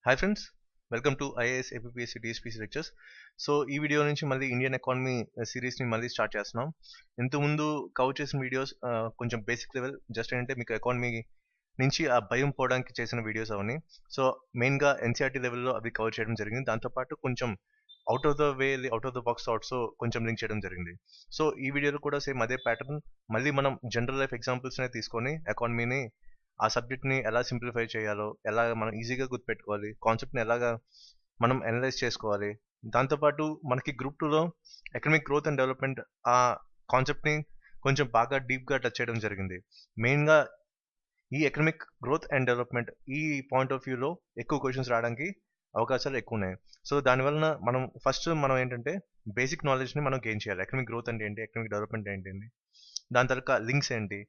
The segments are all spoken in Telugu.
Hi friends, welcome to IAS APSC TSPC lectures. So ఈ వీడియో నుంచి మళ్ళీ ఇండియన్ ఎకానమీ సిరీస్ని మళ్ళీ స్టార్ట్ చేస్తున్నాం. ఇంతకుముందు కవర్ చేసిన వీడియోస్ కొంచెం బేసిక్ లెవెల్, జస్ట్ ఏంటంటే మీకు ఎకానమీ నుంచి ఆ భయం పోవడానికి చేసిన వీడియోస్ అవన్నీ. సో మెయిన్గా ఎన్సీఆర్టీ లెవెల్లో అవి కవర్ చేయడం జరిగింది. దాంతోపాటు కొంచెం out of the way, out of the box thoughts కొంచెం లింక్ చేయడం జరిగింది. సో ఈ వీడియోలో కూడా సేమ్ అదే ప్యాటర్న్, మళ్ళీ మనం జనరల్ లైఫ్ ఎగ్జాంపుల్స్నే తీసుకొని ఎకానమీని ఆ సబ్జెక్ట్ని ఎలా సింప్లిఫై చేయాలో, ఎలా మనం ఈజీగా గుర్తుపెట్టుకోవాలి, కాన్సెప్ట్ని ఎలాగా మనం అనలైజ్ చేసుకోవాలి. దాంతోపాటు మనకి గ్రూప్ టూలో ఎకనామిక్ గ్రోత్ అండ్ డెవలప్మెంట్ ఆ కాన్సెప్ట్ని కొంచెం బాగా డీప్గా టచ్ చేయడం జరిగింది. మెయిన్గా ఈ ఎకనామిక్ గ్రోత్ అండ్ డెవలప్మెంట్ ఈ పాయింట్ ఆఫ్ వ్యూలో ఎక్కువ క్వశ్చన్స్ రావడానికి అవకాశాలు ఎక్కువ ఉన్నాయి. సో దానివల్ల మనం ఏంటంటే బేసిక్ నాలెడ్జ్ని మనం గెయిన్ చేయాలి. ఎకనామిక్ గ్రోత్ అంటే ఏంటి, ఎకనామిక్ డెవలప్మెంట్ ఏంటి, దాని తర్వాత లింక్స్ ఏంటి,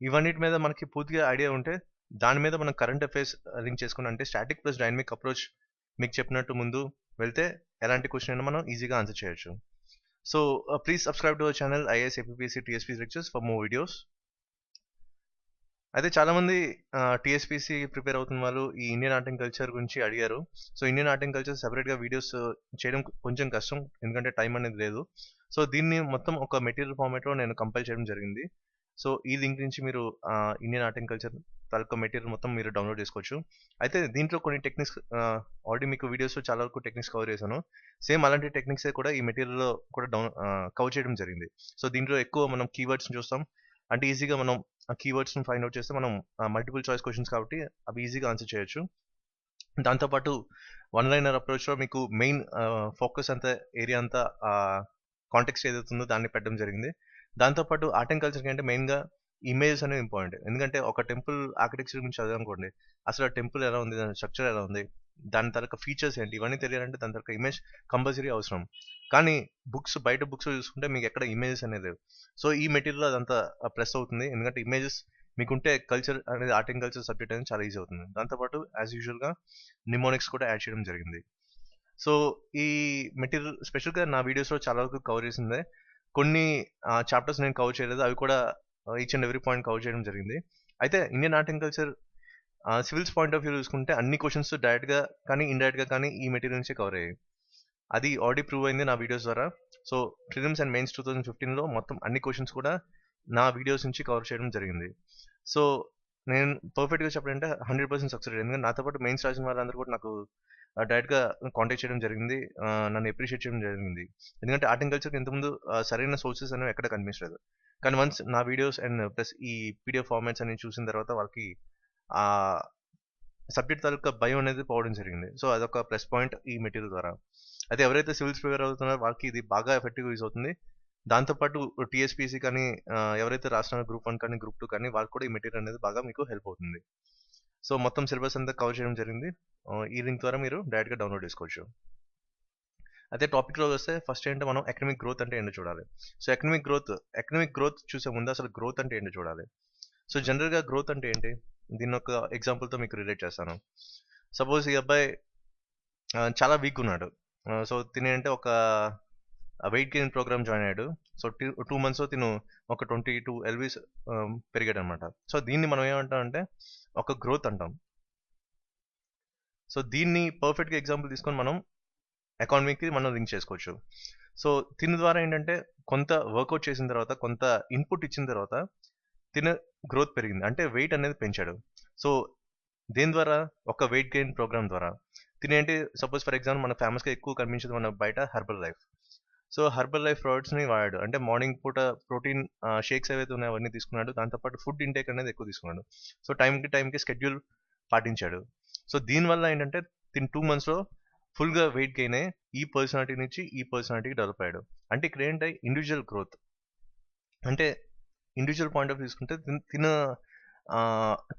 ఇవన్నిటి మీద మనకి పూర్తిగా ఐడియా ఉంటే దాని మీద మనం కరెంట్ అఫైర్స్ లింక్ చేసుకుని, అంటే స్టాటిక్ ప్లస్ డైనమిక్ అప్రోచ్ మీకు చెప్పినట్టు ముందు వెళ్తే ఎలాంటి క్వశ్చన్ అయినా మనం ఈజీగా ఆన్సర్ చేయొచ్చు. So please subscribe to our channel IAS APSC TSPC lectures for more videos. అయితే చాలామంది టీఎస్పీసీ ప్రిపేర్ అవుతున్న వాళ్ళు ఈ ఇండియన్ ఆర్ట్ అండ్ కల్చర్ గురించి అడిగారు. So Indian art and culture సెపరేట్గా వీడియోస్ చేయడం కొంచెం కష్టం, ఎందుకంటే టైం అనేది లేదు. సో దీన్ని మొత్తం ఒక మెటీరియల్ ఫార్మాట్లో నేను కంపైల్ చేయడం జరిగింది. సో ఈ లింక్ నుంచి మీరు Indian art and culture taluka material మొత్తం మీరు డౌన్లోడ్ చేసుకోవచ్చు. అయితే దీంట్లో కొన్ని టెక్నిక్స్ ఆల్రెడీ మీకు వీడియోస్లో చాలా వరకు టెక్నిక్స్ కవర్ చేశాను. సేమ్ అలాంటి టెక్నిక్సే కూడా ఈ మెటీరియల్లో కూడా కవర్ చేయడం జరిగింది. సో దీంట్లో ఎక్కువ మనం కీవర్డ్స్ని చూస్తాం. అంటే ఈజీగా మనం ఆ కీవర్డ్స్ని ఫైండ్ అవుట్ చేస్తే మనం మల్టిపుల్ చాయిస్ క్వశ్చన్స్ కాబట్టి అవి ఈజీగా ఆన్సర్ చేయొచ్చు. దాంతోపాటు వన్ లైనర్ అప్రోచ్లో మీకు మెయిన్ ఫోకస్ అంతా ఏరియా అంతా కాంటెక్స్ట్ ఏదైతుందో దాన్ని పెట్టడం జరిగింది. దాంతోపాటు ఆర్ట్ అండ్ కల్చర్కి అంటే మెయిన్గా ఇమేజెస్ అనేవి ఇంపార్టెంట్. ఎందుకంటే ఒక టెంపుల్ ఆర్కిటెక్చర్ గురించి చదవాలనుకోండి, అసలు ఆ టెంపుల్ ఎలా ఉంది, దాని స్ట్రక్చర్ ఎలా ఉంది, దాని తరక ఫీచర్స్ ఏంటి, ఇవన్నీ తెలియాలంటే దాని తరక ఇమేజ్ కంపల్సరీ అవసరం. కానీ బయట బుక్స్ చూసుకుంటే మీకు ఎక్కడ ఇమేజెస్ అనేది లేవు. సో ఈ మెటీరియల్ అదంతా ప్లస్ అవుతుంది, ఎందుకంటే ఇమేజెస్ మీకుంటే కల్చర్ అనేది, ఆర్ట్ అండ్ కల్చర్ సబ్జెక్ట్ అనేది చాలా ఈజీ అవుతుంది. దాంతోపాటు యాజ్ యూజువల్గా నిమోనిక్స్ కూడా యాడ్ చేయడం జరిగింది. సో ఈ మెటీరియల్ స్పెషల్గా నా వీడియోస్లో చాలా వరకు కవర్ చేసిందే. కొన్ని చాప్టర్స్ నేను కవర్ చేయలేదు, అవి కూడా each and every point cover చేయడం జరిగింది. అయితే Indian art and culture civils point of view చూసుకుంటే అన్ని క్వశ్చన్స్ డైరెక్ట్గా కానీ ఇండైరెక్ట్గా కానీ ఈ మెటీరియల్ నుంచే కవర్ అయ్యాయి. అది ఆల్రెడీ ప్రూవ్ అయింది నా వీడియోస్ ద్వారా. సో ప్రిలిమ్స్ అండ్ మెయిన్స్ 2015లో మొత్తం అన్ని క్వశ్చన్స్ కూడా నా వీడియోస్ నుంచి కవర్ చేయడం జరిగింది. సో నేను పర్ఫెక్ట్గా చెప్పాలంటే 100% సక్సెస్, ఎందుకంటే నాతో పాటు మెయిన్స్ రాసిన వాళ్ళందరూ కూడా నాకు డైరెక్ట్గా కాంటాక్ట్ చేయడం జరిగింది, నన్ను అప్రిషియేట్ చేయడం జరిగింది. ఎందుకంటే ఆర్ట్ అండ్ కల్చర్కి ఇంతకుముందు సరైన సోర్సెస్ అనేవి ఎక్కడ కనిపించలేదు. కానీ వన్స్ నా వీడియోస్ అండ్ ప్లస్ ఈ పీడిఎఫ్ ఫార్మాట్స్ అనేవి చూసిన తర్వాత వాళ్ళకి ఆ సబ్జెక్ట్ తాలూకా భయం అనేది పోవడం జరిగింది. సో అదొక ప్లస్ పాయింట్ ఈ మెటీరియల్ ద్వారా. అయితే ఎవరైతే సివిల్స్ ప్రిపేర్ అవుతున్నారో వాళ్ళకి ఇది బాగా ఎఫెక్టివ్గా యూజ్ అవుతుంది. దాంతోపాటు టీఎస్పీసీ కానీ ఎవరైతే రాస్తున్న గ్రూప్ 1 కానీ గ్రూప్ 2 కానీ వాళ్ళకి కూడా ఈ మెటీరియల్ అనేది బాగా మీకు హెల్ప్ అవుతుంది. సో మొత్తం సిలబస్ అంతా కవర్ చేయడం జరిగింది. ఈ లింక్ ద్వారా మీరు డైరెక్ట్గా డౌన్లోడ్ చేసుకోవచ్చు. అదే టాపిక్లో వస్తే ఫస్ట్ ఏంటంటే మనం ఎకనామిక్ గ్రోత్ అంటే ఏంటో చూడాలి. సో ఎకనామిక్ గ్రోత్ చూసే ముందు అసలు గ్రోత్ అంటే ఏంటో చూడాలి. సో జనరల్గా గ్రోత్ అంటే ఏంటి, దీన్ని ఒక ఎగ్జాంపుల్తో మీకు రిలేట్ చేస్తాను. సపోజ్ ఈ అబ్బాయి చాలా వీక్ ఉన్నాడు. సో తినేంటే ఒక వెయిట్ గెయిన్ ప్రోగ్రామ్ జాయిన్ అయ్యాడు. సో 2 months తిను ఒక 22 LBs పెరిగాడు అనమాట. సో దీన్ని మనం ఏమంటాం అంటే ఒక గ్రోత్ అంటాం. సో దీన్ని పర్ఫెక్ట్గా ఎగ్జాంపుల్ తీసుకొని మనం ఎకానమీకి మనం లింక్ చేసుకోవచ్చు. సో దీని ద్వారా ఏంటంటే కొంత వర్కౌట్ చేసిన తర్వాత, కొంత ఇన్పుట్ ఇచ్చిన తర్వాత తిన గ్రోత్ పెరిగింది, అంటే వెయిట్ అనేది పెంచాడు. సో దేని ద్వారా, ఒక వెయిట్ గెయిన్ ప్రోగ్రామ్ ద్వారా. తినేంటి సపోజ్ ఫర్ ఎగ్జాంపుల్ మన ఫేమస్గా ఎక్కువ కనిపించేది మన బయట herbal life. So herbal life ప్రోడక్ట్స్ని వాడాడు, అంటే మార్నింగ్ పూట ప్రోటీన్ షేక్స్ ఏవైతే ఉన్నాయో అవన్నీ తీసుకున్నాడు. దాంతోపాటు ఫుడ్ ఇంటేక్ అనేది ఎక్కువ తీసుకున్నాడు. సో టైంకి స్కెడ్యూల్ పాటించాడు. సో దీనివల్ల ఏంటంటే 2 monthsలో ఫుల్గా వెయిట్ గెయిన్ అయ్యి ఈ పర్సనాలిటీ నుంచి ఈ పర్సనాలిటీకి డెవలప్ అయ్యాడు. అంటే ఇక్కడ ఏంటి ఇండివిజువల్ గ్రోత్, అంటే ఇండివిజువల్ పాయింట్ ఆఫ్ తీసుకుంటే తిన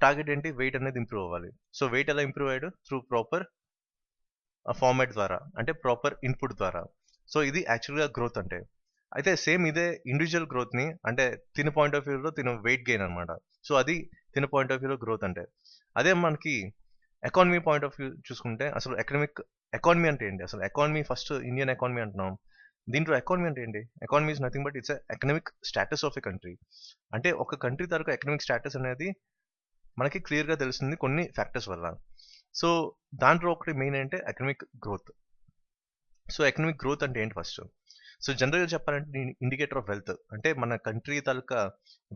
టార్గెట్ ఏంటి, వెయిట్ అనేది ఇంప్రూవ్ అవ్వాలి. సో వెయిట్ ఎలా ఇంప్రూవ్ అయ్యాడు, త్రూ ప్రాపర్ ఫార్మాట్ ద్వారా, అంటే ప్రాపర్ ఇన్పుట్ ద్వారా. సో ఇది యాక్చువల్గా గ్రోత్ అంటే. అయితే సేమ్ ఇదే ఇండివిజువల్ గ్రోత్ని అంటే తిన పాయింట్ ఆఫ్ వ్యూలో తిన వెయిట్ గెయిన్ అనమాట. సో అది తిన పాయింట్ ఆఫ్ వ్యూలో గ్రోత్ అంటే. అదే మనకి ఎకానమీ పాయింట్ ఆఫ్ వ్యూ చూసుకుంటే అసలు ఎకానమీ అంటే ఏంటి, అసలు ఎకానమీ ఫస్ట్ ఇండియన్ ఎకానమీ అంటున్నాం. దీంట్లో ఎకానమీ అంటే ఏంటి, economy is nothing but it's economic status of a country. అంటే ఒక కంట్రీ తరపు ఎకనామిక్ స్టేటస్ అనేది మనకి క్లియర్గా తెలుస్తుంది కొన్ని ఫ్యాక్టర్స్ వల్ల. సో దాంట్లో ఒకటి మెయిన్ అంటే economic growth. So economic growth అంటే ఏంటి ఫస్ట్? సో జనరల్గా చెప్పాలంటే ఇండికేటర్ ఆఫ్ వెల్త్, అంటే మన కంట్రీ తాలూకా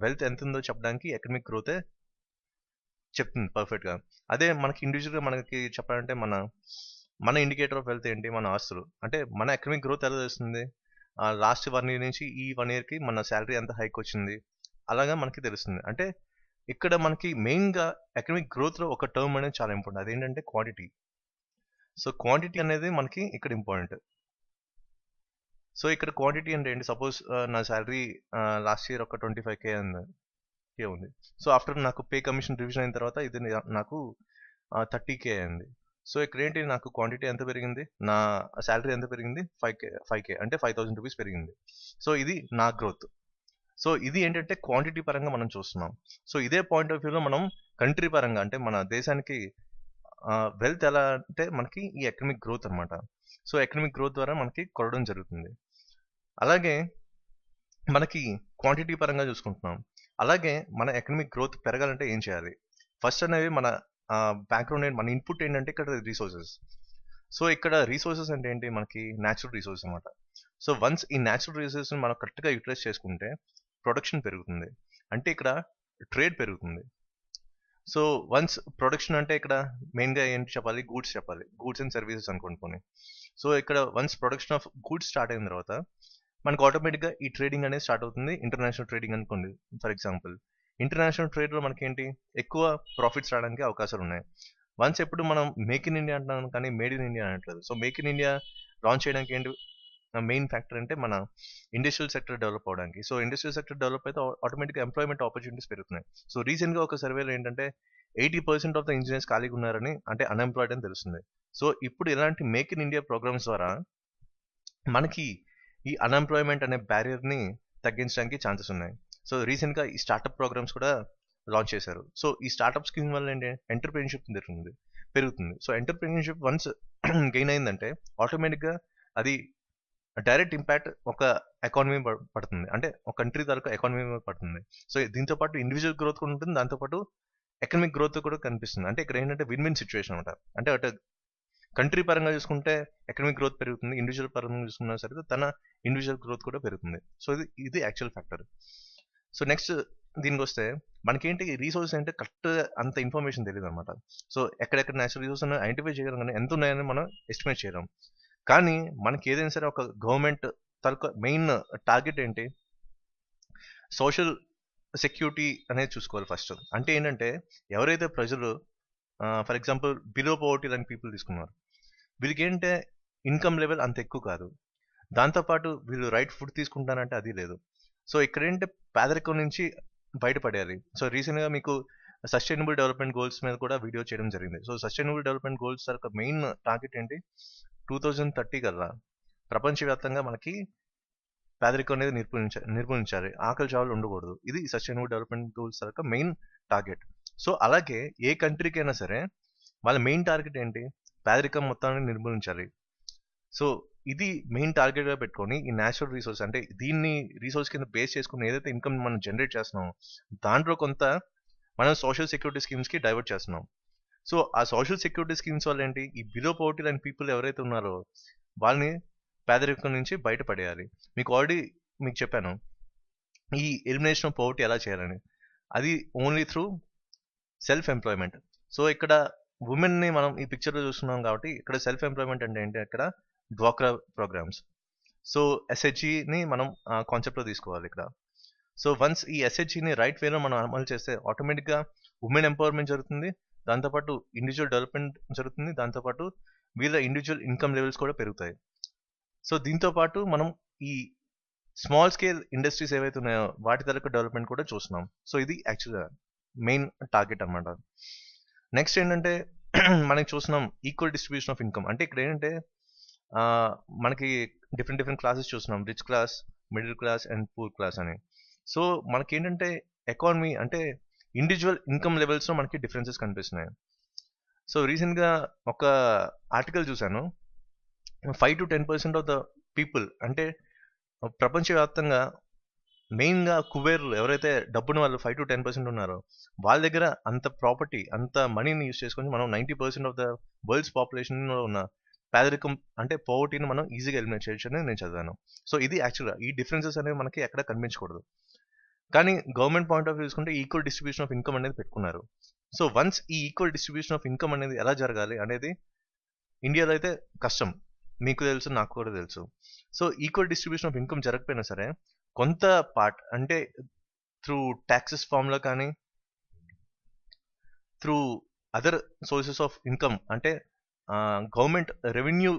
వెల్త్ ఎంత ఉందో చెప్పడానికి ఎకనామిక్ గ్రోతే చెప్తుంది పర్ఫెక్ట్గా. అదే మనకి ఇండివిజువల్గా మనకి చెప్పాలంటే మన ఇండికేటర్ ఆఫ్ వెల్త్ ఏంటి? మన ఆస్తులు. అంటే మన ఎకనామిక్ గ్రోత్ ఎలా తెలుస్తుంది? లాస్ట్ 1 ఇయర్ నుంచి ఈ 1 ఇయర్కి మన శాలరీ ఎంత హైక్ వచ్చింది, అలాగా మనకి తెలుస్తుంది. అంటే ఇక్కడ మనకి మెయిన్గా ఎకనామిక్ గ్రోత్లో ఒక టర్మ్ అనేది చాలా ఇంపార్టెంట్, అదేంటంటే క్వాంటిటీ. సో క్వాంటిటీ అనేది మనకి ఇక్కడ ఇంపార్టెంట్. సో ఇక్కడ క్వాంటిటీ అంటే ఏంటి? సపోజ్ నా శాలరీ లాస్ట్ ఇయర్ ఒక 25K ఉంది. సో ఆఫ్టర్ నాకు పే కమిషన్ రివిజన్ అయిన తర్వాత ఇది నాకు 30K అయింది. సో ఇక్కడ ఏంటి, నాకు క్వాంటిటీ ఎంత పెరిగింది? నా శాలరీ ఎంత పెరిగింది? 5K అంటే 5,000 రూపీస్ పెరిగింది. సో ఇది నా గ్రోత్. సో ఇది ఏంటంటే క్వాంటిటీ పరంగా మనం చూస్తున్నాం. సో ఇదే పాయింట్ ఆఫ్ వ్యూలో మనం కంట్రీ పరంగా అంటే మన దేశానికి వెల్త్ ఎలా అంటే మనకి ఈ ఎకనామిక్ గ్రోత్ అనమాట. సో ఎకనామిక్ గ్రోత్ ద్వారా మనకి కొరడం జరుగుతుంది. అలాగే మనకి క్వాంటిటీ పరంగా చూసుకుంటున్నాం. అలాగే మన ఎకనామిక్ గ్రోత్ పెరగాలంటే ఏం చేయాలి? ఫస్ట్ అనేవి మన బ్యాక్గ్రౌండ్, మన ఇన్పుట్ ఏంటంటే ఇక్కడ రీసోర్సెస్. సో ఇక్కడ రీసోర్సెస్ అంటే ఏంటి? మనకి న్యాచురల్ రిసోర్సెస్ అనమాట. సో వన్స్ ఈ న్యాచురల్ రిసోర్సెస్ని మనం కరెక్ట్గా యూటిలైజ్ చేసుకుంటే ప్రొడక్షన్ పెరుగుతుంది, అంటే ఇక్కడ ట్రేడ్ పెరుగుతుంది. సో వన్స్ ప్రొడక్షన్ అంటే ఇక్కడ మెయిన్గా ఏంటి చెప్పాలి? గూడ్స్ చెప్పాలి, గూడ్స్ అండ్ సర్వీసెస్ అనుకుంటున్నాను. సో ఇక్కడ once production of goods start అయిన తర్వాత మనకు ఆటోమేటిక్గా ఈ ట్రేడింగ్ అనేది స్టార్ట్ అవుతుంది. ఇంటర్నేషనల్ ట్రేడింగ్ అనుకోండి ఫర్ ఎగ్జాంపుల్. ఇంటర్నేషనల్ ట్రేడ్లో మనకి ఏంటి, ఎక్కువ ప్రాఫిట్స్ రావడానికి అవకాశాలు ఉన్నాయి. వన్స్ ఎప్పుడు మనం మేక్ ఇన్ ఇండియా అంటున్నాం కానీ మేడ్ ఇన్ ఇండియా అనట్లేదు. So make in India launch చేయడానికి ఏంటి మెయిన్ ఫ్యాక్టర్ అంటే మన ఇండస్ట్రియల్ సెక్టర్ డెవలప్ అవడానికి. సో ఇండస్ట్రియల్ సెక్టర్ డెవలప్ అయితే ఆటోమేటిక్గా ఎంప్లాయ్మెంట్ ఆపర్చునిటీస్ పెరుగుతున్నాయి. సో రీసెంట్గా ఒక సర్వేలో ఏంటంటే 80% ఆఫ్ ద ఇంజనీర్స్ ఖాళీగా ఉన్నారని, అంటే అన్ఎంప్లాయిడ్ అని తెలుస్తుంది. సో ఇప్పుడు ఇలాంటి మేక్ ఇన్ ఇండియా ప్రోగ్రామ్స్ ద్వారా మనకి ఈ అన్ఎంప్లాయ్మెంట్ అనే బ్యారియర్ని తగ్గించడానికి ఛాన్సెస్ ఉన్నాయి. సో రీసెంట్గా ఈ స్టార్టప్ ప్రోగ్రామ్స్ కూడా లాంచ్ చేశారు. సో ఈ స్టార్టప్ స్కీమ్ వల్ల ఏంటి, ఎంటర్ప్రెన్యూర్షిప్ పెరుగుతుంది. సో ఎంటర్ప్రెన్యూర్షిప్ వన్స్ గెయిన్ అయిందంటే ఆటోమేటిక్గా అది డైరెక్ట్ ఇంపాక్ట్ ఒక ఎకానమీ పడుతుంది, అంటే ఒక కంట్రీ తాలూకా ఎకానమీ పడుతుంది. సో దీంతో పాటు ఇండివిజువల్ గ్రోత్ కూడా ఉంటుంది, దాంతోపాటు ఎకనామిక్ గ్రోత్ కూడా కనిపిస్తుంది. అంటే ఇక్కడ ఏంటంటే విన్ విన్ సిచ్యువేషన్ అనమాట. అంటే అటు కంట్రీ పరంగా చూసుకుంటే ఎకనామిక్ గ్రోత్ పెరుగుతుంది, ఇండివిజువల్ పరంగా చూసుకున్నా సరే తన ఇండివిజువల్ గ్రోత్ కూడా పెరుగుతుంది. సో ఇది యాక్చువల్ ఫ్యాక్టర్. సో నెక్స్ట్ దీనికి వస్తే మనకేంటి, రీసోర్సెస్ అంటే కరెక్ట్ అంత ఇన్ఫర్మేషన్ తెలియదు అనమాట. సో ఎక్కడెక్కడ న్యాచురల్ రిసోర్సెస్ ఐడెంటిఫై చేయగలం కానీ ఎంత ఉన్నాయని మనం ఎస్టిమేట్ చేయలేం. కానీ మనకి ఏదైనా సరే ఒక గవర్నమెంట్ తాలూకా మెయిన్ టార్గెట్ ఏంటి, సోషల్ సెక్యూరిటీ అనేది చూసుకోవాలి ఫస్ట్. అంటే ఏంటంటే ఎవరైతే ప్రజలు ఫర్ ఎగ్జాంపుల్ బిలో పవర్టీ లాంటి పీపుల్ తీసుకున్నారు, వీళ్ళకి ఏంటంటే ఇన్కమ్ లెవెల్ అంత ఎక్కువ కాదు, దాంతోపాటు వీళ్ళు రైట్ ఫుడ్ తీసుకుంటారంటే అది లేదు. సో ఇక్కడ ఏంటంటే పేదరికం నుంచి బయటపడేయాలి. సో రీసెంట్గా మీకు సస్టైనబుల్ డెవలప్మెంట్ గోల్స్ మీద కూడా వీడియో చేయడం జరిగింది. సో సస్టైనబుల్ డెవలప్మెంట్ గోల్స్ యొక్క మెయిన్ టార్గెట్ ఏంటి, 2030 కల్లా ప్రపంచవ్యాప్తంగా మనకి పేదరికం అనేది నిర్మూలించాలి, ఆకలి చావులు ఉండకూడదు. ఇది సస్టైనబుల్ డెవలప్మెంట్ గోల్స్ యొక్క మెయిన్ టార్గెట్. సో అలాగే ఏ కంట్రీకి అయినా సరే వాళ్ళ మెయిన్ టార్గెట్ ఏంటి, పేదరికం మొత్తాన్ని నిర్మూలించాలి. సో ఇది మెయిన్ టార్గెట్గా పెట్టుకొని ఈ న్యాచురల్ రిసోర్స్ అంటే దీన్ని రిసోర్స్ కింద బేస్ చేసుకుని ఏదైతే ఇన్కమ్ మనం జనరేట్ చేస్తున్నామో దాంట్లో కొంత మనం సోషల్ సెక్యూరిటీ స్కీమ్స్కి డైవర్ట్ చేస్తున్నాం. సో ఆ సోషల్ సెక్యూరిటీ స్కీమ్స్ వల్ల ఏంటి, ఈ బిలో పవర్టీ లైన్ పీపుల్ ఎవరైతే ఉన్నారో వాళ్ళని పేదరికం నుంచి బయటపడేయాలి. మీకు చెప్పాను ఈ ఎలిమినేషన్ ఆఫ్ పవర్టీ ఎలా చేయాలని. అది only through self employment. So ఇక్కడ ఉమెన్ని మనం ఈ పిక్చర్లో చూస్తున్నాం కాబట్టి ఇక్కడ సెల్ఫ్ ఎంప్లాయ్మెంట్ అంటే ఏంటి, ఇక్కడ డ్వాక్రా ప్రోగ్రామ్స్. సో ఎస్హెచ్జిని మనం కాన్సెప్ట్లో తీసుకోవాలి ఇక్కడ. సో వన్స్ ఈ ఎస్హెచ్జిని రైట్ వేలో మనం అమలు చేస్తే ఆటోమేటిక్గా ఉమెన్ ఎంపవర్మెంట్ జరుగుతుంది, దాంతోపాటు ఇండివిజువల్ డెవలప్మెంట్ జరుగుతుంది, దాంతోపాటు వీళ్ళ ఇండివిజువల్ ఇన్కమ్ లెవెల్స్ కూడా పెరుగుతాయి. సో దీంతో పాటు మనం ఈ స్మాల్ స్కేల్ ఇండస్ట్రీస్ ఏవైతే ఉన్నాయో వాటి తరగతి డెవలప్మెంట్ కూడా చూస్తున్నాం. సో ఇది యాక్చువల్గా మెయిన్ టార్గెట్ అనమాట. నెక్స్ట్ ఏంటంటే మనకి చూస్తున్నాం ఈక్వల్ డిస్ట్రిబ్యూషన్ ఆఫ్ ఇన్కమ్. అంటే ఇక్కడ ఏంటంటే మనకి డిఫరెంట్ క్లాసెస్ చూస్తున్నాం, rich class, middle class and poor class అని. సో మనకి ఏంటంటే ఎకానమీ అంటే ఇండివిజువల్ ఇన్కమ్ లెవెల్స్లో మనకి డిఫరెన్సెస్ కనిపిస్తున్నాయి. సో రీసెంట్గా ఒక ఆర్టికల్ చూశాను, 5 to 10% ఆఫ్ ద పీపుల్ అంటే ప్రపంచవ్యాప్తంగా మెయిన్‌గా కుబేర్లు ఎవరైతే డబ్బున్న వాళ్ళు 5-10% ఉన్నారో, వాళ్ళ దగ్గర అంత ప్రాపర్టీ, అంత మనీని యూజ్ చేసుకొని మనం 90% ఆఫ్ ద వరల్డ్స్ పాపులేషన్‌లో ఉన్న పేదరికం అంటే పోవర్టీని మనం ఈజీగా ఎలిమినేట్ చేయొచ్చని నేను చదివాను. సో ఇది యాక్చువల్‌గా ఈ డిఫరెన్సెస్ అనేవి మనకి ఎక్కడ కనిపించకూడదు. కానీ గవర్నమెంట్ పాయింట్ ఆఫ్ వ్యూ చూసుకుంటే ఈక్వల్ డిస్ట్రిబ్యూషన్ ఆఫ్ ఇన్కమ్ అనేది పెట్టుకున్నారు. సో వన్స్ ఈ ఈక్వల్ డిస్ట్రిబ్యూషన్ ఆఫ్ ఇన్కమ్ అనేది ఎలా జరగాలి అనేది ఇండియాలో అయితే కష్టం. మీకు తెలుసు, నాకు కూడా తెలుసు. So equal distribution of income జరగకపోయినా సరే కొంత పార్ట్ అంటే త్రూ టాక్సెస్ ఫామ్‌లో కానీ, through other sources of income అంటే గవర్నమెంట్ రెవెన్యూ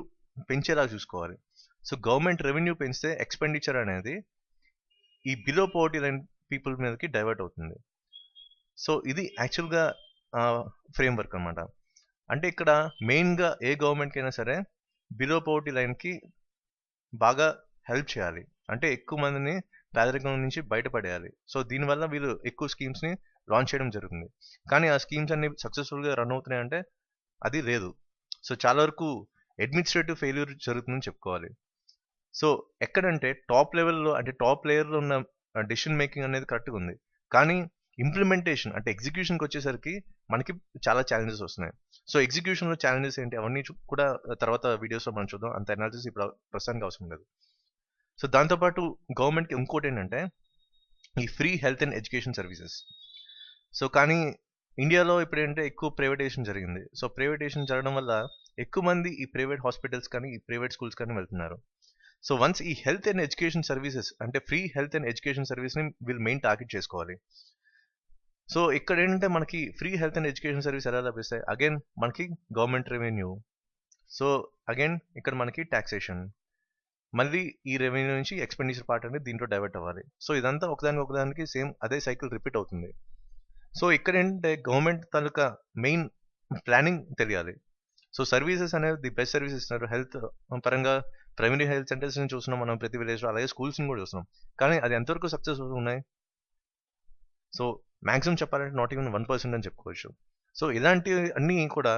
పెంచేలా చూసుకోవాలి. సో గవర్నమెంట్ రెవెన్యూ పెంచితే ఎక్స్‌పెండిచర్ అనేది ఈ బిలో పోవర్టీ లైన్ పీపుల్ మీదకి డైవర్ట్ అవుతుంది. సో ఇది యాక్చువల్‌గా ఫ్రేమ్‌వర్క్ అన్నమాట. అంటే ఇక్కడ మెయిన్‌గా ఏ గవర్నమెంట్‌కైనా సరే బిలో పోవర్టీ లైన్‌కి బాగా హెల్ప్ చేయాలి. అంటే ఎక్కువ మందిని పేదరికం నుంచి బయటపడేయాలి. సో దీనివల్ల వీళ్ళు ఎక్కువ స్కీమ్స్‌ని లాంచ్ చేయడం జరుగుతుంది. కానీ ఆ స్కీమ్స్ అన్ని సక్సెస్‌ఫుల్‌గా రన్ అవుతున్నాయంటే అది లేదు. సో చాలా వరకు అడ్మినిస్ట్రేటివ్ ఫెయిల్యూర్ జరుగుతుందని చెప్పుకోవాలి. సో ఎక్కడంటే టాప్ లెవెల్‌లో అంటే టాప్ లేయర్‌లో ఉన్న డెసిషన్ మేకింగ్ అనేది కరెక్ట్‌గా ఉంది. కానీ ఇంప్లిమెంటేషన్ అంటే ఎగ్జిక్యూషన్‌కొచ్చేసరికి మనకి చాలా ఛాలెంజెస్ వస్తున్నాయి. సో ఎగ్జిక్యూషన్‌లో ఛాలెంజెస్ ఏంటి అవన్నీ కూడా తర్వాత వీడియోస్‌లో మనం చూద్దాం. అంత అనాలిసిస్ ఇప్పుడు ప్రస్తుతానికి అవసరం లేదు. సో దాంతో పాటు గవర్నమెంట్‌కి ఇంకోటేంటంటే ఈ free health and education services. So కానీ ఇండియాలో ఇప్పుడేంటే ఎక్కువ ప్రైవేటైజేషన్ జరిగింది. సో ప్రైవేటైజేషన్ జరగడం వల్ల ఎక్కువ మంది ఈ ప్రైవేట్ హాస్పిటల్స్ కానీ, ఈ ప్రైవేట్ స్కూల్స్ కానీ వెళ్తున్నారు. సో వన్స్ ఈ హెల్త్ అండ్ ఎడ్యుకేషన్ సర్వీసెస్ అంటే ఫ్రీ హెల్త్ అండ్ ఎడ్యుకేషన్ సర్వీస్‌ని వీళ్ళు మెయిన్ టార్గెట్ చేసుకోవాలి. సో ఇక్కడేంటంటే మనకి free health and education service ఎలా లభిస్తాయి? అగైన్ మనకి గవర్నమెంట్ రెవెన్యూ. సో అగైన్ ఇక్కడ మనకి టాక్సేషన్. మళ్ళీ ఈ రెవెన్యూ నుంచి ఎక్స్‌పెండిచర్ పార్ట్ అనేది దీంట్లో డైవర్ట్ అవ్వాలి. సో ఇదంతా ఒకదానికి సేమ్ అదే సైకిల్ రిపీట్ అవుతుంది. సో ఇక్కడేంటంటే గవర్నమెంట్ తాలూకా మెయిన్ ప్లానింగ్ తెలియాలి. సో సర్వీసెస్ అనేది ది బెస్ట్ సర్వీసెస్ ఇస్తున్నారు. హెల్త్ పరంగా ప్రైమరీ హెల్త్ సెంటర్స్‌ని చూస్తున్నాం మనం ప్రతి విలేజ్‌లో. అలాగే స్కూల్స్‌ని కూడా చూస్తున్నాం. కానీ అది ఎంతవరకు సక్సెస్‌ఫుల్ ఉన్నాయి? సో మాక్సిమం చెప్పాలంటే నాట్ ఈవెన్ 1% అని చెప్పుకోవచ్చు. సో ఇలాంటివి అన్నీ కూడా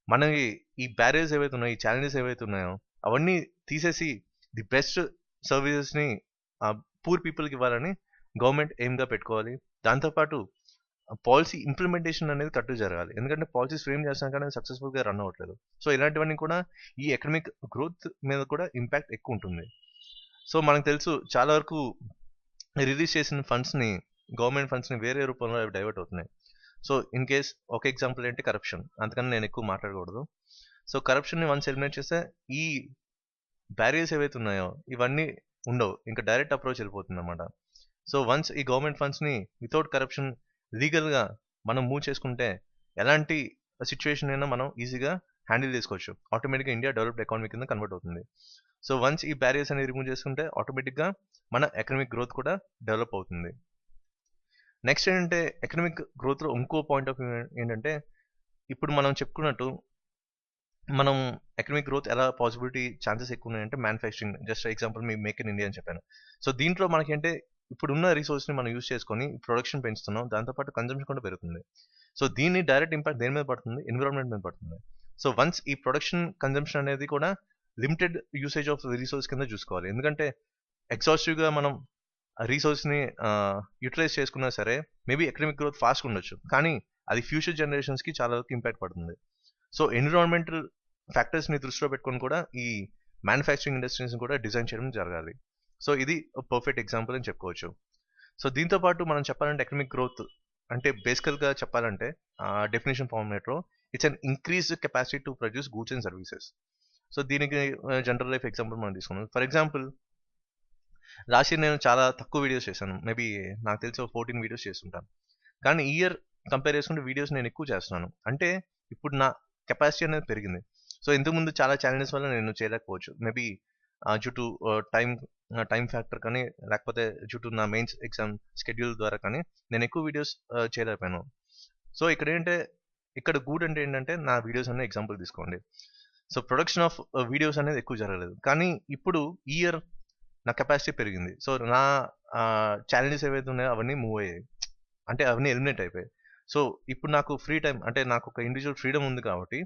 మనవి ఈ బ్యారియర్స్ ఏవైతే ఉన్నాయో, ఈ ఛాలెంజెస్ ఏవైతే ఉన్నాయో అవన్నీ తీసేసి ది బెస్ట్ సర్వీసెస్‌ని పూర్ పీపుల్‌కి ఇవ్వాలని గవర్నమెంట్ ఎయిమ్‌గా పెట్టుకోవాలి. దాంతో పాటు పాలసీ ఇంప్లిమెంటేషన్ అనేది కరెక్ట్‌గా జరగాలి. ఎందుకంటే పాలసీస్ ఫ్రేమ్ చేస్తున్నాం కానీ సక్సెస్‌ఫుల్‌గా రన్ అవ్వట్లేదు. సో ఇలాంటివన్నీ కూడా ఈ ఎకనామిక్ గ్రోత్ మీద కూడా ఇంపాక్ట్ ఎక్కువ ఉంటుంది. సో మనకు తెలుసు చాలా వరకు రిలీజ్ చేసిన ఫండ్స్‌ని, గవర్నమెంట్ ఫండ్స్‌ని వేరే రూపంలో అవి డైవర్ట్ అవుతున్నాయి. సో ఇన్ కేస్ ఒక ఎగ్జాంపుల్ ఏంటి కరప్షన్. అందుకని నేను ఎక్కువ మాట్లాడకూడదు. సో కరప్షన్‌ని వన్స్ ఎలిమినేట్ చేస్తే ఈ బ్యారియర్స్ ఏవైతే ఉన్నాయో ఇవన్నీ ఉండవు. ఇంకా డైరెక్ట్ అప్రోచ్ వెళ్ళిపోతుందన్నమాట. సో వన్స్ ఈ గవర్నమెంట్ ఫండ్స్‌ని వితౌట్ కరప్షన్ లీగల్‌గా మనం మూవ్ చేసుకుంటే ఎలాంటి సిట్యుయేషన్ అయినా మనం ఈజీగా హ్యాండిల్ చేసుకోవచ్చు. ఆటోమేటిక్‌గా ఇండియా డెవలప్డ్ ఎకానమీ కింద కన్వర్ట్ అవుతుంది. సో వన్స్ ఈ బ్యారియర్స్ అనేది రిమూవ్ చేసుకుంటే ఆటోమేటిక్‌గా మన ఎకనామిక్ గ్రోత్ కూడా డెవలప్ అవుతుంది. నెక్స్ట్ ఏంటంటే ఎకనామిక్ గ్రోత్‌లో ఇంకో పాయింట్ ఆఫ్ వ్యూ ఏంటంటే ఇప్పుడు మనం చెప్పుకున్నట్టు మనం ఎకనామిక్ గ్రోత్ ఎలా పాసిబిలిటీ ఛాన్సెస్ ఎక్కువ ఉన్నాయంటే manufacturing just example me make in India అని చెప్పాను. సో దీంట్లో మనకేంటే ఇప్పుడున్న రిసోర్స్‌ని మనం యూజ్ చేసుకొని ప్రొడక్షన్ పెంచుతున్నాం. దాంతో పాటు కన్జంప్షన్ కూడా పెరుగుతుంది. సో దీని డైరెక్ట్ ఇంపాక్ట్ దేని మీద పడుతుంది? ఎన్విరాన్మెంట్ మీద పడుతుంది. సో వన్స్ ఈ ప్రొడక్షన్ కన్జంప్షన్ అనేది కూడా లిమిటెడ్ యూసేజ్ ఆఫ్ రిసోర్స్ కింద చూసుకోవాలి. ఎందుకంటే ఎగ్జాస్టివ్‌గా మనం ఆ రిసోర్స్‌ని యుటిలైజ్ చేసుకున్నా సరే మేబీ ఎకనామిక్ గ్రోత్ ఫాస్ట్‌గా ఉండొచ్చు. కానీ అది ఫ్యూచర్ జనరేషన్స్‌కి చాలా వరకు ఇంపాక్ట్ పడుతుంది. సో ఎన్విరాన్మెంటల్ ఫ్యాక్టర్స్‌ని దృష్టిలో పెట్టుకొని కూడా ఈ మ్యానుఫ్యాక్చరింగ్ ఇండస్ట్రీస్‌ని కూడా డిజైన్ చేయడం జరగాలి. సో ఇది పర్ఫెక్ట్ ఎగ్జాంపుల్ అని చెప్పుకోవచ్చు. సో దీంతో పాటు మనం చెప్పాలంటే ఎకనామిక్ గ్రోత్ అంటే బేసికల్‌గా చెప్పాలంటే డెఫినిషన్ ఫార్మాట్‌లో it's an increased capacity to produce goods and services. So దీనికి జనరల్ లైఫ్ ఎగ్జాంపుల్ మనం తీసుకుందాం. ఫర్ ఎగ్జాంపుల్ లాస్ట్ ఇయర్ నేను చాలా తక్కువ వీడియోస్ చేశాను. మేబీ నాకు తెలిసి ఒక 14 వీడియోస్ చేస్తుంటాను. కానీ ఈ ఇయర్ కంపేర్ చేసుకుంటే వీడియోస్ నేను ఎక్కువ చేస్తున్నాను. అంటే ఇప్పుడు నా కెపాసిటీ అనేది పెరిగింది. సో ఇంతకుముందు చాలా ఛాలెంజెస్ వల్ల నేను చేయలేకపోవచ్చు. Maybe due to time factor కానీ లేకపోతే డ్యూ టు నా మెయిన్స్ ఎగ్జామ్ షెడ్యూల్ ద్వారా కానీ నేను ఎక్కువ వీడియోస్ చేయలేకపోయాను. సో ఇక్కడ ఏంటంటే ఇక్కడ గుడ్ అంటే ఏంటంటే నా వీడియోస్ అనే ఎగ్జాంపుల్ తీసుకోండి. సో ప్రొడక్షన్ ఆఫ్ వీడియోస్ అనేది ఎక్కువ జరగలేదు. కానీ ఇప్పుడు ఈ ఇయర్ నా కెపాసిటీ పెరిగింది. సో నా ఛాలెంజెస్ ఏవైతే ఉన్నాయో అవన్నీ మూవ్ అయ్యాయి. అంటే అవన్నీ ఎలిమినేట్ అయిపోయాయి. సో ఇప్పుడు నాకు ఫ్రీ టైమ్ అంటే నాకు ఒక ఇండివిజువల్ ఫ్రీడమ్ ఉంది కాబట్టి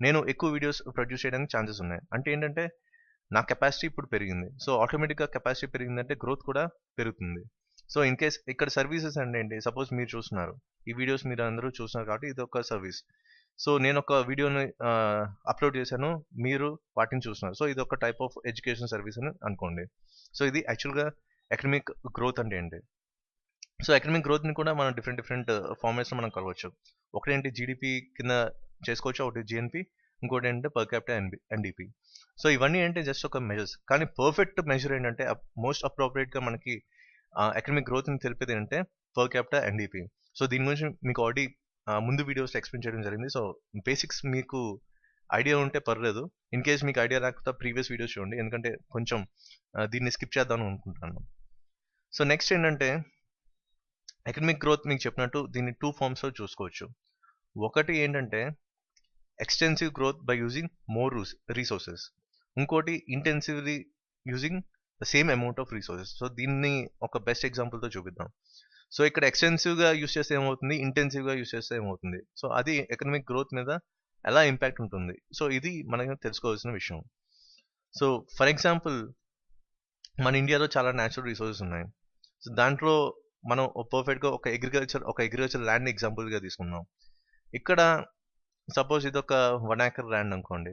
నేను ఎక్కువ వీడియోస్ ప్రొడ్యూస్ చేయడానికి ఛాన్సెస్ ఉన్నాయి. అంటే ఏంటంటే నా కెపాసిటీ ఇప్పుడు పెరిగింది. సో ఆటోమేటిక్గా కెపాసిటీ పెరిగిందంటే గ్రోత్ కూడా పెరుగుతుంది. సో ఇన్ కేస్ ఇక్కడ సర్వీసెస్ అంటే ఏంటి, సపోజ్ మీరు చూస్తున్నారు, ఈ వీడియోస్ మీరు అందరూ చూస్తున్నారు కాబట్టి ఇది ఒక సర్వీస్. సో నేను ఒక వీడియోని అప్లోడ్ చేశాను, మీరు వాటిని చూస్తున్నారు. సో ఇది ఒక టైప్ ఆఫ్ ఎడ్యుకేషన్ సర్వీస్ అని అనుకోండి. సో ఇది యాక్చువల్గా ఎకనమిక్ గ్రోత్ అంటే ఏంటి. సో ఎకనమిక్ గ్రోత్ని కూడా మనం డిఫరెంట్ ఫార్మాట్స్లో మనం కలవచ్చు. ఒకటేంటి జీడిపి కింద చేసుకోవచ్చు, ఒకటి జిఎన్పి, ఇంకోటి ఏంటంటే పర్ క్యాపిటల్ ఎన్డిపి. సో ఇవన్నీ అంటే జస్ట్ ఒక మెజర్స్, కానీ పర్ఫెక్ట్ మెజర్ ఏంటంటే మోస్ట్ అప్రోప్రియేట్గా మనకి ఎకనమిక్ గ్రోత్ని తెలిపేది ఏంటంటే పర్ క్యాపిటల్ ఎన్డిపి. సో దీని గురించి మీకు ఆల్రెడీ ముందు వీడియోస్లో ఎక్స్ప్లెయిన్ చేయడం జరిగింది. సో బేసిక్స్ మీకు ఐడియా ఉంటే పర్లేదు, ఇన్ కేస్ మీకు ఐడియా రాకపోతే ప్రీవియస్ వీడియోస్ చూడండి, ఎందుకంటే కొంచెం దీన్ని స్కిప్ చేద్దాం అనుకుంటున్నాను. సో నెక్స్ట్ ఏంటంటే ఎకనమిక్ గ్రోత్ మీకు చెప్పినట్టు దీన్ని 2 ఫార్మ్స్లో చూసుకోవచ్చు. ఒకటి ఏంటంటే extensive growth by using more resources, ఇంకోటి intensively using the same amount of resources. So దీన్ని ఒక బెస్ట్ ఎగ్జాంపుల్తో చూపిద్దాం. సో ఇక్కడ ఎక్స్టెన్సివ్గా యూస్ చేస్తే ఏమవుతుంది, ఇంటెన్సివ్గా యూస్ చేస్తే ఏమవుతుంది, సో అది ఎకనమిక్ గ్రోత్ మీద ఎలా ఇంపాక్ట్ ఉంటుంది. సో ఇది మనకి తెలుసుకోవాల్సిన విషయం. సో ఫర్ ఎగ్జాంపుల్ మన ఇండియాలో చాలా న్యాచురల్ రిసోర్సెస్ ఉన్నాయి. సో దాంట్లో మనం పర్ఫెక్ట్గా ఒక అగ్రికల్చర్ ల్యాండ్ ఎగ్జాంపుల్గా తీసుకున్నాం. ఇక్కడ సపోజ్ ఇదొక 1 acre ల్యాండ్ అనుకోండి,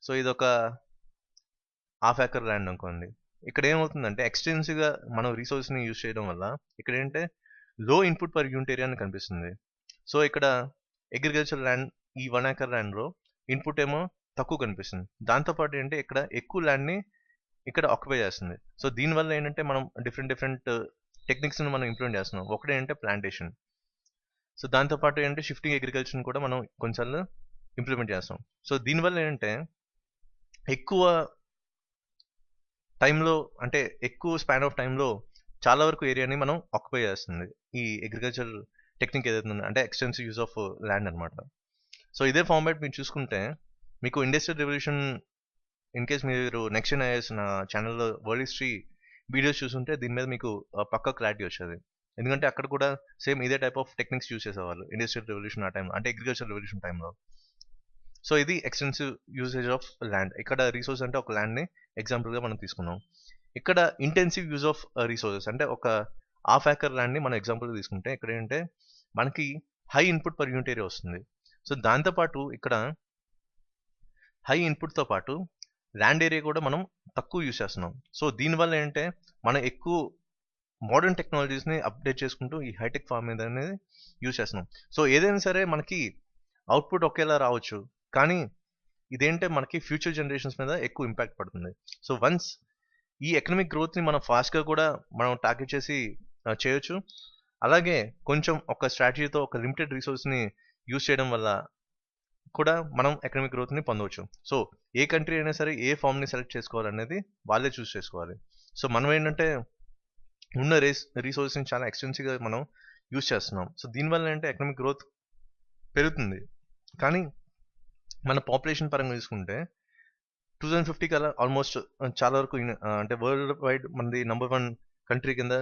సో ఇదొక ½ acre ల్యాండ్ అనుకోండి. ఇక్కడ ఏమవుతుందంటే ఎక్స్టెన్సివ్గా మనం రిసోర్స్ని యూజ్ చేయడం వల్ల ఇక్కడ ఏంటంటే లో ఇన్పుట్ పర్ యూనిట్ ఏరియా అని కనిపిస్తుంది. సో ఇక్కడ అగ్రికల్చర్ ల్యాండ్ ఈ 1 acre ల్యాండ్లో ఇన్పుట్ ఏమో తక్కువ కనిపిస్తుంది. దాంతోపాటు ఏంటంటే ఇక్కడ ఎక్కువ ల్యాండ్ని ఇక్కడ ఆక్యుపై చేస్తుంది. సో దీనివల్ల ఏంటంటే మనం డిఫరెంట్ టెక్నిక్స్ని మనం ఇంప్లిమెంట్ చేస్తున్నాం. ఒకటి ఏంటంటే ప్లాంటేషన్. సో దాంతోపాటు ఏంటంటే షిఫ్టింగ్ అగ్రికల్చర్ని కూడా మనం కొన్నిసార్లు ఇంప్లిమెంట్ చేస్తాం. సో దీనివల్ల ఏంటంటే ఎక్కువ టైంలో, అంటే ఎక్కువ స్పాన్ ఆఫ్ టైంలో చాలా వరకు ఏరియాని మనం ఆక్యుపై చేస్తుంది ఈ అగ్రికల్చర్ టెక్నిక్ ఏదైతే ఉందో, అంటే ఎక్స్టెన్సివ్ యూజ్ ఆఫ్ ల్యాండ్ అనమాట. సో ఇదే ఫార్మాట్ మీరు చూసుకుంటే మీకు ఇండస్ట్రియల్ రెవల్యూషన్, ఇన్ కేస్ మీరు నెక్స్ట్ జెన్ ఐఏఎస్ నా ఛానల్లో వరల్డ్ హిస్టరీ వీడియోస్ చూసుంటే దీని మీద మీకు పక్కా క్లారిటీ వచ్చేది. ఎందుకంటే అక్కడ కూడా సేమ్ ఇదే టైప్ ఆఫ్ టెక్నిక్స్ యూజ్ చేసేవాళ్ళు ఇండస్ట్రియల్ రెవల్యూషన్ ఆ టైం, అంటే అగ్రికల్చర్ రెవల్యూషన్ టైంలో. సో ఇది ఎక్స్టెన్సివ్ యూసేజ్ ఆఫ్ ల్యాండ్. ఇక్కడ రీసోర్స్ అంటే ఒక ల్యాండ్ని ఎగ్జాంపుల్గా మనం తీసుకున్నాం. ఇక్కడ ఇంటెన్సివ్ యూజ్ ఆఫ్ రీసోర్సెస్ అంటే ఒక ½ acre ల్యాండ్ని మనం ఎగ్జాంపుల్గా తీసుకుంటే ఇక్కడ ఏంటంటే మనకి high input per unit area వస్తుంది. సో దాంతోపాటు ఇక్కడ హై ఇన్పుట్తో పాటు ల్యాండ్ ఏరియా కూడా మనం తక్కువ యూజ్ చేస్తున్నాం. సో దీనివల్ల ఏంటంటే మనం ఎక్కువ మోడర్న్ టెక్నాలజీస్ని అప్డేట్ చేసుకుంటూ ఈ హైటెక్ ఫార్మింగ్ అనేది యూజ్ చేస్తున్నాం. సో ఏదైనా సరే మనకి అవుట్పుట్ ఒకేలా రావచ్చు, కానీ ఇదేంటే మనకి ఫ్యూచర్ జనరేషన్స్ మీద ఎక్కువ ఇంపాక్ట్ పడుతుంది. సో వన్స్ ఈ ఎకనమిక్ గ్రోత్ని మనం ఫాస్ట్గా కూడా మనం టార్గెట్ చేసి చేయొచ్చు. అలాగే కొంచెం ఒక స్ట్రాటజీతో ఒక లిమిటెడ్ రిసోర్స్ని యూజ్ చేయడం వల్ల కూడా మనం ఎకనమిక్ గ్రోత్ని పొందవచ్చు. సో ఏ కంట్రీ అయినా సరే ఏ ఫామ్ని సెలెక్ట్ చేసుకోవాలనేది వాళ్ళే చూస్ చేసుకోవాలి. సో మనం ఏంటంటే ఉన్న రీసోర్స్ని చాలా ఎక్స్టెన్సివ్గా మనం యూజ్ చేస్తున్నాం. సో దీనివల్ల ఏంటంటే ఎకనమిక్ గ్రోత్ పెరుగుతుంది, కానీ మన పాపులేషన్ పరంగా తీసుకుంటే 2050 కల్లా ఆల్మోస్ట్ చాలా వరకు అంటే వరల్డ్ వైడ్ మనది నెంబర్ 1 కంట్రీ కింద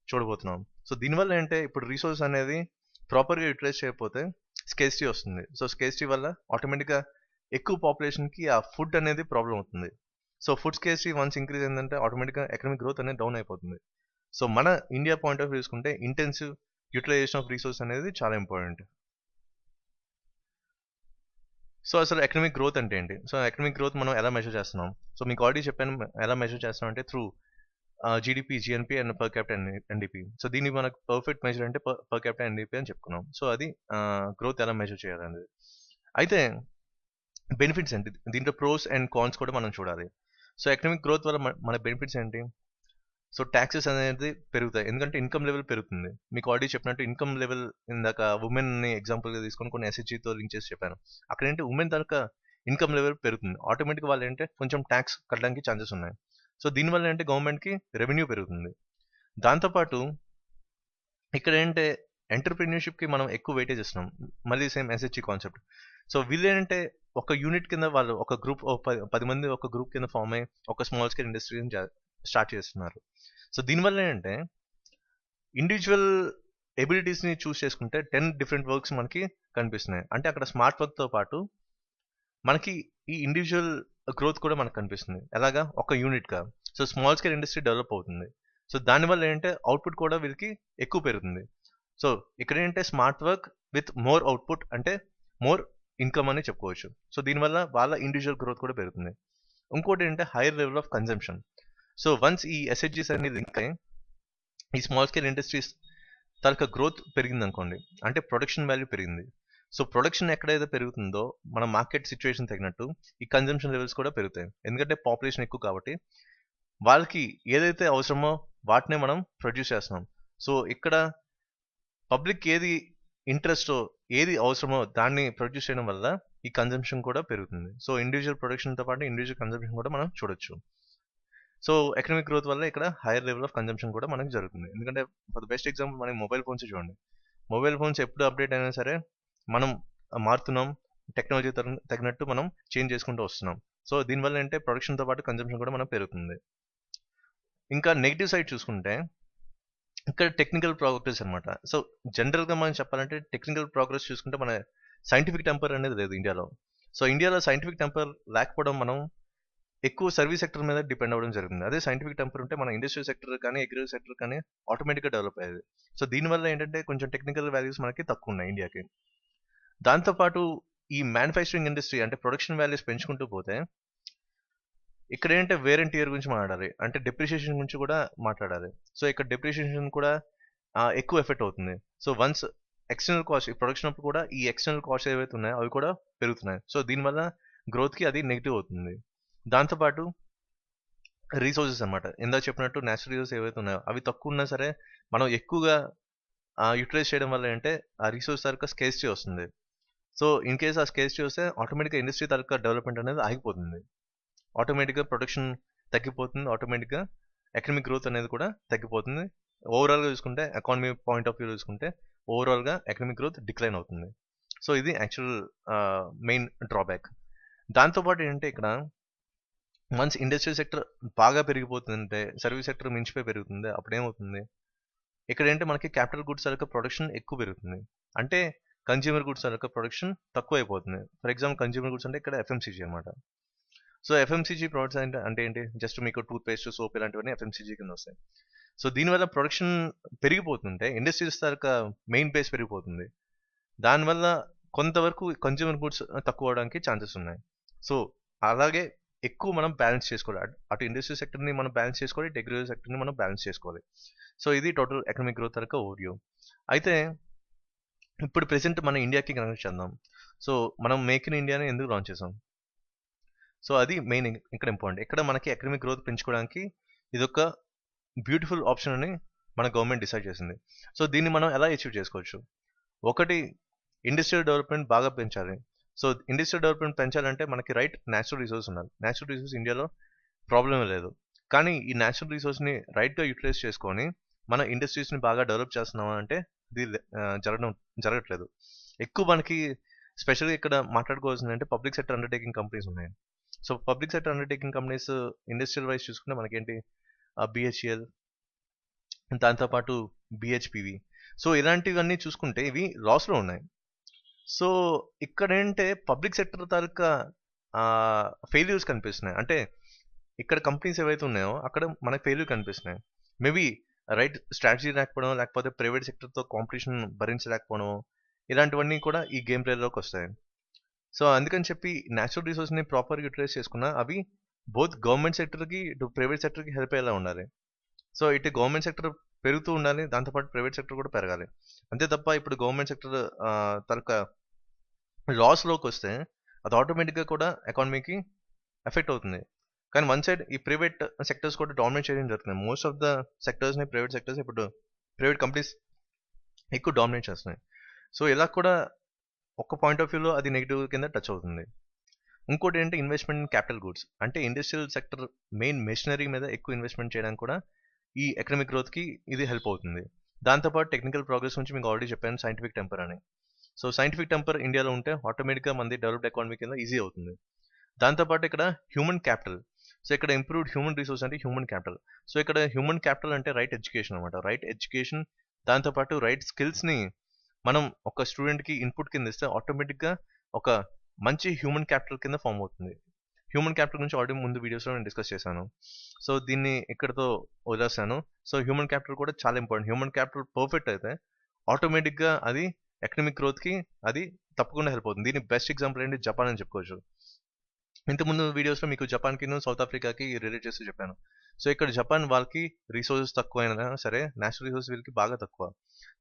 చూడబోతున్నాం. సో దీనివల్ల ఏంటంటే ఇప్పుడు రీసోర్స్ అనేది ప్రాపర్గా యూటిలైజ్ చేయకపోతే స్కేర్సిటీ వస్తుంది. సో స్కేర్సిటీ వల్ల ఆటోమేటిక్గా ఎక్కువ పాపులేషన్కి ఆ ఫుడ్ అనేది ప్రాబ్లం అవుతుంది. So food scarcity once increase అయిందంటే ఆటోమేటిక్గా ఎకనమిక్ గ్రోత్ అనేది డౌన్ అయిపోతుంది. సో మన ఇండియా పాయింట్ ఆఫ్ వ్యూ చూసుకుంటే ఇంటెన్సివ్ యూటిలైజేషన్ ఆఫ్ రీసోర్స్ అనేది చాలా ఇంపార్టెంట్. సో అసలు ఎకనమిక్ గ్రోత్ అంటే ఏంటి? సో ఎకనమిక్ గ్రోత్ మనం ఎలా మెజర్ చేస్తున్నాం? సో మీకు ఆల్రెడీ చెప్పాను ఎలా మెజర్ చేస్తున్నాం అంటే through GDP, GNP and per capital NDP. So దీన్ని మనకు పర్ఫెక్ట్ మెజర్ అంటే పర్ క్యాపిటల్ ఎన్డిపి అని చెప్పుకున్నాం. సో అది గ్రోత్ ఎలా మెజర్ చేయాలనేది. అయితే బెనిఫిట్స్ ఏంటి, దీంట్లో ప్రోస్ అండ్ కాన్స్ కూడా మనం చూడాలి. సో ఎకనమిక్ గ్రోత్ వల్ల మన బెనిఫిట్స్ ఏంటి? సో ట్యాక్సెస్ అనేది పెరుగుతాయి, ఎందుకంటే ఇన్కమ్ లెవెల్ పెరుగుతుంది. మీకు ఆల్రెడీ చెప్పినట్టు ఇన్కమ్ లెవెల్ ఇందాక ఉమెన్ని ఎగ్జాంపుల్గా తీసుకొని కొన్ని ఎస్హెచ్జితో లింక్ చేసి చెప్పాను. అక్కడ ఏంటి ఉమెన్ తనక ఇన్కమ్ లెవెల్ పెరుగుతుంది, ఆటోమేటిక్గా వాళ్ళు ఏంటంటే కొంచెం ట్యాక్స్ కట్టడానికి ఛాన్సెస్ ఉన్నాయి. సో దీనివల్ల ఏంటంటే గవర్నమెంట్కి రెవెన్యూ పెరుగుతుంది. దాంతోపాటు ఇక్కడ ఏంటంటే ఎంటర్ప్రీన్యూర్షిప్కి మనం ఎక్కువ వెయిటేజ్ ఇస్తున్నాం, మళ్ళీ సేమ్ ఎస్హెచ్జి కాన్సెప్ట్. సో వీళ్ళు ఏంటంటే ఒక యూనిట్ కింద వాళ్ళు ఒక గ్రూప్ 10 మంది ఒక గ్రూప్ కింద ఫామ్ అయ్యి ఒక స్మాల్ స్కేల్ ఇండస్ట్రీని స్టార్ట్ చేస్తున్నారు. సో దీనివల్ల ఏంటంటే ఇండివిజువల్ ఎబిలిటీస్ని చూస్ చేసుకుంటే 10 డిఫరెంట్ వర్క్స్ మనకి కనిపిస్తున్నాయి. అంటే అక్కడ స్మార్ట్ వర్క్తో పాటు మనకి ఈ ఇండివిజువల్ గ్రోత్ కూడా మనకు కనిపిస్తుంది. ఎలాగా? ఒక యూనిట్‌గా. So, small scale industry develop అవుతుంది. సో, దానివల్ల ఏంటంటే అవుట్‌పుట్ కూడా వీళ్ళకి ఎక్కువ పెరుగుతుంది. సో, ఇక్కడేంటంటే smart work with more output అంటే మోర్ ఇన్‌కమ్ అని చెప్పుకోవచ్చు. సో, దీనివల్ల వాళ్ళ ఇండివిడ్యువల్ గ్రోత్ కూడా పెరుగుతుంది. ఇంకోటేంటంటే higher level of consumption. So, once ఈ ఎస్‌హెచ్‌జీస్ అన్ని లింక్ అయ్యి ఈ స్మాల్ స్కేల్ ఇండస్ట్రీస్ తాలూకా గ్రోత్ పెరిగిందనుకోండి. అంటే ప్రొడక్షన్ వాల్యూ పెరిగింది. సో, ప్రొడక్షన్ ఎక్కడైతే పెరుగుతుందో మన మార్కెట్ సిట్యుయేషన్ తగినట్టు ఈ కన్జంప్షన్ లెవెల్స్ కూడా పెరుగుతాయి. ఎందుకంటే పాపులేషన్ ఎక్కువ కాబట్టి వాళ్ళకి ఏదైతే అవసరమో వాటినే మనం ప్రొడ్యూస్ చేస్తున్నాం. సో, ఇక్కడ పబ్లిక్ ఏది ఇంట్రెస్టో, ఏది అవసరమో దాన్ని ప్రొడ్యూస్ చేయడం వల్ల ఈ కన్జంప్షన్ కూడా పెరుగుతుంది. సో, ఇండివిడ్యువల్ ప్రొడక్షన్‌తో పాటు ఇండివిడ్యువల్ కన్జంప్షన్ కూడా మనం చూడొచ్చు. సో, ఎకనామిక్ గ్రోత్ వల్ల ఇక్కడ హైయర్ లెవెల్ ఆఫ్ కన్జంప్షన్ కూడా మనకు జరుగుతుంది. ఎందుకంటే ఫర్ ద బెస్ట్ ఎగ్జాంపుల్ మనం మొబైల్ ఫోన్స్ చూడండి. మొబైల్ ఫోన్స్ ఎప్పుడు అప్డేట్ అయినా సరే మనం మారుతున్నాం. టెక్నాలజీ తగినట్టు మనం చేంజ్ చేసుకుంటూ వస్తున్నాం. సో, దీనివల్ల ఏంటంటే ప్రొడక్షన్‌తో పాటు కన్జంప్షన్ కూడా మనకు పెరుగుతుంది. ఇంకా నెగెటివ్ సైడ్ చూసుకుంటే ఇక్కడ టెక్నికల్ ప్రోగ్రెస్ అన్నమాట. సో, జనరల్‌గా మనం చెప్పాలంటే టెక్నికల్ ప్రోగ్రెస్ చూసుకుంటే మన సైంటిఫిక్ టెంపర్ అనేది లేదు ఇండియాలో. సో, ఇండియాలో సైంటిఫిక్ టెంపర్ లేకపోవడం మనం ఎక్కువ సర్వీస్ సెక్టర్ మీద డిపెండ్ అవ్వడం జరుగుతుంది. అదే సైంటిఫిక్ టెంపర్ ఉంటే మన ఇండస్ట్రియల్ సెక్టర్ కానీ, అగ్రి సెక్టర్ కానీ ఆటోమేటిక్‌గా డెవలప్ అయ్యేది. సో, దీనివల్ల ఏంటంటే కొంచెం టెక్నికల్ వాల్యూస్ మనకి తక్కువున్నాయి ఇండియాకి. దాంతో పాటు ఈ మ్యానుఫ్యాక్చరింగ్ ఇండస్ట్రీ అంటే ప్రొడక్షన్ వాల్యూస్ పెంచుకుంటూ పోతే ఇక్కడేంటంటే వేర్ అండ్ టియర్ గురించి మాట్లాడాలి. అంటే డెప్రిషియేషన్ గురించి కూడా మాట్లాడాలి. సో, ఇక్కడ డెప్రిషియేషన్ కూడా ఎక్కువ ఎఫెక్ట్ అవుతుంది. సో, వన్స్ ఎక్స్‌టర్నల్ కాస్ట్ ఈ ప్రొడక్షన్ అప్పుడు కూడా ఈ ఎక్స్‌టర్నల్ కాస్ట్ ఏవైతే ఉన్నాయో అవి కూడా పెరుగుతున్నాయి. సో, దీనివల్ల గ్రోత్‌కి అది నెగెటివ్ అవుతుంది. దాంతో పాటు రిసోర్సెస్ అన్నమాట. ఇందాక చెప్పినట్టు నేచురల్ రిసోర్సెస్ ఏవైతే ఉన్నాయో అవి తక్కువున్నా సరే మనం ఎక్కువగా యుటిలైజ్ చేయడం వల్ల ఏంటంటే ఆ రిసోర్స్ తాలూకా స్కేర్సిటీ వస్తుంది. సో, ఇన్ కేస్ ఆ స్కేర్సిటీ వస్తే ఆటోమేటిక్‌గా ఇండస్ట్రీ తాలూకా డెవలప్‌మెంట్ అనేది ఆగిపోతుంది. ఆటోమేటిక్‌గా ప్రొడక్షన్ తగ్గిపోతుంది. ఆటోమేటిక్‌గా ఎకనామిక్ గ్రోత్ అనేది కూడా తగ్గిపోతుంది. ఓవరాల్‌గా చూసుకుంటే ఎకానమీ పాయింట్ ఆఫ్ వ్యూలో చూసుకుంటే ఓవరాల్‌గా ఎకనామిక్ గ్రోత్ డిక్లైన్ అవుతుంది. సో, ఇది యాక్చువల్ మెయిన్ డ్రాబ్యాక్. దాంతో పాటు ఏంటంటే ఇక్కడ వన్స్ ఇండస్ట్రియల్ సెక్టర్ బాగా పెరిగిపోతుందంటే సర్వీస్ సెక్టర్ మించిపోయి పెరుగుతుంది. అప్పుడేమవుతుంది? ఇక్కడేంటి మనకి క్యాపిటల్ గూడ్స్ తాలూకా ప్రొడక్షన్ ఎక్కువ పెరుగుతుంది. అంటే కన్స్యూమర్ గూడ్స్ తాలూకా ప్రొడక్షన్ తక్కువైపోతుంది. ఫర్ ఎగ్జాంపుల్ కన్స్యూమర్ గూడ్స్ అంటే ఇక్కడ ఎఫ్ఎంసీజీ అన్నమాట. సో, ఎఫ్ఎంసీజీ ప్రొడక్ట్స్ అంటే ఏంటి? జస్ట్ మీకు టూత్ పేస్ట్, సోప్ ఇలాంటివన్నీ ఎఫ్ఎంసీజీ కింద వస్తాయి. సో, దీనివల్ల ప్రొడక్షన్ పెరిగిపోతుంటే ఇండస్ట్రీస్ తాలూకా మెయిన్ బేస్ పెరిగిపోతుంది. దానివల్ల కొంతవరకు కన్స్యూమర్ గూడ్స్ తక్కువ అవ్వడానికి ఛాన్సెస్ ఉన్నాయి. సో, అలాగే ఎక్కువ మనం బ్యాలెన్స్ చేసుకోవాలి. అటు ఇండస్ట్రీ సెక్టర్‌ని మనం బ్యాలెన్స్ చేసుకోవాలి. ఇటు అగ్రికల్చర్ సెక్టర్‌ని మనం బ్యాలెన్స్ చేసుకోవాలి. సో, ఇది టోటల్ ఎకనామిక్ గ్రోత్ తాలూకా ఓవర్‌వ్యూ. అయితే ఇప్పుడు ప్రెజెంట్ మన ఇండియాకి కనెక్ట్ చేద్దాం. సో, మనం మేక్ ఇన్ ఇండియాని ఎందుకు లాంచ్ చేసాం? సో, అది మెయిన్ ఇక్కడ ఇంపార్టెంట్. ఇక్కడ మనకి ఎకనామిక్ గ్రోత్ పెంచుకోవడానికి ఇదొక బ్యూటిఫుల్ ఆప్షన్ అని మన గవర్నమెంట్ డిసైడ్ చేసింది. సో, దీన్ని మనం ఎలా అచీవ్ చేసుకోవచ్చు? ఒకటి ఇండస్ట్రియల్ డెవలప్‌మెంట్ బాగా పెంచాలి. సో, ఇండస్ట్రియల్ డెవలప్‌మెంట్ పెంచాలంటే మనకి నేచురల్ రిసోర్స్ ఉండాలి. నేచురల్ రిసోర్స్ ఇండియాలో ప్రాబ్లమే లేదు. కానీ ఈ నేచురల్ రిసోర్స్‌ని రైట్‌గా యుటిలైజ్ చేసుకొని మన ఇండస్ట్రీస్‌ని బాగా డెవలప్ చేస్తున్నామా అంటే ఇది జరగట్లేదు. ఎక్కువ మనకి స్పెషల్‌గా ఇక్కడ మాట్లాడుకోవాల్సిందంటే పబ్లిక్ సెక్టర్ అండర్‌టేకింగ్ కంపెనీస్ ఉన్నాయి. So, public sector undertaking companies industrial wise చూసుకుంటే మనకేంటి బీహెచ్‌ఈఎల్ దాంతో పాటు బీహెచ్‌పీవీ. సో, ఇలాంటివన్నీ చూసుకుంటే ఇవి లాస్‌లో ఉన్నాయి. సో, ఇక్కడేంటే పబ్లిక్ సెక్టర్ తాలూకా ఫెయిల్యూర్స్ కనిపిస్తున్నాయి. అంటే ఇక్కడ కంపెనీస్ ఏవైతే ఉన్నాయో అక్కడ మనకు ఫెయిల్యూర్ కనిపిస్తున్నాయి. మేబీ రైట్ స్ట్రాటజీ లేకపోవడం, లేకపోతే ప్రైవేట్ సెక్టర్‌తో కాంపిటీషన్ భరించలేకపోవడం, ఇలాంటివన్నీ కూడా ఈ గేమ్ ప్లేలోకి వస్తాయి. సో, అందుకని చెప్పి నేచురల్ రిసోర్స్‌ని ప్రాపర్‌గా యుటిలైజ్ చేసుకున్నా అవి బోత్ గవర్నమెంట్ సెక్టర్‌కి, ఇటు ప్రైవేట్ సెక్టర్‌కి హెల్ప్ అయ్యేలా ఉండాలి. సో, ఇటు గవర్నమెంట్ సెక్టర్ పెరుగుతూ ఉండాలి. దాంతో పాటు ప్రైవేట్ సెక్టర్ కూడా పెరగాలి. అంతే తప్ప ఇప్పుడు గవర్నమెంట్ సెక్టర్ తాలూకా లాస్‌లోకొస్తే అది ఆటోమేటిక్‌గా కూడా ఎకానమీకి ఎఫెక్ట్ అవుతుంది. కానీ వన్ సైడ్ ఈ ప్రైవేట్ సెక్టర్స్ కూడా డామినేట్ చేయడం జరుగుతుంది. మోస్ట్ ఆఫ్ ద సెక్టర్స్‌ని ప్రైవేట్ సెక్టర్స్ ఇప్పుడు ప్రైవేట్ కంపెనీస్ ఎక్కువ డామినేట్ చేస్తున్నాయి. సో, ఇలా కూడా ఒక పాయింట్ ఆఫ్ వ్యూలో అది నెగెటివ్ కింద టచ్ అవుతుంది. ఇంకోటి ఏంటి ఇన్వెస్ట్‌మెంట్ ఇన్ క్యాపిటల్ గూడ్స్. అంటే ఇండస్ట్రియల్ సెక్టర్ మెయిన్ మెషినరీ మీద ఎక్కువ ఇన్వెస్ట్‌మెంట్ చేయడానికి కూడా ఈ ఎకనామిక్ గ్రోత్‌కి ఇది హెల్ప్ అవుతుంది. దాంతో పాటు టెక్నికల్ ప్రోగ్రెస్ గురించి మీకు ఆల్రెడీ చెప్పాను సైంటిఫిక్ టెంపర్ అని. సో, సైంటిఫిక్ టెంపర్ ఇండియాలో ఉంటే ఆటోమేటిక్‌గా మనది డెవలప్డ్ ఎకానమీ కింద ఈజీ అవుతుంది. దాంతో పాటు ఇక్కడ హ్యూమన్ క్యాపిటల్. సో, ఇక్కడ ఇంప్రూవ్డ్ హ్యూమన్ రిసోర్స్ అంటే హ్యూమన్ క్యాపిటల్. సో, ఇక్కడ హ్యూమన్ క్యాపిటల్ అంటే రైట్ ఎడ్యుకేషన్ అన్నమాట. రైట్ ఎడ్యుకేషన్ దాంతో పాటు రైట్ స్కిల్స్‌ని మనం ఒక స్టూడెంట్‌కి ఇన్‌పుట్ కింద ఇస్తే ఆటోమేటిక్‌గా ఒక మంచి హ్యూమన్ క్యాపిటల్ కింద ఫార్మ్ అవుతుంది. హ్యూమన్ క్యాపిటల్ గురించి ఆల్రెడీ ముందు వీడియోస్లో నేను డిస్కస్ చేశాను. సో దీన్ని ఇక్కడతో వదిలేస్తాను. సో హ్యూమన్ క్యాపిటల్ కూడా చాలా ఇంపార్టెంట్. హ్యూమన్ క్యాపిటల్ పర్ఫెక్ట్ అయితే ఆటోమేటిక్గా అది ఎకనామిక్ గ్రోత్కి అది తప్పకుండా హెల్ప్ అవుతుంది. దీని బెస్ట్ ఎగ్జాంపుల్ ఏంటి, జపాన్ అని చెప్పుకోవచ్చు. ఇంతకుముందు వీడియోస్లో మీకు జపాన్కి సౌత్ ఆఫ్రికాకి రిలేట్ చేస్తూ చెప్పాను. సో ఇక్కడ జపాన్ వాళ్ళకి రిసోర్సెస్ తక్కువైనా సరే నేచురల్ రిసోర్సెస్ వీళ్ళకి బాగా తక్కువ,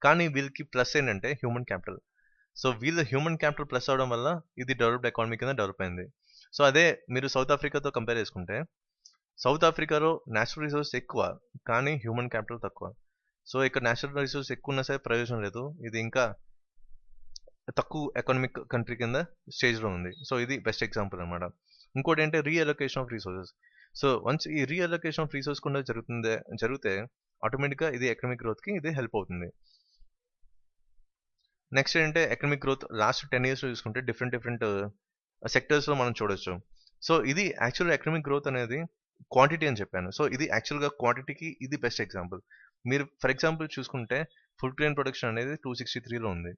కానీ వీళ్ళకి ప్లస్ ఏంటంటే హ్యూమన్ క్యాపిటల్. సో వీళ్ళ హ్యూమన్ క్యాపిటల్ ప్లస్ అవడం వల్ల ఇది డెవలప్డ్ ఎకానమీ కింద డెవలప్ అయింది. సో అదే మీరు సౌత్ ఆఫ్రికాతో కంపేర్ చేసుకుంటే సౌత్ ఆఫ్రికాలో నేచురల్ రిసోర్స్ ఎక్కువ కానీ హ్యూమన్ క్యాపిటల్ తక్కువ. సో ఇక్కడ నేచురల్ రిసోర్స్ ఎక్కువ ఉన్నా సరే ప్రయోజనం లేదు, ఇది ఇంకా తక్కువ ఎకనామిక్ కంట్రీ కింద స్టేజ్లో ఉంది. సో ఇది బెస్ట్ ఎగ్జాంపుల్ అనమాట. ఇంకోటి ఏంటంటే రీఅలొకేషన్ ఆఫ్ రిసోర్సెస్. సో వన్స్ ఈ రీఅలొకేషన్ ఆఫ్ రిసోర్స్ కూడా జరిగితే ఆటోమేటిక్గా ఇది ఎకనామిక్ గ్రోత్కి ఇది హెల్ప్ అవుతుంది. నెక్స్ట్ ఏంటంటే ఎకనామిక్ గ్రోత్ లాస్ట్ 10 yearsలో చూసుకుంటే డిఫరెంట్ సెక్టర్స్లో మనం చూడొచ్చు. సో ఇది యాక్చువల్ ఎకనామిక్ గ్రోత్ అనేది క్వాంటిటీ అని చెప్పాను. సో ఇది యాక్చువల్గా క్వాంటిటీకి ఇది బెస్ట్ ఎగ్జాంపుల్. మీరు ఫర్ ఎగ్జాంపుల్ చూసుకుంటే ఫుడ్ గ్రెయిన్ ప్రొడక్షన్ అనేది 263లో ఉంది.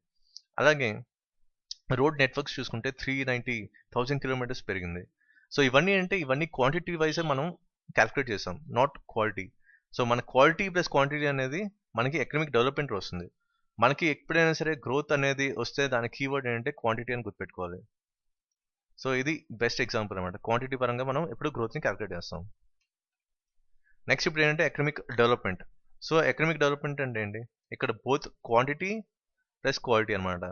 అలాగే రోడ్ నెట్వర్క్స్ చూసుకుంటే 390,000 కిలోమీటర్స్ పెరిగింది. సో ఇవన్నీ క్వాంటిటీ వైజే మనం క్యాల్కులేట్ చేస్తాం, నాట్ క్వాలిటీ. సో మన క్వాలిటీ ప్లస్ క్వాంటిటీ అనేది మనకి ఎకనామిక్ డెవలప్మెంట్ వస్తుంది. మనకి ఎప్పుడైనా సరే గ్రోత్ అనేది వస్తే దాని కీవర్డ్ ఏంటంటే క్వాంటిటీ అని గుర్తుపెట్టుకోవాలి. సో ఇది బెస్ట్ ఎగ్జాంపుల్ అనమాట. క్వాంటిటీ పరంగా మనం ఎప్పుడు గ్రోత్ని క్యాల్కులేట్ చేస్తాం. నెక్స్ట్ ఇప్పుడు ఏంటంటే economic development. So economic development అంటే ఏంటి, ఇక్కడ బోత్ క్వాంటిటీ ప్లస్ క్వాలిటీ అనమాట.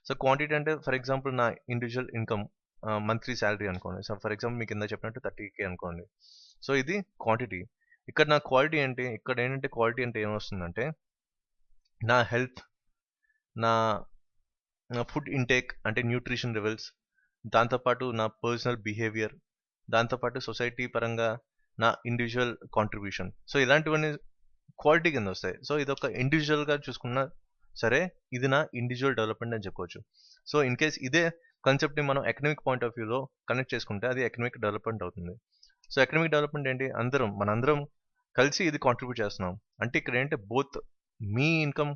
సో క్వాంటిటీ అంటే ఫర్ ఎగ్జాంపుల్ నా ఇండివిజువల్ ఇన్కమ్ మంత్లీ శాలరీ అనుకోండి. సో ఫర్ ఎగ్జాంపుల్ మీకు కింద చెప్పినట్టు 30K అనుకోండి. సో ఇది క్వాంటిటీ. ఇక్కడ నా క్వాలిటీ ఏంటి, ఇక్కడ ఏంటంటే క్వాలిటీ అంటే ఏమొస్తుందంటే నా హెల్త్, నా ఫుడ్ ఇంటేక్ అంటే న్యూట్రిషన్ లెవెల్స్, దాంతోపాటు నా పర్సనల్ బిహేవియర్, దాంతోపాటు సొసైటీ పరంగా నా ఇండివిజువల్ కాంట్రిబ్యూషన్. సో ఇలాంటివన్నీ క్వాలిటీ కింద వస్తాయి. సో ఇది ఒక ఇండివిజువల్గా చూసుకున్నా సరే ఇది నా ఇండివిజువల్ డెవలప్మెంట్ అని చెప్పుకోవచ్చు. సో ఇన్ కేస్ ఇదే కాన్సెప్ట్ని మనం ఎకనామిక్ పాయింట్ ఆఫ్ వ్యూలో కనెక్ట్ చేసుకుంటే అది ఎకనామిక్ డెవలప్మెంట్ అవుతుంది. సో ఎకనామిక్ డెవలప్మెంట్ ఏంటి, మనందరం కలిసి ఇది కాంట్రిబ్యూట్ చేస్తున్నాం. అంటే ఇక్కడ ఏంటంటే బోత్ మీ ఇన్కమ్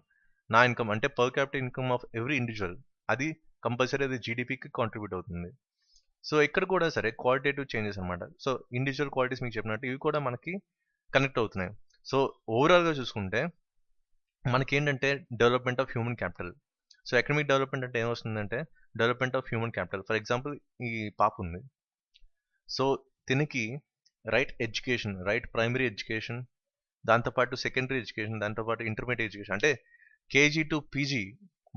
నా ఇన్కమ్ అంటే per capital income of every individual అది కంపల్సరీ అది జీడిపికి కాంట్రిబ్యూట్ అవుతుంది. సో ఇక్కడ కూడా సరే క్వాలిటేటివ్ చేంజెస్ అనమాట. సో ఇండివిజువల్ క్వాలిటీస్ మీకు చెప్పినట్టు ఇవి కూడా మనకి కనెక్ట్ అవుతున్నాయి. సో ఓవరాల్గా చూసుకుంటే మనకి ఏంటంటే development of human capital. So economic development అంటే ఏమొస్తుందంటే development of human capital. For example ఈ పాప ఉంది. సో తినకి right education, right primary education, దాంతోపాటు సెకండరీ ఎడ్యుకేషన్, దాంతోపాటు ఇంటర్మీడియట్ ఎడ్యుకేషన్ అంటే కేజీ టు పీజీ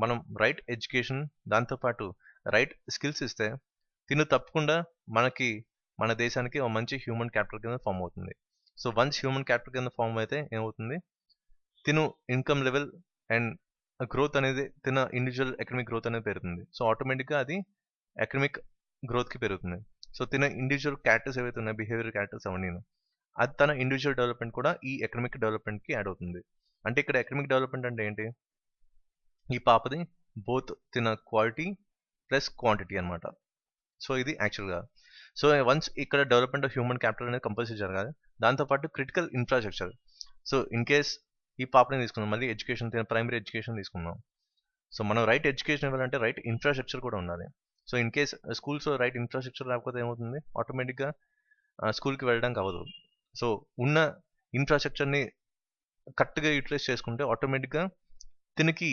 మనం రైట్ ఎడ్యుకేషన్ దాంతోపాటు రైట్ స్కిల్స్ ఇస్తే తిను తప్పకుండా మన దేశానికి ఒక మంచి హ్యూమన్ క్యాపిటల్ కింద ఫామ్ అవుతుంది. సో వన్స్ హ్యూమన్ క్యాపిటల్ కింద ఫామ్ అయితే ఏమవుతుంది, తిను ఇన్కమ్ లెవెల్ అండ్ గ్రోత్ అనేది తిన ఇండివిజువల్ ఎకనామిక్ గ్రోత్ అనేది పెరుగుతుంది. సో ఆటోమేటిక్గా అది ఎకనామిక్ గ్రోత్కి పెరుగుతుంది. సో తిన ఇండివిజువల్ క్యారెక్టర్స్ ఏవైతే ఉన్నాయో బిహేవియర్ క్యారెక్టర్స్ అవన్నీ అది తన ఇండివిజువల్ డెవలప్మెంట్ కూడా ఈ ఎకనామిక్ డెవలప్మెంట్కి యాడ్ అవుతుంది. అంటే ఇక్కడ ఎకనామిక్ డెవలప్మెంట్ అంటే ఏంటి, ఈ పాపది బోత్ తిన క్వాలిటీ ప్లస్ క్వాంటిటీ అనమాట. సో ఇది యాక్చువల్గా. సో వన్స్ ఇక్కడ డెవలప్మెంట్ ఆఫ్ హ్యూమన్ క్యాపిటల్ అనేది కంపల్సరీ జరగాలి. దాంతోపాటు critical infrastructure. So in case ఈ పాపని తీసుకుందాం, మళ్ళీ ఎడ్యుకేషన్ ప్రైమరీ ఎడ్యుకేషన్ తీసుకుందాం. సో మనం రైట్ ఎడ్యుకేషన్ ఇవ్వాలంటే రైట్ ఇన్ఫ్రాస్ట్రక్చర్ కూడా ఉండాలి. సో ఇన్ కేస్ స్కూల్స్లో రైట్ ఇన్ఫ్రాస్ట్రక్చర్ లేకపోతే ఏమవుతుంది, ఆటోమేటిక్గా స్కూల్కి వెళ్ళడానికి అవ్వదు. సో ఉన్న ఇన్ఫ్రాస్ట్రక్చర్ని కరెక్ట్గా యూటిలైజ్ చేసుకుంటే ఆటోమేటిక్గా తినకి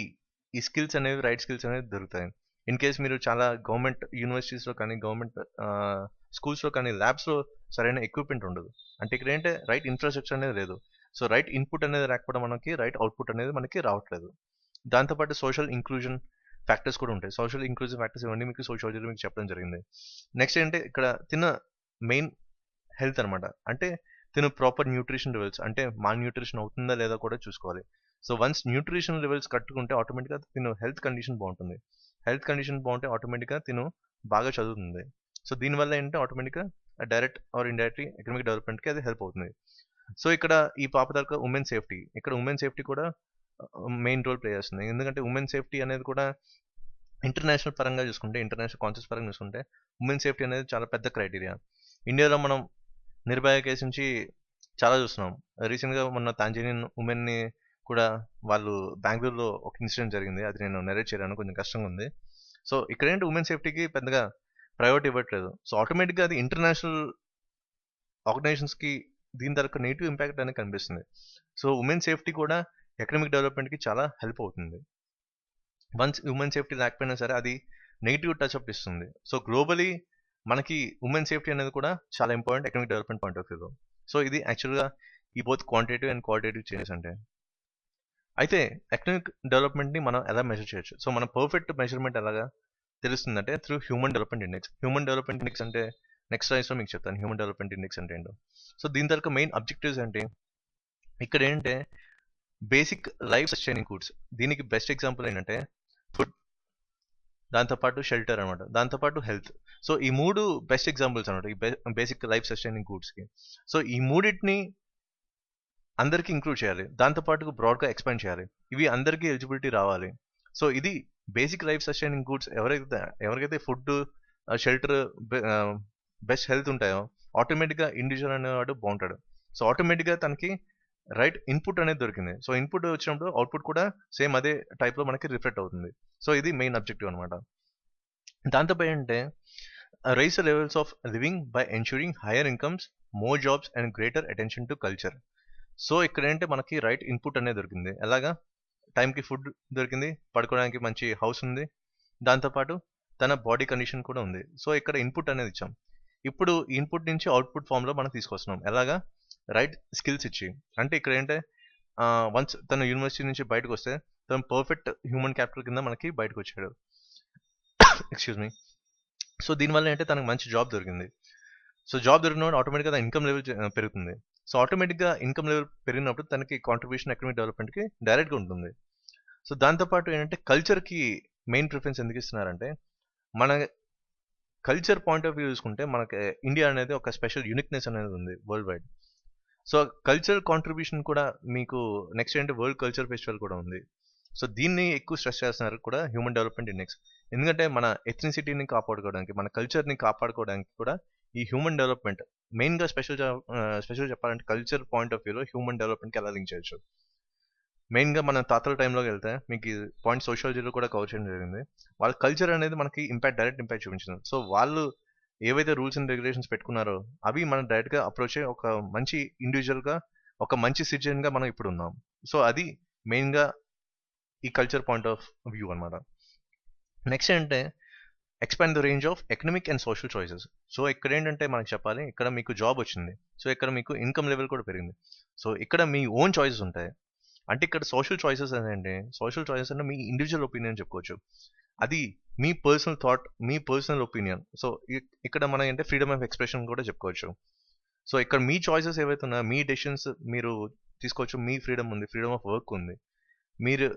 ఈ స్కిల్స్ అనేవి రైట్ స్కిల్స్ అనేవి దొరుకుతాయి. ఇన్ కేస్ మీరు చాలా గవర్నమెంట్ యూనివర్సిటీస్లో కానీ గవర్నమెంట్ స్కూల్స్లో కానీ ల్యాబ్స్లో సరైన ఎక్విప్మెంట్ ఉండదు. అంటే ఇక్కడ ఏంటంటే రైట్ ఇన్ఫ్రాస్ట్రక్చర్ అనేది లేదు. సో రైట్ ఇన్పుట్ అనేది రాకపోవడం మనకి రైట్ అవుట్పుట్ అనేది మనకి రావట్లేదు. దాంతోపాటు సోషల్ ఇంక్లూజన్ ఫ్యాక్టర్స్ కూడా ఉంటాయి. సోషల్ ఇంక్లూజన్ ఫ్యాక్టర్స్ ఇవన్నీ మీకు సోషియాలజీలో మీకు చెప్పడం జరిగింది. నెక్స్ట్ ఏంటంటే ఇక్కడ తిన మెయిన్ హెల్త్ అనమాట. అంటే తిన ప్రాపర్ న్యూట్రిషన్ లెవెల్స్ అంటే మాల్ న్యూట్రిషన్ అవుతుందా లేదా కూడా చూసుకోవాలి. సో వన్స్ న్యూట్రిషన్ లెవెల్స్ కట్టుకుంటే ఆటోమేటిక్గా తిను హెల్త్ కండిషన్ బాగుంటుంది. హెల్త్ కండిషన్ బాగుంటే ఆటోమేటిక్గా తిను బాగా చదువుతుంది. సో దీనివల్ల ఏంటంటే ఆటోమేటిక్గా డైరెక్ట్ ఆర్ ఇండైరెక్ట్లీ ఎకనామిక్ డెవలప్మెంట్కి అది హెల్ప్ అవుతుంది. సో ఇక్కడ ఈ పాప దాకా ఉమెన్ సేఫ్టీ, ఇక్కడ ఉమెన్ సేఫ్టీ కూడా మెయిన్ రోల్ ప్లే చేస్తుంది. ఎందుకంటే ఉమెన్ సేఫ్టీ అనేది కూడా ఇంటర్నేషనల్ పరంగా చూసుకుంటే, ఇంటర్నేషనల్ కాన్సెప్ట్స్ పరంగా చూసుకుంటే ఉమెన్ సేఫ్టీ అనేది చాలా పెద్ద క్రైటీరియా. ఇండియాలో మనం నిర్భయ కేసు నుంచి చాలా చూస్తున్నాం. రీసెంట్గా మొన్న తాంజానియన్ ఉమెన్ని కూడా వాళ్ళు బెంగళూరులో ఒక ఇన్సిడెంట్ జరిగింది. అది నేను నెరేట్ చేయడానికి కొంచెం కష్టంగా ఉంది. సో ఇక్కడ ఏంటి ఉమెన్ సేఫ్టీకి పెద్దగా ప్రయారిటీ ఇవ్వట్లేదు. సో ఆటోమేటిక్గా అది ఇంటర్నేషనల్ ఆర్గనైజేషన్స్కి దీని తరగ నెగిటివ్ ఇంపాక్ట్ అనేది కనిపిస్తుంది. సో ఉమెన్ సేఫ్టీ కూడా ఎకనామిక్ డెవలప్మెంట్కి చాలా హెల్ప్ అవుతుంది. వన్స్ ఉమెన్ సేఫ్టీ లేకపోయినా సరే అది నెగిటివ్ టచ్ అప్ ఇస్తుంది. సో గ్లోబలీ మనకి ఉమెన్ సేఫ్టీ అనేది కూడా చాలా important economic development point of వ్యూలో. సో ఇది యాక్చువల్గా ఈ both quantitative and qualitative changes అంటే. అయితే ఎకనామిక్ డెవలప్మెంట్ని మనం ఎలా మెజర్ చేయొచ్చు? సో మన పర్ఫెక్ట్ మెజర్మెంట్ ఎలాగా తెలుస్తుందంటే through human development index. Human development index అంటే నెక్స్ట్ స్లైడ్స్లో మీకు చెప్తాను హ్యూమన్ డెవలప్మెంట్ ఇండెక్స్ అంటే ఏంటో. సో దీని తరగ మెయిన్ అబ్జెక్టివ్స్ అంటే ఇక్కడ ఏంటంటే బేసిక్ లైఫ్ సస్టైనింగ్ గుడ్స్. దీనికి బెస్ట్ ఎగ్జాంపుల్ ఏంటంటే ఫుడ్, దాంతోపాటు షెల్టర్ అనమాట, దాంతోపాటు హెల్త్. సో ఈ 3 బెస్ట్ ఎగ్జాంపుల్స్ అనమాట ఈ బేసిక్ లైఫ్ సస్టైనింగ్ గుడ్స్కి. సో ఈ మూడింటిని అందరికీ ఇంక్లూడ్ చేయాలి, దాంతోపాటు బ్రాడ్గా ఎక్స్పాండ్ చేయాలి. ఇవి అందరికీ ఎలిజిబిలిటీ రావాలి. సో ఇది బేసిక్ లైఫ్ సస్టైనింగ్ గుడ్స్ ఎవరికైతే ఫుడ్, షెల్టర్, బెస్ట్ హెల్త్ ఉంటాయో ఆటోమేటిక్గా ఇండివిజువల్ అనేవాడు బాగుంటాడు. సో ఆటోమేటిక్గా తనకి రైట్ ఇన్పుట్ అనేది దొరికింది. సో ఇన్పుట్ వచ్చినప్పుడు అవుట్పుట్ కూడా సేమ్ అదే టైప్లో మనకి రిఫ్లెక్ట్ అవుతుంది. సో ఇది మెయిన్ అబ్జెక్టివ్ అనమాట. దాంతోపాటు ఏంటంటే rice the levels of living by ensuring hire incomes, more jobs and greater attention to culture. So ఇక్కడ ఏంటంటే మనకి రైట్ ఇన్పుట్ అనేది దొరికింది. ఎలాగా? టైంకి ఫుడ్ దొరికింది, పడుకోవడానికి మంచి హౌస్ ఉంది, దాంతోపాటు తన బాడీ కండిషన్ కూడా ఉంది. సో ఇక్కడ ఇన్పుట్ అనేది ఇచ్చాం. ఇప్పుడు ఇన్పుట్ నుంచి అవుట్పుట్ ఫామ్లో మనం తీసుకొస్తున్నాం. ఎలాగా? రైట్ స్కిల్స్ ఇచ్చి. అంటే ఇక్కడ ఏంటంటే వన్స్ తను యూనివర్సిటీ నుంచి బయటకు వస్తే తను పర్ఫెక్ట్ హ్యూమన్ క్యాపిటల్ కింద మనకి బయటకు వచ్చాడు. Excuse me. సో దీనివల్ల ఏంటంటే తనకు మంచి జాబ్ దొరికింది. సో జాబ్ దొరికినప్పుడు ఆటోమేటిక్గా తన ఇన్కమ్ లెవెల్ పెరుగుతుంది. సో ఆటోమేటిక్గా ఇన్కమ్ లెవెల్ పెరిగినప్పుడు తనకి కాంట్రిబ్యూషన్ ఎకనామిక్ డెవలప్మెంట్కి డైరెక్ట్గా ఉంటుంది. సో దాంతోపాటు ఏంటంటే కల్చర్కి మెయిన్ ప్రిఫరెన్స్ ఎందుకు ఇస్తున్నారంటే మన కల్చర్ పాయింట్ ఆఫ్ వ్యూ చూసుకుంటే మనకి ఇండియా అనేది ఒక స్పెషల్ యూనిక్నెస్ అనేది ఉంది world wide. So cultural contribution కూడా మీకు నెక్స్ట్ ఏంటంటే వరల్డ్ కల్చర్ ఫెస్టివల్ కూడా ఉంది. సో దీన్ని ఎక్కువ స్ట్రెస్ చేస్తున్నారు కూడా హ్యూమన్ డెవలప్మెంట్ ఇండెక్స్. ఎందుకంటే మన ఎథ్నిసిటీని కాపాడుకోవడానికి, మన కల్చర్ని కాపాడుకోవడానికి కూడా ఈ హ్యూమన్ డెవలప్మెంట్ మెయిన్గా స్పెషల్ చెప్పాలంటే కల్చర్ పాయింట్ ఆఫ్ వ్యూలో హ్యూమన్ డెవలప్మెంట్కి ఎలా లింక్ చేయొచ్చు. మెయిన్గా మన తాతల టైంలోకి వెళ్తే మీకు ఈ పాయింట్ సోషాలజీలో కూడా కవర్ చేయడం జరిగింది. వాళ్ళ కల్చర్ అనేది మనకి డైరెక్ట్ ఇంపాక్ట్ చూపించింది. సో వాళ్ళు ఏవైతే రూల్స్ అండ్ రెగ్యులేషన్స్ పెట్టుకున్నారో అవి మనం డైరెక్ట్గా అప్రోచ్ అయ్యి ఒక మంచి ఇండివిజువల్గా, ఒక మంచి సిటిజన్గా మనం ఇప్పుడు ఉన్నాం. సో అది మెయిన్గా ఈ కల్చర్ పాయింట్ ఆఫ్ వ్యూ అనమాట. నెక్స్ట్ ఏంటంటే expand the range of economic and social choices. So ఇక్కడ ఏంటంటే మనకి చెప్పాలి, ఇక్కడ మీకు జాబ్ వచ్చింది, సో ఇక్కడ మీకు ఇన్కమ్ లెవెల్ కూడా పెరిగింది. సో ఇక్కడ మీ ఓన్ చాయిసెస్ ఉంటాయి. అంటే ఇక్కడ సోషల్ చాయిసెస్ అంటే మీ ఇండివిజువల్ ఒపీనియన్ చెప్పుకోవచ్చు. అది మీ పర్సనల్ థాట్, మీ పర్సనల్ ఒపీనియన్. సో ఇక్కడ మనం అంటే ఫ్రీడమ్ ఆఫ్ ఎక్స్ప్రెషన్ కూడా చెప్పుకోవచ్చు. సో ఇక్కడ మీ చాయిసెస్ ఏవైతే ఉన్నాయో, మీ డెసిషన్స్ మీరు తీసుకోవచ్చు, మీ ఫ్రీడమ్ ఉంది, ఫ్రీడమ్ ఆఫ్ వర్క్ ఉంది, మీరు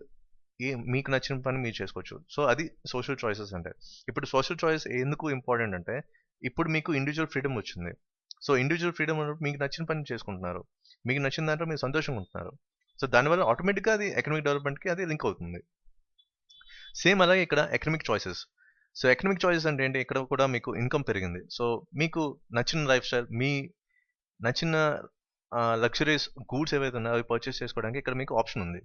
మీకు నచ్చిన పని మీరు చేసుకోవచ్చు. సో అది సోషల్ చాయిసెస్ అంటే. ఇప్పుడు సోషల్ చాయిస్ ఎందుకు ఇంపార్టెంట్ అంటే ఇప్పుడు మీకు ఇండివిజువల్ ఫ్రీడమ్ వచ్చింది. సో ఇండివిజువల్ ఫ్రీడమ్ ఉన్నప్పుడు మీకు నచ్చిన పని చేసుకుంటున్నారు, మీకు నచ్చిన దాంట్లో మీరు సంతోషంగా ఉంటున్నారు. సో దానివల్ల ఆటోమేటిక్గా అది ఎకనామిక్ డెవలప్మెంట్కి అది లింక్ అవుతుంది. సేమ్ అలాగే ఇక్కడ economic choices. So economic choices అంటే ఏంటి? ఇక్కడ కూడా మీకు ఇన్కమ్ పెరిగింది. సో మీకు నచ్చిన లైఫ్ స్టైల్, మీ నచ్చిన లగ్జరీస్ గూడ్స్ ఏవైతే ఉన్నాయో అవి పర్చేస్ చేసుకోవడానికి ఇక్కడ మీకు ఆప్షన్ ఉంది.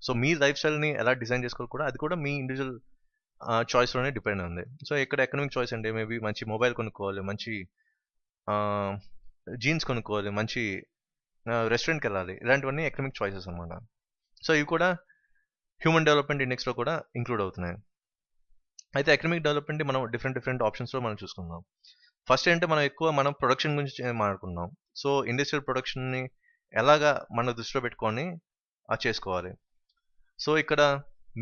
సో మీ లైఫ్ స్టైల్ని ఎలా డిజైన్ చేసుకోవాలి కూడా అది కూడా మీ ఇండివిజువల్ చాయిస్లోనే డిపెండ్ ఉంది. సో ఇక్కడ ఎకనామిక్ చాయిస్ అంటే మేబీ మంచి మొబైల్ కొనుక్కోవాలి, మంచి జీన్స్ కొనుక్కోవాలి, మంచి రెస్టారెంట్కి వెళ్ళాలి, ఇలాంటివన్నీ ఎకనామిక్ చాయిసెస్ అనమాట. సో ఇవి కూడా హ్యూమన్ డెవలప్మెంట్ ఇండెక్స్లో కూడా ఇంక్లూడ్ అవుతున్నాయి. అయితే ఎకనామిక్ డెవలప్మెంట్ మనం డిఫరెంట్ ఆప్షన్స్లో మనం చూసుకుందాం. ఫస్ట్ ఏంటంటే మనం ప్రొడక్షన్ గురించి మాట్లాడుకుందాం. సో ఇండస్ట్రియల్ ప్రొడక్షన్ని ఎలాగా మన దృష్టిలో పెట్టుకొని చేసుకోవాలి. సో ఇక్కడ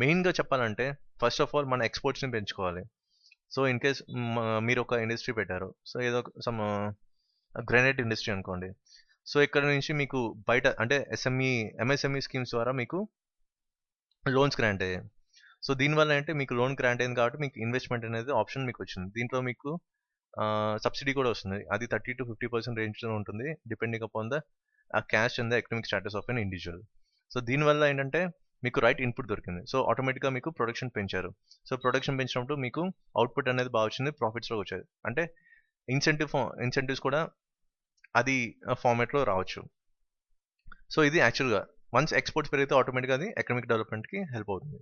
మెయిన్గా చెప్పాలంటే ఫస్ట్ ఆఫ్ ఆల్ మన ఎక్స్పోర్ట్స్ని పెంచుకోవాలి. సో ఇన్ కేస్ మీరు ఒక ఇండస్ట్రీ పెట్టారు, సో ఏదో సమ్ గ్రానైట్ ఇండస్ట్రీ అనుకోండి. సో ఇక్కడ నుంచి మీకు బయట అంటే ఎంఎస్ఎంఈ స్కీమ్స్ ద్వారా మీకు లోన్స్ గ్రాంట్ అయ్యాయి. సో దీనివల్ల అంటే మీకు లోన్ గ్రాంట్ అయింది కాబట్టి మీకు ఇన్వెస్ట్మెంట్ అనేది ఆప్షన్ మీకు వచ్చింది. దీంట్లో మీకు సబ్సిడీ కూడా వస్తుంది. అది 30 to 50% రేంజ్లో ఉంటుంది, depending upon the cash and the economic status of an individual. So దీనివల్ల ఏంటంటే మీకు రైట్ ఇన్పుట్ దొరికింది. సో ఆటోమేటిక్గా మీకు ప్రొడక్షన్ పెంచారు. సో ప్రొడక్షన్ పెంచినప్పుడు మీకు అవుట్పుట్ అనేది బాగా వచ్చింది, ప్రాఫిట్స్లో వచ్చాయి. అంటే ఇన్సెంటివ్స్ కూడా అది ఫార్మేట్లో రావచ్చు. సో ఇది యాక్చువల్గా వన్స్ ఎక్స్పోర్ట్స్ పెరిగితే ఆటోమేటిక్గా అది ఎకనామిక్ డెవలప్మెంట్కి హెల్ప్ అవుతుంది.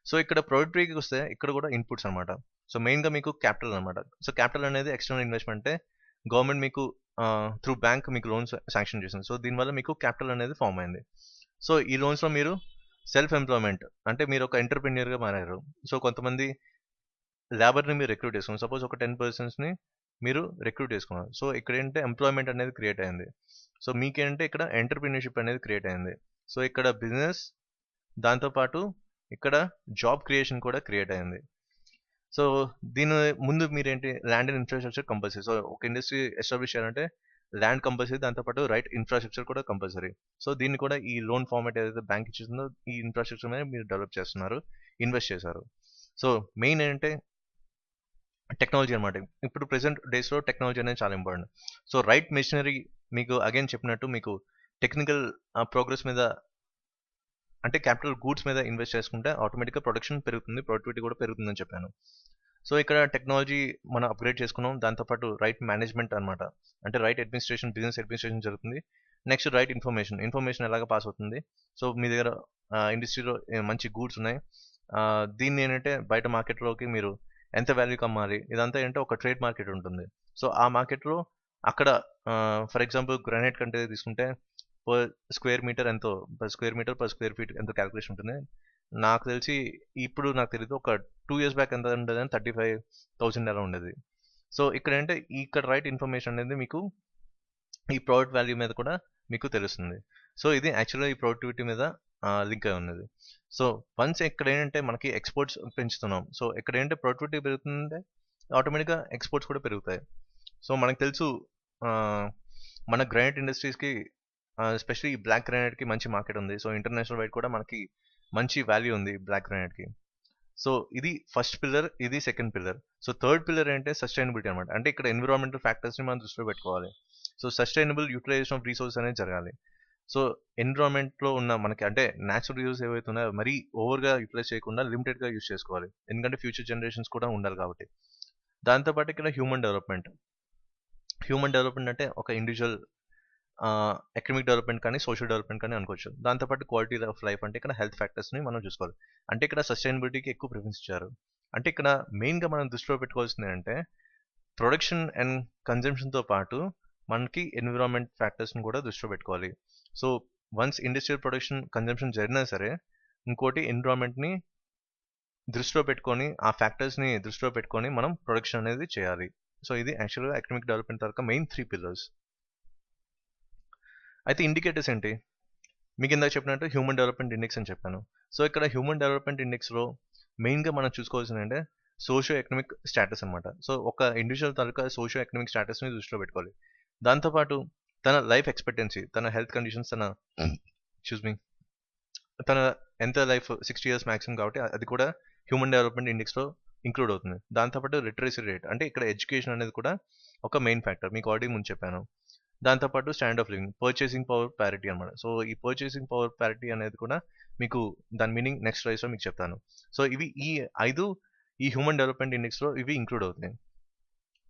సో ఇక్కడ ప్రొడక్టివిటీకి వస్తే ఇక్కడ కూడా ఇన్పుట్స్ అనమాట. సో మెయిన్గా మీకు క్యాపిటల్ అనమాట. సో క్యాపిటల్ అనేది ఎక్స్టర్నల్ ఇన్వెస్ట్మెంట్ అంటే గవర్నమెంట్ మీకు త్రూ బ్యాంక్ మీకు లోన్స్ శాంక్షన్ చేసింది. సో దీనివల్ల మీకు క్యాపిటల్ అనేది ఫామ్ అయింది. సో ఈ లోన్స్లో మీరు సెల్ఫ్ ఎంప్లాయ్మెంట్ అంటే మీరు ఒక ఎంటర్ప్రెన్యూర్గా మారారు. సో కొంతమంది లేబర్ని మీరు రిక్రూట్ చేసుకున్నారు. సపోజ్ ఒక 10 పర్సన్స్ని మీరు రిక్రూట్ చేసుకున్నారు. సో ఇక్కడ ఏంటంటే ఎంప్లాయ్మెంట్ అనేది క్రియేట్ అయింది. సో మీకేంటంటే ఇక్కడ ఎంటర్ప్రెన్యూర్షిప్ అనేది క్రియేట్ అయింది. సో ఇక్కడ బిజినెస్ దాంతోపాటు ఇక్కడ జాబ్ క్రియేషన్ కూడా క్రియేట్ అయింది. సో దీని ముందు మీరేంటి land and infrastructure compulsory. So ఒక ఇండస్ట్రీ ఎస్టాబ్లిష్ చేయాలంటే ల్యాండ్ కంపల్సరీ, దాంతోపాటు రైట్ ఇన్ఫ్రాస్ట్రక్చర్ కూడా కంపల్సరీ. సో దీన్ని కూడా ఈ లోన్ ఫార్మాట్ ఏదైతే బ్యాంక్ ఇచ్చిందో ఈ ఇన్ఫ్రాస్ట్రక్చర్ మీద మీరు డెవలప్ చేస్తున్నారు, ఇన్వెస్ట్ చేశారు. సో మెయిన్ ఏంటంటే టెక్నాలజీ అనమాట. ఇప్పుడు ప్రెసెంట్ డేస్లో టెక్నాలజీ అనేది చాలా ఇంపార్టెంట్. సో రైట్ మెషినరీ మీకు అగైన్ చెప్పినట్టు మీకు టెక్నికల్ ప్రోగ్రెస్ మీద అంటే క్యాపిటల్ గూడ్స్ మీద ఇన్వెస్ట్ చేసుకుంటే ఆటోమేటిక్గా ప్రొడక్షన్ పెరుగుతుంది, ప్రొడక్టివిటీ కూడా పెరుగుతుందని చెప్పాను. సో ఇక్కడ టెక్నాలజీ మనం అప్గ్రేడ్ చేసుకున్నాం. దాంతోపాటు రైట్ మేనేజ్మెంట్ అనమాట. అంటే రైట్ అడ్మినిస్ట్రేషన్, బిజినెస్ అడ్మినిస్ట్రేషన్ జరుగుతుంది. నెక్స్ట్ రైట్ ఇన్ఫర్మేషన్ ఎలాగ పాస్ అవుతుంది. సో మీ దగ్గర ఇండస్ట్రీలో మంచి గూడ్స్ ఉన్నాయి, దీన్ని ఏంటంటే బయట మార్కెట్లోకి మీరు ఎంత వాల్యూకి అమ్మాలి, ఇదంతా ఏంటంటే ఒక ట్రేడ్ మార్కెట్ ఉంటుంది. సో ఆ మార్కెట్లో అక్కడ ఫర్ ఎగ్జాంపుల్ గ్రానైట్ కంటే తీసుకుంటే పర్ స్క్వేర్ మీటర్ ఎంతో, పర్ స్క్వేర్ ఫీట్ ఎంతో క్యాలిక్యులేషన్ ఉంటుంది. నాకు తెలిసి ఇప్పుడు నాకు తెలియదు, ఒక 2 years బ్యాక్ ఎంత ఉండేది అని 35,000 అలా ఉండేది. సో ఇక్కడ ఏంటంటే ఇక్కడ రైట్ ఇన్ఫర్మేషన్ అనేది మీకు ఈ ప్రోడక్ట్ వాల్యూ మీద కూడా మీకు తెలుస్తుంది. సో ఇది యాక్చువల్గా ఈ ప్రొడక్టివిటీ మీద లింక్ అయి ఉన్నది. సో వన్స్ ఇక్కడ ఏంటంటే మనకి ఎక్స్పోర్ట్స్ పెంచుతున్నాం. సో ఇక్కడ ఏంటంటే ప్రొడక్టివిటీ పెరుగుతుందంటే ఆటోమేటిక్గా ఎక్స్పోర్ట్స్ కూడా పెరుగుతాయి. సో మనకు తెలుసు మన గ్రానైట్ ఇండస్ట్రీస్కి ఎస్పెషల్లీ బ్లాక్ గ్రానైట్కి మంచి మార్కెట్ ఉంది. సో ఇంటర్నేషనల్ వైడ్ కూడా మనకి మంచి వాల్యూ ఉంది బ్లాక్ గ్రానైట్కి. సో ఇది ఫస్ట్ పిల్లర్, ఇది second pillar. So third pillar ఏంటంటే సస్టైనబిలిటీ అనమాట. అంటే ఇక్కడ ఎన్విరాన్మెంటల్ ఫ్యాక్టర్స్ని మనం దృష్టిలో పెట్టుకోవాలి. So sustainable utilization of resource అనేది జరగాలి. సో ఎన్విరాన్మెంట్లో ఉన్న మనకి అంటే న్యాచురల్ రిసోర్స్ ఏవైతే ఉన్నాయో మరీ ఓవర్గా యూటిలైజ్ చేయకుండా లిమిటెడ్గా యూజ్ చేసుకోవాలి. ఎందుకంటే ఫ్యూచర్ జనరేషన్స్ కూడా ఉండాలి కాబట్టి. దాంతోపాటు ఇక్కడ హ్యూమన్ డెవలప్మెంట్ అంటే ఒక ఇండివిజువల్ ఎకనామిక్ డెవలప్మెంట్ కానీ సోషల్ డెవలప్మెంట్ కానీ అనుకోవచ్చు. దాంతోపాటు క్వాలిటీ ఆఫ్ లైఫ్ అంటే ఇక్కడ హెల్త్ ఫ్యాక్టర్స్ని మనం చూసుకోవాలి. అంటే ఇక్కడ సస్టైనబిలిటీకి ఎక్కువ ప్రిఫరెన్స్ ఇచ్చారు. అంటే ఇక్కడ మెయిన్గా మనం దృష్టిలో పెట్టుకోవాల్సింది అంటే ప్రొడక్షన్ అండ్ కన్జంప్షన్తో పాటు మనకి ఎన్విరాన్మెంట్ ఫ్యాక్టర్స్ని కూడా దృష్టిలో పెట్టుకోవాలి. So once industrial production consumption జరిగినా సరే ఇంకోటి ఎన్విరాన్మెంట్ని దృష్టిలో పెట్టుకొని ఆ ఫ్యాక్టర్స్ని దృష్టిలో పెట్టుకొని మనం ప్రొడక్షన్ అనేది చేయాలి. సో ఇది యాక్చువల్గా ఎకనామిక్ డెవలప్మెంట్ తర్వాత మెయిన్ 3 పిల్లర్స్. అయితే ఇండికేటర్స్ ఏంటి? మీకు ఇందాక చెప్పినట్టు హ్యూమన్ డెవలప్మెంట్ ఇండెక్స్ అని చెప్పాను. సో ఇక్కడ హ్యూమన్ డెవలప్మెంట్ ఇండెక్స్లో మెయిన్గా మనం చూసుకోవాల్సింది అంటే సోషియో ఎకనామిక్ స్టేటస్ అనమాట. సో ఒక ఇండివిజువల్ తాలూకా సోషియో ఎకనామిక్ స్టేటస్ని దృష్టిలో పెట్టుకోవాలి. దాంతోపాటు తన లైఫ్ ఎక్స్పెక్టెన్సీ, తన హెల్త్ కండిషన్స్, తన ఎంత లైఫ్ 60 years మ్యాక్సిమం కాబట్టి అది కూడా హ్యూమన్ డెవలప్మెంట్ ఇండెక్స్లో ఇంక్లూడ్ అవుతుంది. దాంతోపాటు లిటరసీ రేట్ అంటే ఇక్కడ ఎడ్యుకేషన్ అనేది కూడా ఒక మెయిన్ ఫ్యాక్టర్, మీకు ఆల్రెడీ ముందు చెప్పాను. దాంతోపాటు stand of living, purchasing power parity అనమాట. సో ఈ పర్చేసింగ్ పవర్ ప్యారిటీ అనేది కూడా మీకు దాని మీనింగ్ నెక్స్ట్ స్లైడ్స్లో మీకు చెప్తాను. సో ఇవి ఈ 5 ఈ హ్యూమన్ డెవలప్మెంట్ ఇండెక్స్లో ఇవి ఇంక్లూడ్ అవుతాయి.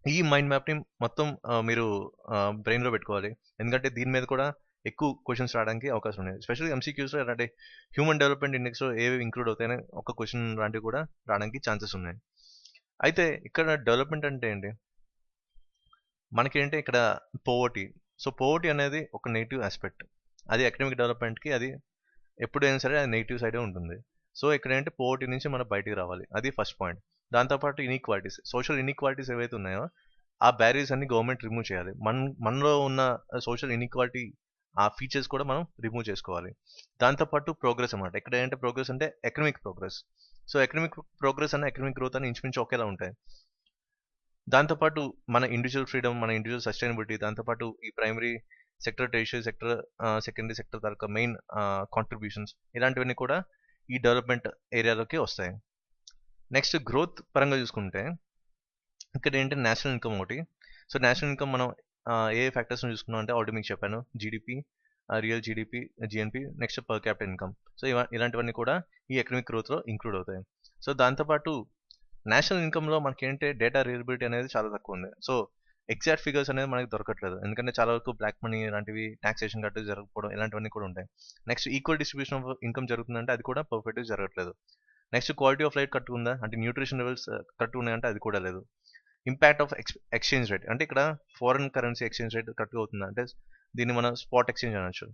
ఈ మైండ్ మ్యాప్ని మొత్తం మీరు బ్రెయిన్లో పెట్టుకోవాలి. ఎందుకంటే దీని మీద కూడా ఎక్కువ క్వశ్చన్స్ రావడానికి అవకాశం ఉంది. ఎస్పెషల్లీ ఎంసీక్యూస్లో అంటే హ్యూమన్ డెవలప్మెంట్ ఇండెక్స్లో ఏవి ఇంక్లూడ్ అవుతాయని ఒక క్వశ్చన్ లాంటివి కూడా రావడానికి ఛాన్సెస్ ఉన్నాయి. అయితే ఇక్కడ డెవలప్మెంట్ అంటే ఏంటి? మనకేంటి ఇక్కడ పోవర్టీ. సో పోవర్టీ అనేది ఒక నెగిటివ్ ఆస్పెక్ట్. అది ఎకనామిక్ డెవలప్మెంట్కి అది ఎప్పుడైనా సరే అది నెగిటివ్ సైడే ఉంటుంది. సో ఇక్కడ ఏంటంటే పోవర్టీ నుంచి మనం బయటికి రావాలి, అది ఫస్ట్ పాయింట్. దాంతోపాటు ఇన్ఈక్వాలిటీస్, సోషల్ ఇన్ఈక్వాలిటీస్ ఏవైతే ఉన్నాయో ఆ బ్యారియర్స్ అన్ని గవర్నమెంట్ రిమూవ్ చేయాలి. మనలో ఉన్న సోషల్ ఇన్ఈక్వాలిటీ ఆ ఫీచర్స్ కూడా మనం రిమూవ్ చేసుకోవాలి. దాంతోపాటు ప్రోగ్రెస్ అనమాట. ఇక్కడ ఏంటంటే ప్రోగ్రెస్ అంటే economic progress. So economic progress అన్న ఎకనామిక్ గ్రోత్ అని ఇంచుమించు ఒకేలా ఉంటాయి. దాంతోపాటు మన ఇండివిజువల్ ఫ్రీడమ్, మన ఇండివిజువల్ సస్టైనబిలిటీ, దాంతోపాటు ఈ primary sector, tertiary sector, secondary sector తాలూకా మెయిన్ కాంట్రిబ్యూషన్స్ ఇలాంటివన్నీ కూడా ఈ డెవలప్మెంట్ ఏరియాలోకి వస్తాయి. నెక్స్ట్ గ్రోత్ పరంగా చూసుకుంటే ఇక్కడ ఏంటంటే నేషనల్ ఇన్కమ్ ఒకటి. సో నేషనల్ ఇన్కమ్ మనం ఏ ఫ్యాక్టర్స్ని చూసుకున్నాం అంటే ఆల్రెడీ మీకు చెప్పాను, GDP, real GDP, GNP, next per capital income. So ఇలాంటివన్నీ కూడా ఈ ఎకనామిక్ గ్రోత్లో ఇంక్లూడ్ అవుతాయి. సో దాంతోపాటు నేషనల్ ఇన్కమ్లో మనకి ఏంటంటే డేటా రియలబిలిటీ అనేది చాలా తక్కువ ఉంది. సో ఎగ్జాక్ట్ ఫిగర్స్ అనేది మనకి దొరకట్లేదు, ఎందుకంటే చాలా వరకు బ్లాక్ మనీ లాంటివి, టాక్సేషన్ కట్టు జరగకపోవడం ఇలాంటివన్నీ కూడా ఉంటాయి. Next equal distribution of income జరుగుతుందంటే అది కూడా పర్ఫెక్ట్గా జరగట్లేదు. నెక్స్ట్ క్వాలిటీ ఆఫ్ లైఫ్ కరెక్ట్గా ఉందా అంటే న్యూట్రిషన్ లెవెల్స్ కరెక్ట్గా ఉన్నాయంటే అది కూడా లేదు. ఇంపాక్ట్ ఆఫ్ ఎక్స్చేంజ్ రేట్ అంటే ఇక్కడ ఫారెన్ కరెన్సీ ఎక్స్చేంజ్ రేట్ కరెక్ట్గా అవుతుందా అంటే దీన్ని మనం స్పాట్ ఎక్స్చేంజ్ అనొచ్చు.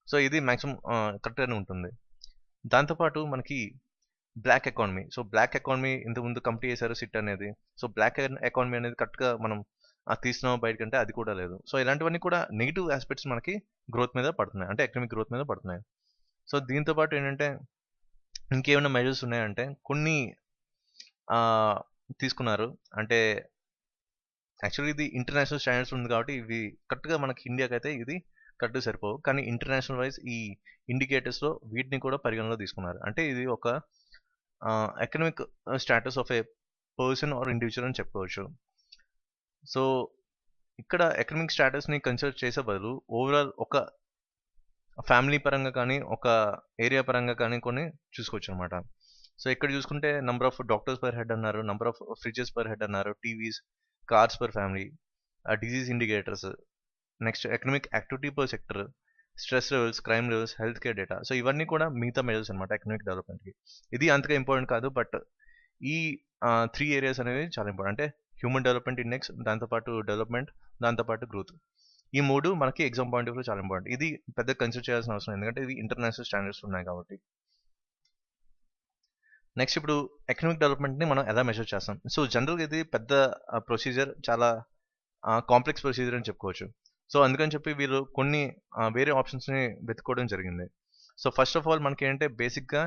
సో ఇది మ్యాక్సిమం కరెక్ట్గానే ఉంటుంది. దాంతోపాటు మనకి black economy. So black economy ఇంతకుముందు కంప్లీట్ చేశారు సిట్ అనేది. సో బ్లాక్ ఎకానమీ అనేది కరెక్ట్గా మనం తీస్తున్నాం బయటకంటే అది కూడా లేదు. సో ఇలాంటివన్నీ కూడా నెగిటివ్ ఆస్పెక్ట్స్ మనకి గ్రోత్ మీద పడుతున్నాయి అంటే ఎకనామిక్ గ్రోత్ మీద పడుతున్నాయి. సో దీంతో పాటు ఏంటంటే ఇంకేమైనా మెజర్స్ ఉన్నాయంటే కొన్ని తీసుకున్నారు. అంటే యాక్చువల్లీ ఇది ఇంటర్నేషనల్ స్టాండర్డ్స్ ఉంది కాబట్టి ఇవి కరెక్ట్గా మనకి ఇండియాకి అయితే ఇది కరెక్ట్గా సరిపోవు. కానీ ఇంటర్నేషనల్ వైజ్ ఈ ఇండికేటర్స్లో వీటిని కూడా పరిగణలో తీసుకున్నారు. అంటే ఇది ఒక economic status of A person are individual అని చెప్పుకోవచ్చు. సో ఇక్కడ ఎకనామిక్ స్టాటస్ని కన్సిడర్ చేసే బదులు ఓవరాల్ ఒక ఫ్యామిలీ పరంగా కానీ ఒక ఏరియా పరంగా కానీ కొన్ని చూసుకోవచ్చు అనమాట. సో ఇక్కడ చూసుకుంటే number of doctors per head అన్నారు, number of fridges per head అన్నారు, TVs, cars per family, disease indicators, next economic activity per sector, stress levels, crime levels, health care data. So ఇవన్నీ కూడా మిగతా మెజర్స్ అనమాట ఎకనామిక్ డెవలప్మెంట్కి. ఇది అంతగా ఇంపార్టెంట్ కాదు, బట్ ఈ 3 ఏరియాస్ అనేవి చాలా ఇంపార్టెంట్. అంటే హ్యూమన్ డెవలప్మెంట్ ఇండెక్స్, దాంతోపాటు డెవలప్మెంట్, దాంతోపాటు గ్రోత్. ఈ 3 మనకి ఎగ్జామ్ పాయింట్ ఆఫ్ వ్యూ చాలా ఇంపార్టెంట్. ఇది పెద్ద కన్సిడర్ చేయాల్సిన అవసరం ఎందుకంటే ఇది ఇంటర్నేషనల్ స్టాండర్డ్స్ ఉన్నాయి కాబట్టి. నెక్స్ట్ ఇప్పుడు ఎకనామిక్ డెవలప్మెంట్ని మనం ఎలా మెజర్ చేస్తాం? సో జనరల్గా ఇది పెద్ద ప్రొసీజర్, చాలా కాంప్లెక్స్ ప్రొసీజర్ అని చెప్పుకోవచ్చు. సో అందుకని చెప్పి వీళ్ళు కొన్ని వేరే ఆప్షన్స్ని వెతుక్కోవడం జరిగింది. సో ఫస్ట్ ఆఫ్ ఆల్ మనకి ఏంటంటే బేసిక్గా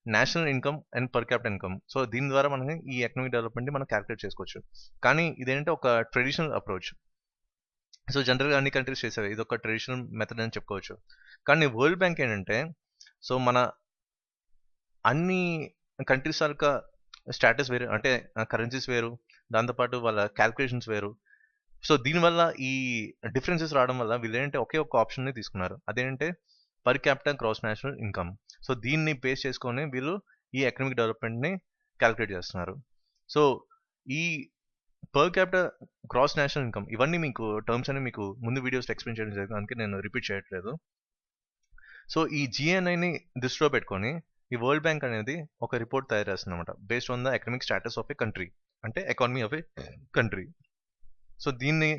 national income and per capital income. So దీని ద్వారా మనకి ఈ ఎకనామిక్ డెవలప్మెంట్ని మనం క్యాలిక్యులేట్ చేసుకోవచ్చు. కానీ ఇదేంటంటే ఒక ట్రెడిషనల్ అప్రోచ్. సో జనరల్గా అన్ని కంట్రీస్ చేసేవి, ఇది ఒక ట్రెడిషనల్ మెథడ్ అని చెప్పుకోవచ్చు. కానీ వరల్డ్ బ్యాంక్ ఏంటంటే సో మన అన్ని కంట్రీస్ యొక్క స్టాటస్ వేరు, అంటే కరెన్సీస్ వేరు, దాంతోపాటు వాళ్ళ క్యాల్కులేషన్స్ వేరు. సో దీనివల్ల ఈ డిఫరెన్సెస్ రావడం వల్ల వీళ్ళు ఏంటంటే ఒకే ఒక ఆప్షన్ని తీసుకున్నారు. అదేంటంటే per capital gross national income. So దీన్ని బేస్ చేసుకొని వీళ్ళు ఈ ఎకనామిక్ డెవలప్మెంట్ని క్యాలిక్యులేట్ చేస్తున్నారు. సో ఈ per capital gross national income ఇవన్నీ మీకు టర్మ్స్ అని మీకు ముందు వీడియోస్లో ఎక్స్ప్లెయిన్ చేయడం జరిగింది, అందుకే నేను రిపీట్ చేయట్లేదు. సో ఈ జిఎన్ఐని దృష్టిలో పెట్టుకొని ఈ వరల్డ్ బ్యాంక్ అనేది ఒక రిపోర్ట్ తయారు చేస్తుంది అనమాట, based on the economic status of a country, అంటే economy of a country. So దీన్ని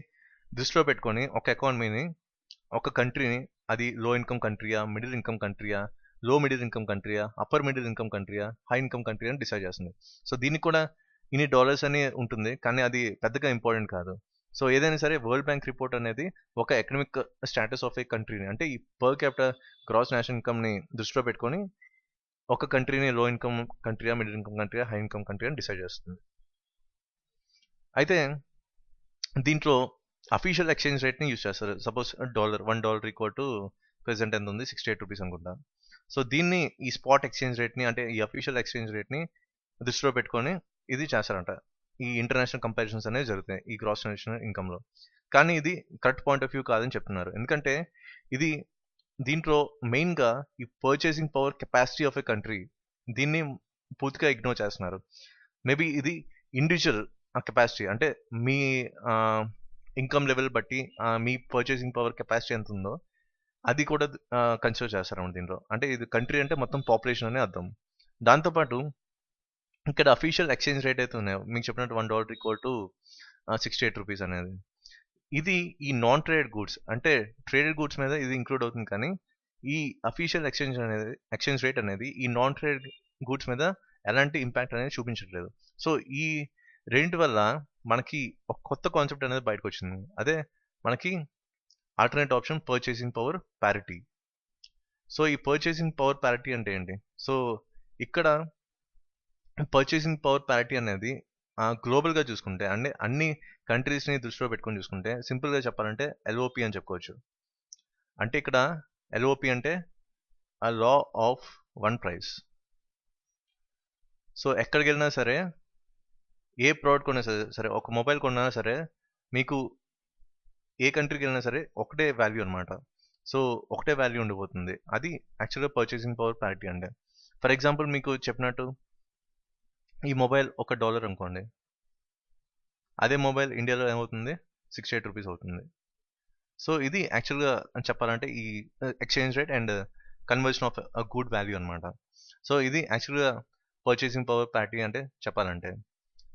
దృష్టిలో పెట్టుకొని ఒక ఎకానమీని, ఒక కంట్రీని, అది లో ఇన్కమ్ కంట్రీయా, మిడిల్ ఇన్కమ్ కంట్రీయా, లో మిడిల్ ఇన్కమ్ కంట్రీయా, అప్పర్ మిడిల్ ఇన్కమ్ కంట్రీయా, హై ఇన్కమ్ కంట్రీ అని డిసైడ్ చేస్తుంది. సో దీనికి కూడా ఇన్ని డాలర్స్ అని ఉంటుంది, కానీ అది పెద్దగా ఇంపార్టెంట్ కాదు. సో ఏదైనా సరే వరల్డ్ బ్యాంక్ రిపోర్ట్ అనేది ఒక ఎకనామిక్ స్టాటస్ ఆఫ్ ఏ కంట్రీని, అంటే ఈ పర్ క్యాపిటల్ గ్రాస్ నేషనల్ ఇన్కమ్ని దృష్టిలో పెట్టుకొని ఒక కంట్రీని లో ఇన్కమ్ కంట్రీయా, మిడిల్ ఇన్కమ్ కంట్రీయా, హై ఇన్కమ్ కంట్రీ అని డిసైడ్ చేస్తుంది. అయితే దీంట్లో అఫీషియల్ ఎక్స్చేంజ్ రేట్ని యూజ్ చేస్తారు. సపోజ్ $1 ఈక్వల్ టు ప్రెసెంట్ ఎంత ఉంది, 68 రూపీస్ అనుకుంటా. సో దీన్ని ఈ స్పాట్ ఎక్స్చేంజ్ రేట్ని, అంటే ఈ అఫీషియల్ ఎక్స్చేంజ్ రేట్ని దృష్టిలో పెట్టుకొని ఇది చేస్తారంట. ఈ ఇంటర్నేషనల్ కంపారిజన్స్ అనేవి జరుగుతాయి ఈ గ్రాస్ నేషనల్ ఇన్కమ్లో. కానీ ఇది కరెక్ట్ పాయింట్ ఆఫ్ వ్యూ కాదని చెప్తున్నారు. ఎందుకంటే ఇది దీంట్లో మెయిన్గా ఈ purchasing power capacity of a country, దీన్ని పూర్తిగా ఇగ్నోర్ చేస్తున్నారు. మేబీ ఇది ఇండివిజువల్ కెపాసిటీ, అంటే మీ ఇన్కమ్ లెవెల్ బట్టి మీ పర్చేసింగ్ పవర్ కెపాసిటీ ఎంత ఉందో అది కూడా కన్సిడర్ చేస్తారన్నమాట దీంట్లో. అంటే ఇది కంట్రీ అంటే మొత్తం పాపులేషన్ అనే అర్థం. దాంతోపాటు ఇక్కడ అఫీషియల్ ఎక్స్చేంజ్ రేట్ అయితే ఉన్నాయో మీకు చెప్పినట్టు $1 ఈక్వల్ టు 68 రూపీస్ అనేది, ఇది ఈ నాన్ ట్రేడెడ్ గూడ్స్, అంటే ట్రేడెడ్ గూడ్స్ మీద ఇది ఇంక్లూడ్ అవుతుంది. కానీ ఈ అఫీషియల్ ఎక్స్చేంజ్ రేట్ అనేది ఈ నాన్ ట్రేడెడ్ గూడ్స్ మీద ఎలాంటి ఇంపాక్ట్ అనేది చూపించట్లేదు. సో ఈ రెండింటి వల్ల మనకి ఒక కొత్త కాన్సెప్ట్ అనేది బయటకు వచ్చింది. అదే మనకి alternate option purchasing power parity. So ఈ పర్చేసింగ్ పవర్ ప్యారిటీ అంటే ఏంటి? సో ఇక్కడ పర్చేసింగ్ పవర్ ప్యారిటీ అనేది గ్లోబల్గా చూసుకుంటే, అంటే అన్ని కంట్రీస్ని దృష్టిలో పెట్టుకొని చూసుకుంటే సింపుల్గా చెప్పాలంటే ఎల్ఓపి అని చెప్పుకోవచ్చు. అంటే ఇక్కడ ఎల్ఓపి అంటే ఆ law of one price. So ఎక్కడికి వెళ్ళినా సరే, ఏ ప్రోడక్ట్ కొన్నా సరే, ఒక మొబైల్ కొన్నా సరే, మీకు ఏ కంట్రీకి వెళ్ళినా సరే ఒకటే వాల్యూ అనమాట. సో ఒకటే వాల్యూ ఉండిపోతుంది. అది యాక్చువల్గా పర్చేసింగ్ పవర్ ప్యారిటీ అంటే. ఫర్ ఎగ్జాంపుల్ మీకు చెప్పినట్టు ఈ మొబైల్ $1 అనుకోండి, అదే మొబైల్ ఇండియాలో ఏమవుతుంది, 68 రూపీస్ అవుతుంది. సో ఇది యాక్చువల్గా చెప్పాలంటే ఈ exchange rate and conversion of good value అనమాట. సో ఇది యాక్చువల్గా పర్చేసింగ్ పవర్ ప్యారిటీ అంటే చెప్పాలంటే.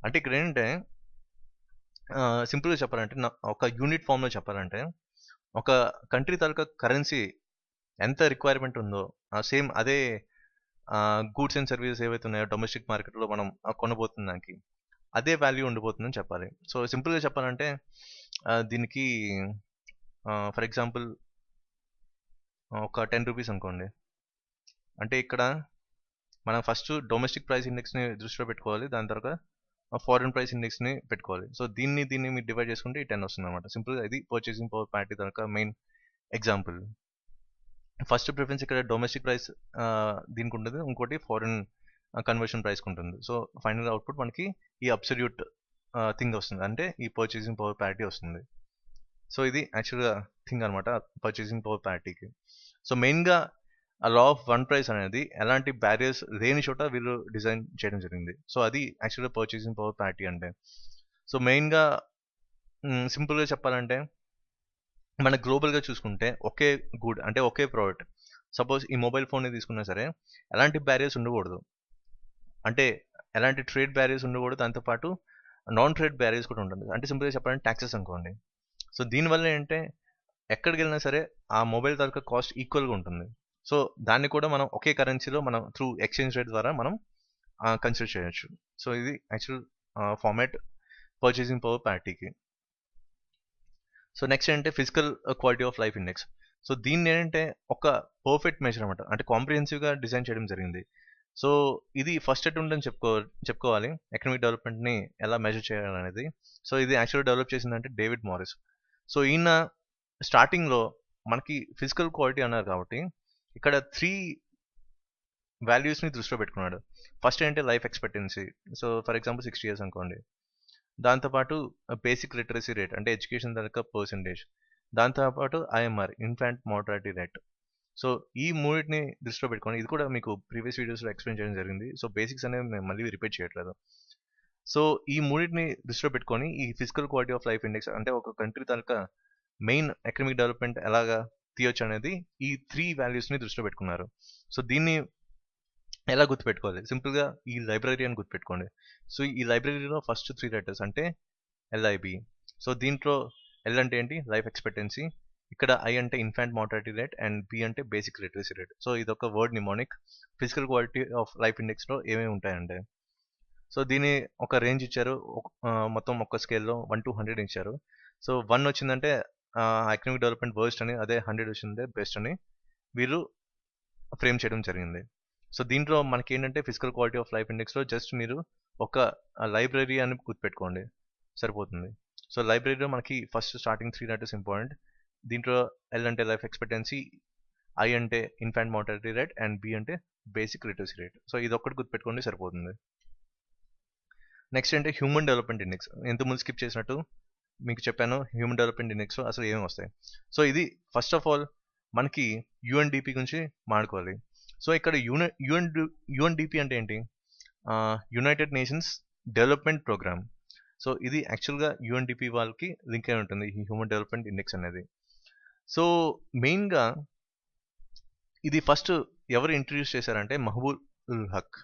అంటే ఇక్కడ ఏంటంటే సింపుల్‌గా చెప్పాలంటే ఒక యూనిట్ ఫార్మ్‌లో చెప్పాలంటే ఒక కంట్రీ తాలూకా కరెన్సీ ఎంత రిక్వైర్మెంట్ ఉందో సేమ్ అదే గూడ్స్ అండ్ సర్వీసెస్ ఏవైతే ఉన్నాయో డొమెస్టిక్ మార్కెట్‌లో మనం కొనబోతున్న దానికి అదే వాల్యూ ఉండిపోతుందని చెప్పాలి. సో సింపుల్‌గా చెప్పాలంటే దీనికి ఫర్ ఎగ్జాంపుల్ ఒక 10 రూపీస్ అనుకోండి. అంటే ఇక్కడ మనం ఫస్ట్ డొమెస్టిక్ ప్రైస్ ఇండెక్స్‌ని దృష్టిలో పెట్టుకోవాలి. దాని తర్వాత ఫారెన్ ప్రైస్ ఇండెక్స్‌ని పెట్టుకోవాలి. సో దీన్ని మీరు డివైడ్ చేసుకుంటే ఈ 10 వస్తుందన్నమాట. సింపుల్‌గా ఇది పర్చేసింగ్ పవర్ ప్యారిటీ తాలూకా మెయిన్ ఎగ్జాంపుల్. ఫస్ట్ ప్రిఫరెన్స్ ఇక్కడ డొమెస్టిక్ ప్రైస్ దీనికి ఉంటుంది. ఇంకోటి ఫారెన్ కన్వర్షన్ ప్రైస్‌కి ఉంటుంది. సో ఫైనల్ అవుట్‌పుట్ మనకి ఈ అబ్సల్యూట్ థింగ్ వస్తుంది. అంటే ఈ పర్చేసింగ్ పవర్ ప్యారిటీ వస్తుంది. సో ఇది యాక్చువల్‌గా థింగ్ అనమాట పర్చేసింగ్ పవర్ ప్యారిటీకి. సో మెయిన్‌గా లా ఆఫ్ వన్ ప్రైస్ అనేది ఎలాంటి బ్యారియర్స్ లేని చోట వీళ్ళు డిజైన్ చేయడం జరిగింది. సో అది యాక్చువల్‌గా పర్చేసింగ్ పవర్ ప్యారిటీ అంటే. సో మెయిన్‌గా సింపుల్‌గా చెప్పాలంటే మన గ్లోబల్‌గా చూసుకుంటే ఒకే గుడ్ అంటే ఒకే ప్రోడక్ట్. సపోజ్ ఈ మొబైల్ ఫోన్‌ని తీసుకున్నా సరే ఎలాంటి బ్యారియర్స్ ఉండకూడదు. అంటే ఎలాంటి ట్రేడ్ బ్యారియర్స్ ఉండకూడదు. దాంతో పాటు నాన్ ట్రేడ్ బ్యారియర్స్ కూడా ఉంటుంది. అంటే సింపుల్‌గా చెప్పాలంటే టాక్సెస్ అనుకోండి. సో దీనివల్ల ఏంటంటే ఎక్కడికెళ్ళినా సరే ఆ మొబైల్ తాలూకా కాస్ట్ ఈక్వల్‌గా ఉంటుంది. సో దాన్ని కూడా మనం ఒకే కరెన్సీలో మనం త్రూ ఎక్స్‌చేంజ్ రేట్ ద్వారా మనం కన్సిడర్ చేయొచ్చు. సో ఇది యాక్చువల్ ఫార్మాట్ పర్చేసింగ్ పవర్ ప్యారిటీకి. సో నెక్స్ట్ ఏంటంటే physical quality of life index. So దీన్ని ఏంటంటే ఒక పర్ఫెక్ట్ మెజర్ అనమాట. అంటే కాంప్రిహెన్సివ్‌గా డిజైన్ చేయడం జరిగింది. సో ఇది ఫస్ట్ ఎటుందని చెప్పుకోవాలి. ఎకనామిక్ డెవలప్‌మెంట్‌ని ఎలా మెజర్ చేయాలనేది. సో ఇది యాక్చువల్‌గా డెవలప్ చేసిందంటే డేవిడ్ మారిస్. సో ఈయన స్టార్టింగ్‌లో మనకి ఫిజికల్ క్వాలిటీ అన్నారు కాబట్టి ఇక్కడ 3 వాల్యూస్‌ని దృష్టిలో పెట్టుకున్నాడు. ఫస్ట్ ఏంటంటే life expectancy. So for example 60 years అనుకోండి. దాంతో పాటు బేసిక్ లిటరసీ రేట్ అంటే ఎడ్యుకేషన్ తాలూకా పర్సెంటేజ్. దాంతో పాటు IMR infant mortality rate. So ఈ మూడిటిని దృష్టిలో పెట్టుకొని ఇది కూడా మీకు ప్రీవియస్ వీడియోస్‌లో ఎక్స్‌ప్లెయిన్ చేయడం జరిగింది. సో బేసిక్స్ అనేవి నేను మళ్ళీ రిపీట్ చేయట్లేదు. సో ఈ మూడిటిని దృష్టిలో పెట్టుకొని ఈ physical quality of life index అంటే ఒక కంట్రీ తాలూకా మెయిన్ ఎకనామిక్ డెవలప్‌మెంట్ ఎలాగా తీయొచ్చు అనేది ఈ 3 వాల్యూస్‌ని దృష్టిలో పెట్టుకున్నారు. సో దీన్ని ఎలా గుర్తుపెట్టుకోవాలి? సింపుల్‌గా ఈ లైబ్రరీ అని గుర్తుపెట్టుకోండి. సో ఈ లైబ్రరీలో ఫస్ట్ 3 లెటర్స్ అంటే ఎల్ఐబి. సో దీంట్లో ఎల్ అంటే ఏంటి? Life expectancy. ఇక్కడ ఐ అంటే infant mortality rate and B అంటే బేసిక్ లిటరసీ రేట్. సో ఇదొక word mnemonic. Physical quality of life ఇండెక్స్‌లో ఏమేమి ఉంటాయంటే సో దీని ఒక రేంజ్ ఇచ్చారు. మొత్తం ఒక స్కేల్‌లో 1-100 ఇచ్చారు. సో 1 వచ్చిందంటే ఎకనామిక్ డెవలప్‌మెంట్ వర్స్ట్ అని, అదే 100 వచ్చిందంటే బెస్ట్ అని వీళ్ళు ఫ్రేమ్ చేయడం జరిగింది. సో దీంట్లో మనకేంటంటే ఫిజికల్ క్వాలిటీ ఆఫ్ లైఫ్ ఇండెక్స్‌లో జస్ట్ మీరు ఒక లైబ్రరీ అని గుర్తుపెట్టుకోండి సరిపోతుంది. సో లైబ్రరీలో మనకి ఫస్ట్ స్టార్టింగ్ 3 లెటర్స్ ఇంపార్టెంట్. దీంట్లో ఎల్ అంటే లైఫ్ ఎక్స్‌పెక్టెన్సీ, ఐ అంటే infant mortality rate and B అంటే బేసిక్ లిటరసీ రేట్. సో ఇదొక్కటి గుర్తుపెట్టుకోండి సరిపోతుంది. నెక్స్ట్ అంటే హ్యూమన్ డెవలప్‌మెంట్ ఇండెక్స్. ఇంతకుముందు స్కిప్ చేసినట్టు మీకు చెప్పాను హ్యూమన్ డెవలప్‌మెంట్ ఇండెక్స్‌లో అసలు ఏమేమి వస్తాయి. సో ఇది ఫస్ట్ ఆఫ్ ఆల్ మనకి యూఎన్‌డిపి గురించి మాట్లాడుకోవాలి. సో ఇక్కడ యూఎన్‌డిపి అంటే ఏంటి? United Nations development programme. So ఇది యాక్చువల్‌గా యూఎన్‌డిపి వాళ్ళకి లింక్ అయి ఉంటుంది ఈ హ్యూమన్ డెవలప్‌మెంట్ ఇండెక్స్ అనేది. సో మెయిన్‌గా ఇది ఫస్ట్ ఎవరు ఇంట్రడ్యూస్ చేశారంటే Mahbub ul Haq.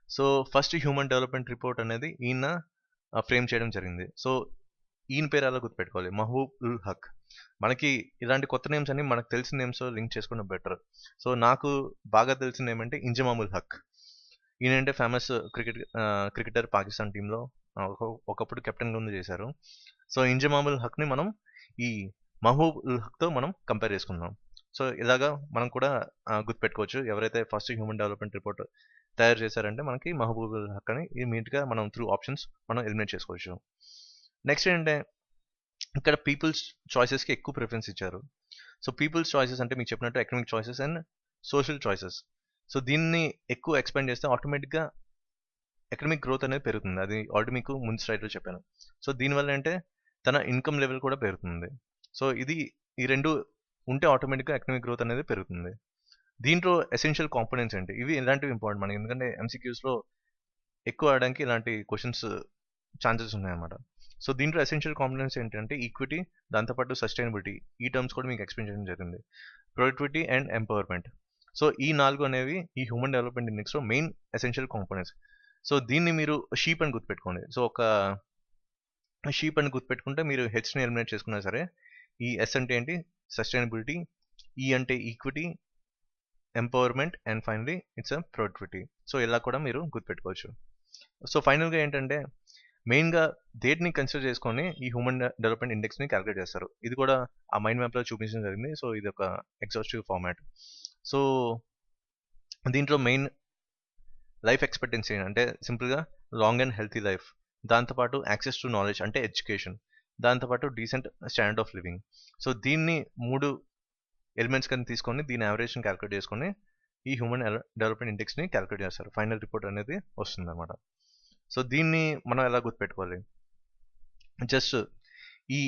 So first human development report అనేది ఈయన ఫ్రేమ్ చేయడం జరిగింది. సో ఈయన పేరు ఎలా గుర్తుపెట్టుకోవాలి? మహబూబ్ ఉల్ హక్. మనకి ఇలాంటి కొత్త నేమ్స్ అన్ని మనకు తెలిసిన నేమ్స్ లింక్ చేసుకోవడం బెటర్. సో నాకు బాగా తెలిసిన నేమ్ అంటే ఇంజమామ్ ఉల్ హక్. ఈయనంటే ఫేమస్ క్రికెటర్ పాకిస్తాన్ టీంలో ఒకప్పుడు కెప్టెన్‌గా కూడా చేశారు. సో ఇంజమామ్ ఉల్ హక్‌ని మనం ఈ మహబూబ్ ఉల్ హక్‌తో మనం కంపేర్ చేసుకుందాం. సో ఇలాగా మనం కూడా గుర్తుపెట్టుకోవచ్చు. ఎవరైతే ఫస్ట్ హ్యూమన్ డెవలప్‌మెంట్ రిపోర్ట్ తయారు చేశారంటే మనకి మహబూబ్ ఉల్ హక్ అని ఇమ్మీడియేట్‌గా మనం త్రూ ఆప్షన్స్ మనం ఎలిమినేట్ చేసుకోవచ్చు. నెక్స్ట్ ఏంటంటే ఇక్కడ పీపుల్స్ చాయిసెస్‌కి ఎక్కువ ప్రిఫరెన్స్ ఇచ్చారు. సో పీపుల్స్ చాయిసెస్ అంటే మీకు చెప్పినట్టు economic choices and social choices. So దీన్ని ఎక్కువ ఎక్స్‌పాండ్ చేస్తే ఆటోమేటిక్‌గా ఎకనామిక్ గ్రోత్ అనేది పెరుగుతుంది. అది ఆల్రెడీ మీకు ముందు స్లైడ్‌లో చెప్పాను. సో దీనివల్ల అంటే తన ఇన్‌కమ్ లెవెల్ కూడా పెరుగుతుంది. సో ఈ 2 ఉంటే ఆటోమేటిక్‌గా ఎకనామిక్ గ్రోత్ అనేది పెరుగుతుంది. దీంట్లో ఎసెన్షియల్ కాంపోనెంట్స్ ఏంటి? ఇవి ఇలాంటివి ఇంపార్టెంట్ మనకి. ఎందుకంటే ఎంసీక్యూస్‌లో ఎక్కువ అడగడానికి ఇలాంటి క్వెషన్స్ ఛాన్సెస్ ఉన్నాయన్నమాట. సో దీంట్లో ఎసెన్షియల్ కాంపోనెంట్స్ ఏంటంటే ఈక్విటీ, దాంతోపాటు సస్టైనబిలిటీ. ఈ టర్మ్స్ కూడా మీకు ఎక్స్‌ప్లెయిన్ చేయడం జరిగింది. Productivity and empowerment. సో ఈ 4 అనేవి ఈ హ్యూమన్ డెవలప్మెంట్ ఇండెక్స్లో మెయిన్ ఎసెన్షియల్ కాంపోనెంట్స్. సో దీన్ని మీరు షీప్ అని గుర్తుపెట్టుకోండి. సో ఒక షీప్ అని గుర్తుపెట్టుకుంటే మీరు హెచ్ని ఎలిమినేట్ చేసుకున్నా సరే, ఈ ఎస్ అంటే ఏంటి, సస్టైనబిలిటీ, ఈ అంటే equity, empowerment, and finally it's a productivity. So ఇలా కూడా మీరు గుర్తుపెట్టుకోవచ్చు. సో ఫైనల్గా ఏంటంటే మెయిన్గా దేటిని కన్సిడర్ చేసుకొని ఈ హ్యూమన్ డెవలప్మెంట్ ఇండెక్స్ని క్యాలిక్యులేట్ చేస్తారు. ఇది కూడా ఆ మైండ్ మ్యాప్లో చూపించడం జరిగింది. సో ఇది ఒక ఎగ్జాస్టివ్ ఫార్మాట్. సో దీంట్లో మెయిన్ లైఫ్ ఎక్స్పెక్టెన్సీ అంటే సింపుల్గా లాంగ్ అండ్ హెల్తీ లైఫ్, దాంతోపాటు యాక్సెస్ టు నాలెడ్జ్ అంటే ఎడ్యుకేషన్, దాంతోపాటు decent standard of living. So దీన్ని 3 ఎలిమెంట్స్ కింద తీసుకొని దీని యావరేజ్ని క్యాలిక్యులేట్ చేసుకొని ఈ హ్యూమన్ డెవలప్మెంట్ ఇండెక్స్ని క్యాలిక్యులేట్ చేస్తారు. ఫైనల్ రిపోర్ట్ అనేది వస్తుంది అన్నమాట. సో దీన్ని మనం ఎలా గుర్తుపెట్టుకోవాలి, జస్ట్ ఈ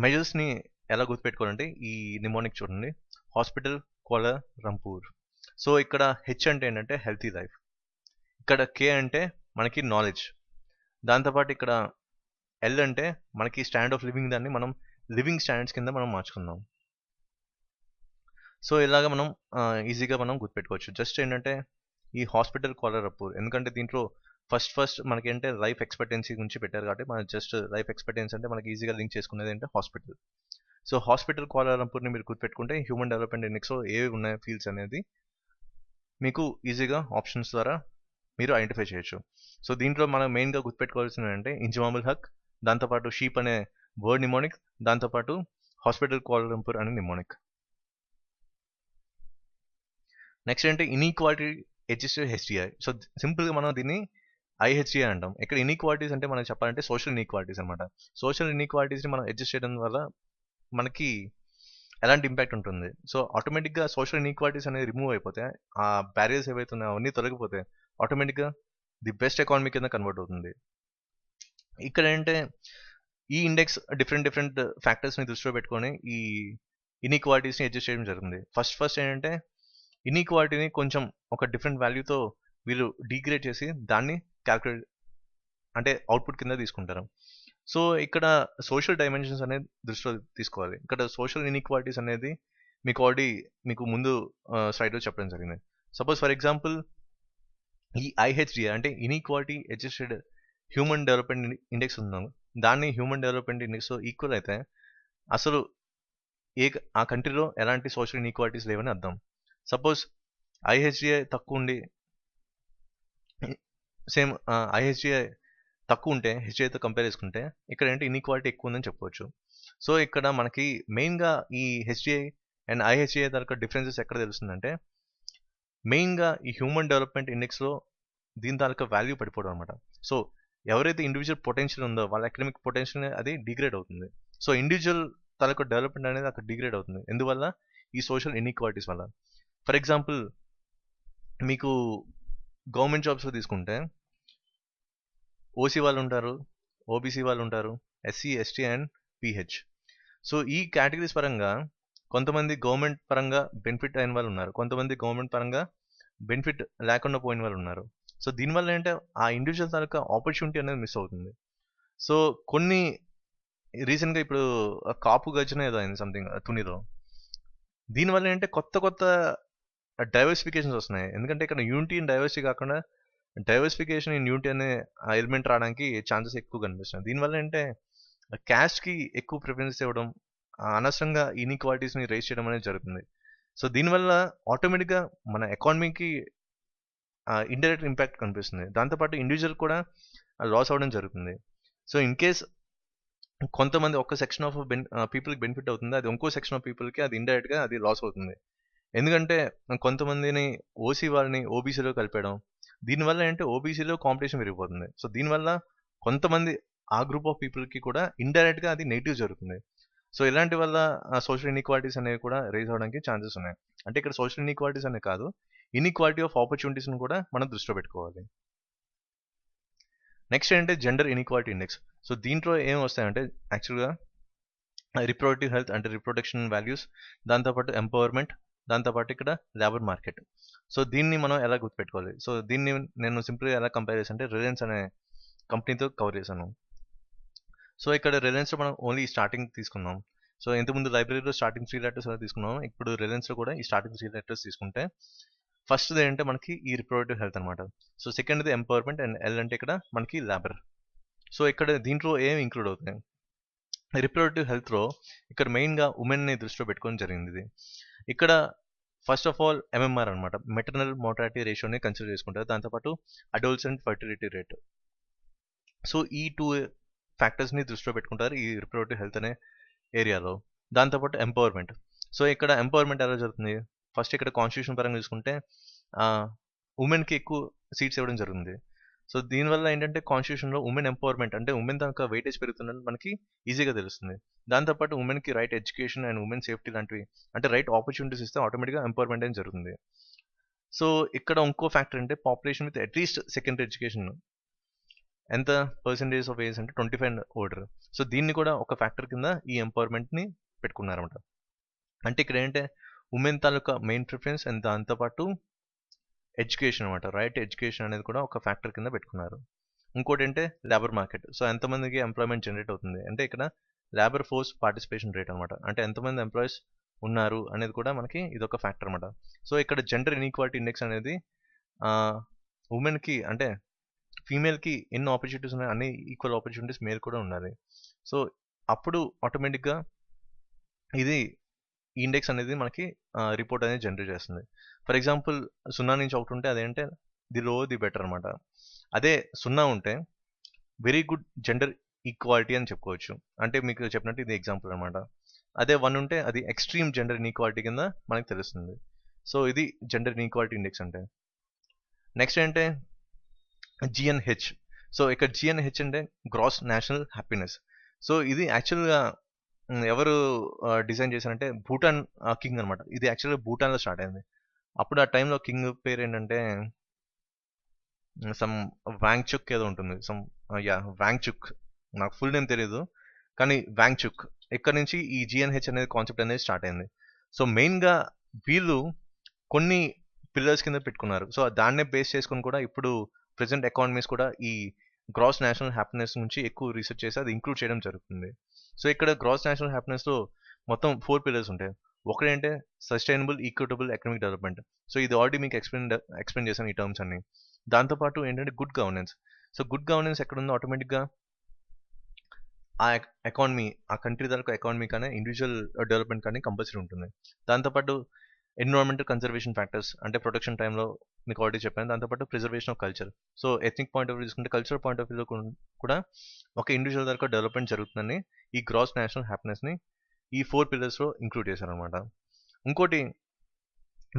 మెజర్స్ని ఎలా గుర్తుపెట్టుకోవాలంటే ఈ నిమోనిక్ చూడండి, హాస్పిటల్ కోలా రంపూర్. సో ఇక్కడ హెచ్ అంటే ఏంటంటే హెల్తీ లైఫ్, ఇక్కడ కే అంటే మనకి నాలెడ్జ్, దాంతోపాటు ఇక్కడ ఎల్ అంటే మనకి స్టాండర్డ్ ఆఫ్ లివింగ్, దాన్ని మనం లివింగ్ స్టాండర్డ్స్ కింద మనం మార్చుకుందాం. సో ఇలాగ మనం ఈజీగా మనం గుర్తుపెట్టుకోవచ్చు. జస్ట్ ఏంటంటే ఈ హాస్పిటల్ కోలా రంపూర్, ఎందుకంటే దీంట్లో ఫస్ట్ మనకి అంటే లైఫ్ ఎక్స్పెక్టెన్సీ గురించి పెట్టారు కాబట్టి మనం జస్ట్ లైఫ్ ఎక్స్పెక్టెన్సీ అంటే మనకి ఈజీగా లింక్ చేసుకునేది అంటే హాస్పిటల్. సో హాస్పిటల్ కోలా రంపూర్ని మీరు గుర్తుపెట్టుకుంటే హ్యూమన్ డెవలప్మెంట్ ఇండెక్స్లో ఏవి ఉన్నాయి ఫీల్డ్స్ అనేది మీకు ఈజీగా ఆప్షన్స్ ద్వారా మీరు ఐడెంటిఫై చేయొచ్చు. సో దీంట్లో మనం మెయిన్గా గుర్తుపెట్టుకోవాల్సింది అంటే ఇంజమాముల్ హక్, దాంతోపాటు షీప్ అనే వర్డ్ నిమోనిక్, దాంతోపాటు హాస్పిటల్ కోలా రంపూర్ అనే నిమోనిక్. నెక్స్ట్ అంటే ఇన్ఈక్వాలిటీ అడ్జస్టెడ్ హెచ్డిఐ. సో సింపుల్గా మనం దీన్ని ఐహెచ్డిఐ అంటాం. ఇక్కడ ఇన్ఈక్వాలిటీస్ అంటే మనం చెప్పాలంటే సోషల్ ఇన్ఈక్వాలిటీస్ అనమాట. సోషల్ ఇన్ఈక్వాలిటీస్ని మనం అడ్జస్ట్ చేయడం వల్ల మనకి ఎలాంటి ఇంపాక్ట్ ఉంటుంది. సో ఆటోమేటిక్గా సోషల్ ఇన్ఈక్వాలిటీస్ అనేది రిమూవ్ అయిపోతే, ఆ బ్యారియర్స్ ఏవైతే ఉన్నాయో అవన్నీ తొలగిపోతే ఆటోమేటిక్గా ది బెస్ట్ ఎకానమీ కింద కన్వర్ట్ అవుతుంది. ఇక్కడ ఏంటంటే ఈ ఇండెక్స్ డిఫరెంట్ ఫ్యాక్టర్స్ని దృష్టిలో పెట్టుకొని ఈ ఇన్ఈక్వాలిటీస్ని అడ్జస్ట్ చేయడం జరుగుతుంది. ఫస్ట్ ఏంటంటే ఇన్ఈక్వాలిటీని కొంచెం ఒక డిఫరెంట్ వాల్యూతో వీళ్ళు డిగ్రేడ్ చేసి దాన్ని క్యాల్కులేట్ అంటే అవుట్పుట్ కింద తీసుకుంటారు. సో ఇక్కడ సోషల్ డైమెన్షన్స్ అనేది దృష్టిలో తీసుకోవాలి. ఇక్కడ సోషల్ ఇన్ఈక్వాలిటీస్ అనేది మీకు ముందు స్లైడ్లో చెప్పడం జరిగింది. సపోజ్ ఫర్ ఎగ్జాంపుల్ ఈ ఐహెచ్డిఐ అంటే inequality adjusted human development index ఉందాం, దాన్ని హ్యూమన్ డెవలప్మెంట్ ఇండెక్స్తో ఈక్వల్ అయితే అసలు ఆ కంట్రీలో ఎలాంటి సోషల్ ఇన్ఈక్వాలిటీస్ లేవని అర్థం. సపోజ్ ఐహెచ్డిఐ తక్కువ ఉండి సేమ్ ఐహెచ్డిఐ తక్కువ ఉంటే హెచ్డిఐతో కంపేర్ చేసుకుంటే ఇక్కడ ఏంటి ఇన్ఈక్వాలిటీ ఎక్కువ ఉందని చెప్పవచ్చు. సో ఇక్కడ మనకి మెయిన్గా ఈ హెచ్డిఐ అండ్ ఐహెచ్డిఐ దాకా డిఫరెన్సెస్ ఎక్కడ తెలుస్తుందంటే మెయిన్గా ఈ హ్యూమన్ డెవలప్మెంట్ ఇండెక్స్లో దీని తాలూకా వాల్యూ పడిపోవడం అనమాట. సో ఎవరైతే ఇండివిజువల్ పొటెన్షియల్ ఉందో వాళ్ళ అకాడమిక్ పొటెన్షియల్ అది డిగ్రేడ్ అవుతుంది. సో ఇండివిజువల్ తాలూకా డెవలప్మెంట్ అనేది అక్కడ డిగ్రేడ్ అవుతుంది. ఎందువల్ల ఈ సోషల్ ఇన్ఈక్వాలిటీస్ వల్ల. ఫర్ ఎగ్జాంపుల్ మీకు గవర్నమెంట్ జాబ్స్లో తీసుకుంటే ఓసీ వాళ్ళు ఉంటారు, ఓబీసీ వాళ్ళు ఉంటారు, SC, ST and pH. So ఈ కేటగిరీస్ పరంగా కొంతమంది గవర్నమెంట్ పరంగా బెనిఫిట్ అయిన వాళ్ళు ఉన్నారు, కొంతమంది గవర్నమెంట్ పరంగా బెనిఫిట్ లేకుండా పోయిన వాళ్ళు ఉన్నారు. సో దీనివల్ల ఏంటంటే ఆ ఇండివిజువల్ తాలూకా ఆపర్చునిటీ అనేది మిస్ అవుతుంది. సో కొన్ని రీసెంట్గా ఇప్పుడు కాపు గర్జన ఏదో అయింది సంథింగ్ తునిలో. దీనివల్ల ఏంటంటే కొత్త డైవర్సిఫికేషన్స్ వస్తున్నాయి. ఎందుకంటే ఇక్కడ యూనిటీ అండ్ డైవర్సిటీ కాకుండా డైవర్సిఫికేషన్ ఇన్ యూనిటీ అనే ఎలిమెంట్ రావడానికి ఛాన్సెస్ ఎక్కువ కనిపిస్తున్నాయి. దీనివల్ల ఏంటంటే క్యాస్ట్కి ఎక్కువ ప్రిఫరెన్స్ ఇవ్వడం, అనవసరంగా ఇన్ఈక్వాలిటీస్ని రేస్ చేయడం అనేది జరుగుతుంది. సో దీనివల్ల ఆటోమేటిక్గా మన ఎకానమీకి ఇండైరెక్ట్ ఇంపాక్ట్ కనిపిస్తుంది. దాంతోపాటు ఇండివిజువల్ కూడా లాస్ అవ్వడం జరుగుతుంది. సో ఇన్ కేస్ కొంతమంది ఒక సెక్షన్ ఆఫ్ పీపుల్కి బెనిఫిట్ అవుతుంది, అది ఇంకో సెక్షన్ ఆఫ్ పీపుల్కి అది ఇండైరెక్ట్గా అది లాస్ అవుతుంది. ఎందుకంటే కొంతమందిని ఓసీ వాళ్ళని ఓబీసీలో కలిపేయడం, దీనివల్ల ఏంటంటే ఓబీసీలో కాంపిటీషన్ పెరిగిపోతుంది. సో దీనివల్ల కొంతమంది ఆ గ్రూప్ ఆఫ్ పీపుల్కి కూడా ఇండైరెక్ట్గా అది నెగిటివ్ జరుగుతుంది. సో ఇలాంటి వల్ల సోషల్ ఇన్ఈక్వాలిటీస్ అనేవి కూడా రేజ్ అవడానికి ఛాన్సెస్ ఉన్నాయి. అంటే ఇక్కడ సోషల్ ఇన్ఈక్వాలిటీస్ అనే కాదు, ఇన్ఈక్వాలిటీ ఆఫ్ ఆపర్చునిటీస్ని కూడా మనం దృష్టిలో పెట్టుకోవాలి. నెక్స్ట్ ఏంటంటే జెండర్ ఇన్ఈక్వాలిటీ ఇండెక్స్. సో దీంట్లో ఏం వస్తాయంటే యాక్చువల్గా రిప్రొడక్టివ్ హెల్త్ అంటే రిప్రొడక్షన్ వాల్యూస్, దాంతోపాటు ఎంపవర్మెంట్, దాంతోపాటు ఇక్కడ లేబర్ మార్కెట్. సో దీన్ని మనం ఎలా గుర్తుపెట్టుకోవాలి. సో దీన్ని నేను సింపుల్గా ఎలా కంపేర్ చేశాను అంటే రిలయన్స్ అనే కంపెనీతో కవర్ చేశాను. సో ఇక్కడ రిలయన్స్లో మనం ఓన్లీ స్టార్టింగ్ తీసుకుందాం. సో ఇంతకుముందు లైబ్రరీలో స్టార్టింగ్ 3 లెటర్స్ అలా తీసుకున్నాం. ఇప్పుడు రిలయన్స్లో కూడా ఈ స్టార్టింగ్ 3 లెటర్స్ తీసుకుంటే ఫస్ట్ది ఏంటంటే మనకి ఈ రిప్రొడక్టివ్ హెల్త్ అనమాట. సో సెకండ్ది ఎంపవర్మెంట్ అండ్ ఎల్ అంటే ఇక్కడ మనకి లేబర్. సో ఇక్కడ దీంట్లో ఏం ఇంక్లూడ్ అవుతాయి? రిప్రొడక్టివ్ హెల్త్లో ఇక్కడ మెయిన్గా ఉమెన్ని దృష్టిలో పెట్టుకొని జరిగింది ఇది. ఇక్కడ ఫస్ట్ ఆఫ్ ఆల్ ఎంఎంఆర్ అనమాట, మెటర్నల్ మోర్టాలిటీ రేషియోని కన్సిడర్ చేసుకుంటారు. దాంతోపాటు అడోల్సెంట్ ఫర్టిలిటీ రేట్. సో ఈ 2 ఫ్యాక్టర్స్ని దృష్టిలో పెట్టుకుంటారు ఈ రిప్రొడక్టివ్ హెల్త్ అనే ఏరియాలో. దాంతోపాటు ఎంపవర్మెంట్. సో ఇక్కడ ఎంపవర్మెంట్ ఎలా జరుగుతుంది? ఫస్ట్ ఇక్కడ కాన్స్టిట్యూషన్ పరంగా చూసుకుంటే ఉమెన్కి ఎక్కువ సీట్స్ ఇవ్వడం జరుగుతుంది. సో దీనివల్ల ఏంటంటే కాన్స్టిట్యూషన్లో ఉమెన్ ఎంపవర్మెంట్ అంటే ఉమెన్ దాకా వెయిటేజ్ పెరుగుతుందని మనకి ఈజీగా తెలుస్తుంది. దాంతోపాటు ఉమెన్కి right education and women safety లాంటివి అంటే రైట్ ఆపర్చునిటీస్ ఇస్తే ఆటోమేటిక్గా ఎంపవర్మెంట్ అనేది జరుగుతుంది. సో ఇక్కడ ఇంకో ఫ్యాక్టర్ అంటే population with at least secondary education ఎంత పర్సెంటేజ్ ఆఫ్ ఏజ్ అంటే 25 ఓల్డర్. సో దీన్ని కూడా ఒక ఫ్యాక్టర్ కింద ఈ ఎంపవర్మెంట్ని పెట్టుకున్నారన్నమాట. అంటే ఇక్కడ ఏంటంటే women taluka main preference and దాంతోపాటు ఎడ్యుకేషన్ అనమాట, రైట్ ఎడ్యుకేషన్ అనేది కూడా ఒక ఫ్యాక్టర్ కింద పెట్టుకున్నారు. ఇంకోటి అంటే లేబర్ మార్కెట్. సో ఎంతమందికి ఎంప్లాయ్మెంట్ జనరేట్ అవుతుంది అంటే ఇక్కడ లేబర్ ఫోర్స్ పార్టిసిపేషన్ రేట్ అనమాట, అంటే ఎంతమంది ఎంప్లాయీస్ ఉన్నారు అనేది కూడా మనకి ఇదొక ఫ్యాక్టర్ అనమాట. సో ఇక్కడ జెండర్ ఇన్ఈక్వాలిటీ ఇండెక్స్ అనేది ఉమెన్కి అంటే ఫీమేల్కి ఎన్ని ఆపర్చునిటీస్ ఉన్నాయి అన్ని ఈక్వల్ ఆపర్చునిటీస్ మేల్ కూడా ఉండాలి. సో అప్పుడు ఆటోమేటిక్గా ఇది ఈ ఇండెక్స్ అనేది మనకి రిపోర్ట్ అనేది జనరేట్ చేస్తుంది. ఫర్ ఎగ్జాంపుల్ 0 నుంచి 1 ఉంటే అదేంటే ది లో ది బెటర్ అనమాట. అదే 0 ఉంటే వెరీ గుడ్ జెండర్ ఈక్వాలిటీ అని చెప్పుకోవచ్చు. అంటే మీకు చెప్పినట్టు ఇది ఎగ్జాంపుల్ అనమాట. అదే 1 ఉంటే అది ఎక్స్ట్రీమ్ జెండర్ ఇన్ఈక్వాలిటీ కింద మనకి తెలుస్తుంది. సో ఇది జెండర్ ఇన్ఈక్వాలిటీ ఇండెక్స్ అంటే. నెక్స్ట్ ఏంటంటే జిఎన్హెచ్. సో ఇక్కడ జిఎన్హెచ్ అంటే గ్రాస్ నేషనల్ హ్యాపీనెస్. సో ఇది యాక్చువల్గా ఎవరు డిజైన్ చేశారంటే భూటాన్ కింగ్ అనమాట. ఇది యాక్చువల్గా భూటాన్లో స్టార్ట్ అయింది. అప్పుడు ఆ టైంలో కింగ్ పేరు ఏంటంటే సమ్ వాంగ్చుక్ ఏదో ఉంటుంది. వాంగ్చుక్, నాకు ఫుల్ నేమ్ తెలియదు కానీ వాంగ్చుక్. ఇక్కడ నుంచి ఈ జిఎన్హెచ్ అనేది కాన్సెప్ట్ అనేది స్టార్ట్ అయింది. సో మెయిన్గా వీళ్ళు కొన్ని పిల్లర్స్ కింద పెట్టుకున్నారు. సో దాన్నే బేస్ చేసుకుని కూడా ఇప్పుడు ప్రెసెంట్ ఎకానమీస్ కూడా ఈ గ్రాస్ నేషనల్ హ్యాపీనెస్ నుంచి ఎక్కువ రీసెర్చ్ చేసి అది ఇంక్లూడ్ చేయడం జరుగుతుంది. సో ఇక్కడ గ్రాస్ నేషనల్ హ్యాపీనెస్లో మొత్తం 4 పిల్లర్స్ ఉంటాయి. ఒకటేంటే sustainable equitable economic development. So ఇది ఆల్రెడీ మీకు ఎక్స్ప్లెయిన్ చేశాను ఈ టర్మ్స్ అన్ని. దాంతోపాటు ఏంటంటే good governance. So good governance ఎక్కడ ఉందో ఆటోమేటిక్గా ఆ ఎకానమీ, ఆ కంట్రీ దాకా ఎకానమీ కానీ ఇండివిజువల్ డెవలప్మెంట్ కానీ కంపల్సరీ ఉంటుంది. దాంతోపాటు ఎన్విరాన్మెంటల్ కన్జర్వేషన్ ఫ్యాక్టర్స్ అంటే ప్రొటెక్షన్ టైంలో మీకు ఆల్రెడీ చెప్పాను. దాంతోపాటు preservation of culture. So ethnic point of view తీసుకుంటే కల్చరల్ పాయింట్ ఆఫ్ వ్యూలో కూడా ఒక ఇండివిజువల్ దాకా డెవలప్మెంట్ జరుగుతుందని ఈ గ్రాస్ నేషనల్ హ్యాపీనెస్ని ఈ 4 పిల్లర్స్లో ఇంక్లూడ్ చేశారనమాట. ఇంకోటి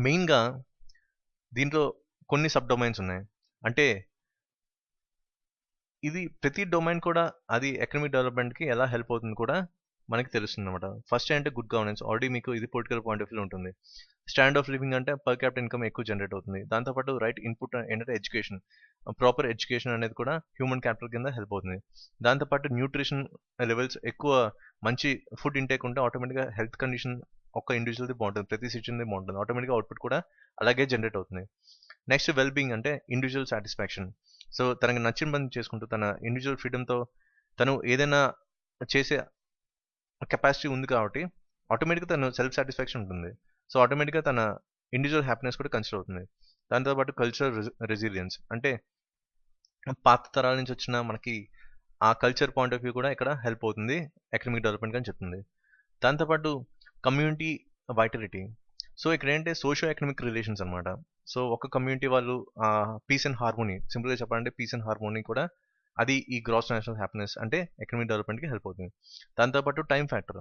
మెయిన్గా దీంట్లో కొన్ని సబ్ డొమైన్స్ ఉన్నాయి. అంటే ఇది ప్రతి డొమైన్ కూడా అది ఎకనామిక్ డెవలప్మెంట్కి ఎలా హెల్ప్ అవుతుంది కూడా మనకి తెలుస్తుంది అనమాట. ఫస్ట్ అంటే గుడ్ గవర్నెన్స్. ఆల్రెడీ మీకు ఇది పొలిటికల్ పాయింట్ ఆఫ్ వ్యూలో ఉంటుంది. స్టాండర్డ్ ఆఫ్ లివింగ్ అంటే పర్ క్యాపిటల్ ఇన్కమ్ ఎక్కువ జనరేట్ అవుతుంది. దాంతోపాటు రైట్ ఇన్పుట్ ఏంటంటే ఎడ్యుకేషన్, ప్రాపర్ ఎడ్యుకేషన్ అనేది కూడా హ్యూమన్ క్యాపిటల్ కింద హెల్ప్ అవుతుంది. దాంతోపాటు న్యూట్రిషన్ లెవెల్స్ ఎక్కువ, మంచి ఫుడ్ ఇంటేక్ ఉంటే ఆటోమేటిక్గా హెల్త్ కండిషన్ ఒక్క ఇండివిజువల్ది బాగుంటుంది, ప్రతి సిటిజన్ది బాగుంటుంది. ఆటోమేటిక్గా అవుట్పుట్ కూడా అలాగే జనరేట్ అవుతుంది. నెక్స్ట్ వెల్ బీయింగ్ అంటే ఇండివిజువల్ సాటిస్ఫాక్షన్. సో తనకి నచ్చిన పని చేసుకుంటూ తన ఇండివిజువల్ ఫ్రీడమ్తో తను ఏదైనా చేసే కెపాసిటీ ఉంది కాబట్టి ఆటోమేటిక్గా తను సెల్ఫ్ సాటిస్ఫాక్షన్ ఉంటుంది. సో ఆటోమేటిక్గా తన ఇండివిజువల్ హ్యాపీనెస్ కూడా కన్సిడర్ అవుతుంది. దాంతోపాటు కల్చరల్ రెసిలియన్స్ అంటే పాత తరాల నుంచి వచ్చిన మనకి ఆ కల్చర్ పాయింట్ ఆఫ్ వ్యూ కూడా ఇక్కడ హెల్ప్ అవుతుంది ఎకనామిక్ డెవలప్మెంట్ అని చెప్తుంది. దాంతోపాటు కమ్యూనిటీ వైటలిటీ. సో ఇక్కడ ఏంటంటే సోషో ఎకనామిక్ రిలేషన్స్ అనమాట. సో ఒక కమ్యూనిటీ వాళ్ళు పీస్ అండ్ హార్మోనీ, సింపుల్గా చెప్పాలంటే పీస్ అండ్ హార్మోనీ కూడా అది ఈ గ్రాస్ నేషనల్ హ్యాపీనెస్ అంటే ఎకనామిక్ డెవలప్మెంట్కి హెల్ప్ అవుతుంది. దాంతోపాటు time factor.